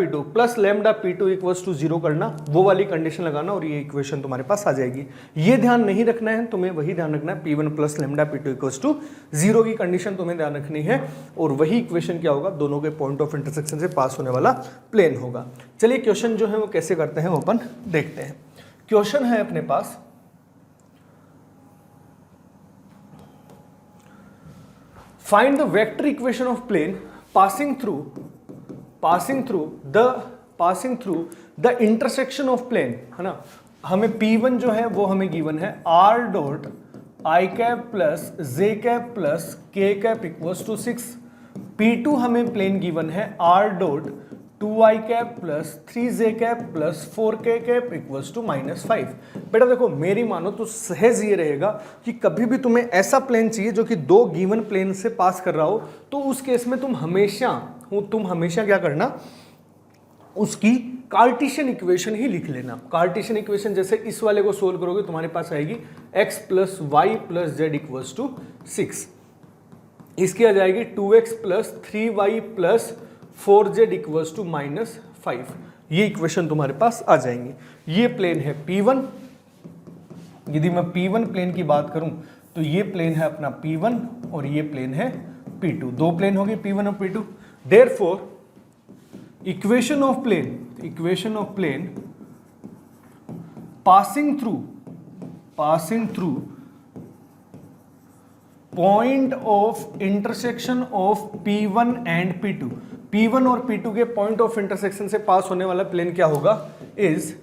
P2 equals to 0 करना, वो वाली कंडीशन लगाना और ये इक्वेशन तुम्हारे पास आ जाएगी। ये ध्यान नहीं रखना है तुम्हें, वही ध्यान रखना है P1 plus lambda P2 equals to 0 की कंडीशन तुम्हें ध्यान रखनी है, और वही इक्वेशन क्या होगा, दोनों के पॉइंट ऑफ इंटरसेक्शन से पास होने वाला प्लेन होगा। चलिए क्वेश्चन जो है वो कैसे करते हैं वो अपन देखते हैं। क्वेश्चन है अपने पास, find the vector equation of plane passing through the intersection of plane, है ना। हमें P1 जो है वो हमें गिवन है r.i plus j cap plus k cap equals to 6। P2 हमें प्लेन गिवन है r.2i cap plus 3j cap plus 4k cap equals to -5। बेटा देखो मेरी मानो तो सहज ये रहेगा कि कभी भी तुम्हें ऐसा प्लेन चाहिए जो कि दो गिवन प्लेन से पास कर रहा हो, तो उस केस में तुम हमेशा क्या करना, उसकी कार्टेशियन इक्वेशन ही लिख लेना। कार्टेशियन इक्वेशन जैसे इस वाले को सोल्व करोगे तुम्हारे पास आएगी x plus y plus z equals to 6, इसकी आ जाएगी 2x plus 3y plus 4z equals to -5। ये इक्वेशन तुम्हारे पास आ जाएंगी। ये प्लेन है P1, यदि मैं P1 प्लेन की बात करूं तो ये प्लेन है अपना P1 और ये प्लेन है P2, दो प्लेन हो गए P1 और P2। Therefore equation of plane passing through point of intersection of P1 and P2, P1 और P2 के पॉइंट ऑफ इंटरसेक्शन से पास होने वाला प्लेन क्या होगा, is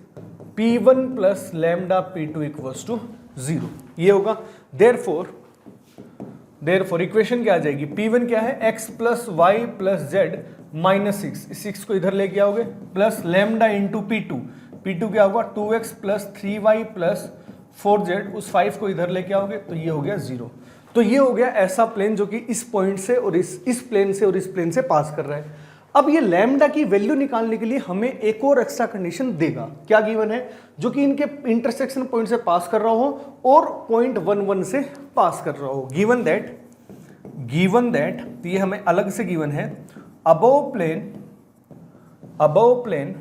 P1 plus lambda P2 equals to 0, ये होगा। देयरफॉर इक्वेशन क्या आ जाएगी, P1 क्या है, x plus y plus z minus 6 को इधर लेके आओगे, प्लस लैम्डा इंटू P2 क्या होगा 2x plus 3y plus 4z, उस 5 को इधर लेके आओगे तो ये हो गया 0। तो ये हो गया ऐसा प्लेन जो कि इस पॉइंट से और इस प्लेन से और इस प्लेन से पास कर रहा है। अब ये लैम्डा की वैल्यू निकालने के लिए हमें एक और एक्स्ट्रा कंडीशन देगा, क्या गिवन है, जो कि इनके इंटरसेक्शन पॉइंट से पास कर रहा हो और पॉइंट 1 से पास कर रहा हो। गिवन दैट ये हमें अलग से गिवन है, above plane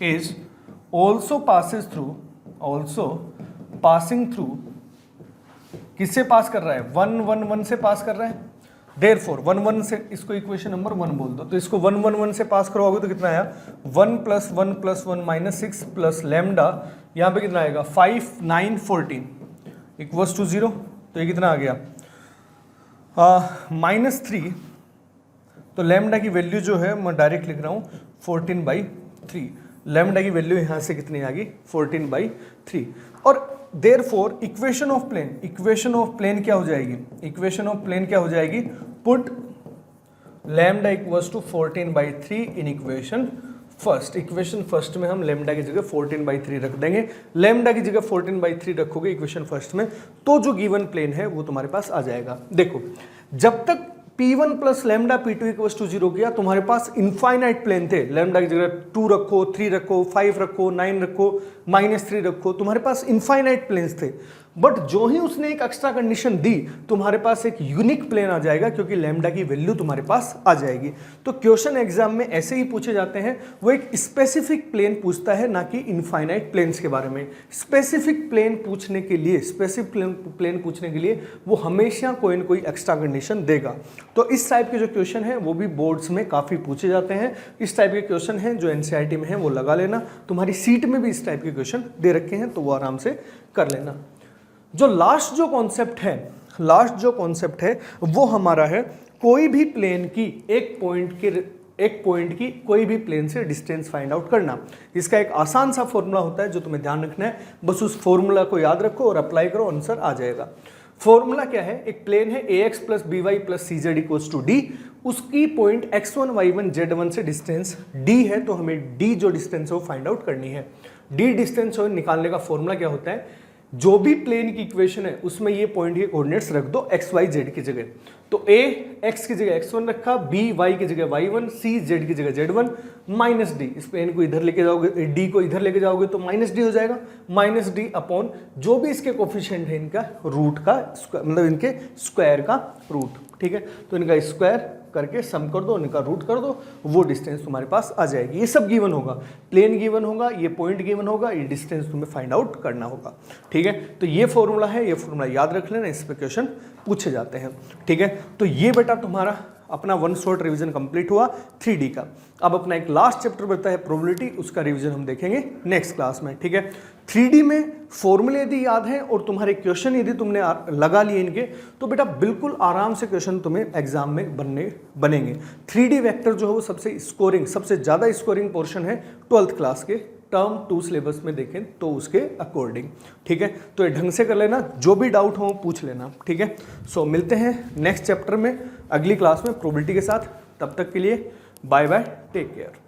is also passing through किससे पास कर रहा है, 1 से पास कर रहा है। देयरफॉर 1 से इसको इक्वेशन नंबर 1 बोल दो, तो इसको 1 से पास करवाओगे तो कितना आया 1 plus 1 plus 1 minus 6 plus lambda, यहाँ पे कितना आएगा 5 9 14 इक्वल्स टू 0। तो ये कितना आ गया -3, तो लैम्डा की वैल्यू जो है मैं डायरेक्ट लिख रहा हूँ 14/3, लैम्डा की वैल्यू यहाँ से कितनी आ गई 14/3। और देयरफॉर इक्वेशन ऑफ प्लेन क्या हो जाएगी, put lambda equals to 14/3 in equation first में हम लैम्डा की जगह 14/3 रख देंगे। लैम्डा की जगह 14/3 रखोगे इक्वेशन फर्स्ट में, तो जो गिवन प्लेन है वो तुम्हारे पास आ जाएगा। देखो जब तक P1 plus lambda P2 equals to 0 किया, तुम्हारे पास इनफाइनाइट प्लेन थे। लैम्डा की जगह 2 रखो, 3 रखो, 5 रखो, 9 रखो, -3 रखो, तुम्हारे पास इनफाइनाइट प्लेन्स थे। बट जो ही उसने एक एक्स्ट्रा कंडीशन दी, तुम्हारे पास एक यूनिक प्लेन आ जाएगा, क्योंकि लैम्डा की वैल्यू तुम्हारे पास आ जाएगी। तो क्वेश्चन एग्जाम में ऐसे ही पूछे जाते हैं, वो एक स्पेसिफिक प्लेन पूछता है, ना कि इनफाइनाइट प्लेन्स के बारे में। स्पेसिफिक प्लेन पूछने के लिए वो हमेशा कोई ना कोई एक्स्ट्रा कंडीशन देगा। तो इस टाइप के जो क्वेश्चन है वो भी बोर्ड्स में काफ़ी पूछे जाते हैं। इस टाइप के क्वेश्चन हैं जो NCERT में है वो लगा लेना, तुम्हारी सीट में भी इस टाइप के क्वेश्चन दे रखे हैं तो वो आराम से कर लेना। जो लास्ट जो कॉन्सेप्ट है वो हमारा है, कोई भी प्लेन की एक पॉइंट की कोई भी प्लेन से डिस्टेंस फाइंड आउट करना। इसका एक आसान सा फॉर्मूला होता है जो तुम्हें ध्यान रखना है, बस उस फॉर्मूला को याद रखो और अप्लाई करो, आंसर आ जाएगा। फॉर्मूला क्या है, एक प्लेन है ax plus by plus cz equals to d, उसकी पॉइंट x1 y1 z1 से डिस्टेंस d है, तो हमें d जो डिस्टेंस है वो फाइंड आउट करनी है। d डिस्टेंस निकालने का फॉर्मूला क्या होता है, जो भी प्लेन की इक्वेशन है उसमें ये पॉइंट के कोऑर्डिनेट्स रख दो एक्स वाई जेड की जगह। तो ए एक्स की जगह x1 रखा, बी वाई की जगह y1, सी जेड की जगह z1, माइनस डी, इस प्लेन को इधर लेके जाओगे, डी को इधर लेके जाओगे तो माइनस डी हो जाएगा, माइनस डी अपॉन जो भी इसके कोफिशिएंट है इनका रूट का मतलब इनके स्क्वायर का रूट, ठीक है। तो इनका स्क्वायर करके सम कर दो, इनका रूट कर दो, वो डिस्टेंस तुम्हारे पास आ जाएगी। ये सब गिवन होगा, प्लेन गिवन होगा, ये पॉइंट गिवन होगा, ये डिस्टेंस तुम्हें फाइंड आउट करना होगा, ठीक है। तो ये फॉर्मूला है, ये फॉर्मूला याद रख लेना, इस पे क्वेश्चन पूछे जाते हैं, ठीक है। तो ये बेटा तुम्हारा अपना वन शॉट रिवीजन कंप्लीट हुआ 3D का। अब अपना एक लास्ट चैप्टर बचा है प्रोबेबिलिटी, उसका रिवीजन हम देखेंगे नेक्स्ट क्लास में, ठीक है। 3D में फॉर्मूले यदि याद है और तुम्हारे क्वेश्चन यदि तुमने लगा लिए इनके, तो बेटा बिल्कुल आराम से क्वेश्चन तुम्हें एग्जाम में बनेंगे। 3D वेक्टर जो है वो सबसे ज़्यादा स्कोरिंग पोर्शन है 12th क्लास के टर्म 2 सिलेबस में देखें तो उसके अकॉर्डिंग, ठीक है। तो ये ढंग से कर लेना, जो भी डाउट हो पूछ लेना, ठीक है। सो मिलते हैं नेक्स्ट चैप्टर में अगली क्लास में प्रोबेबिलिटी के साथ, तब तक के लिए बाय बाय, टेक केयर।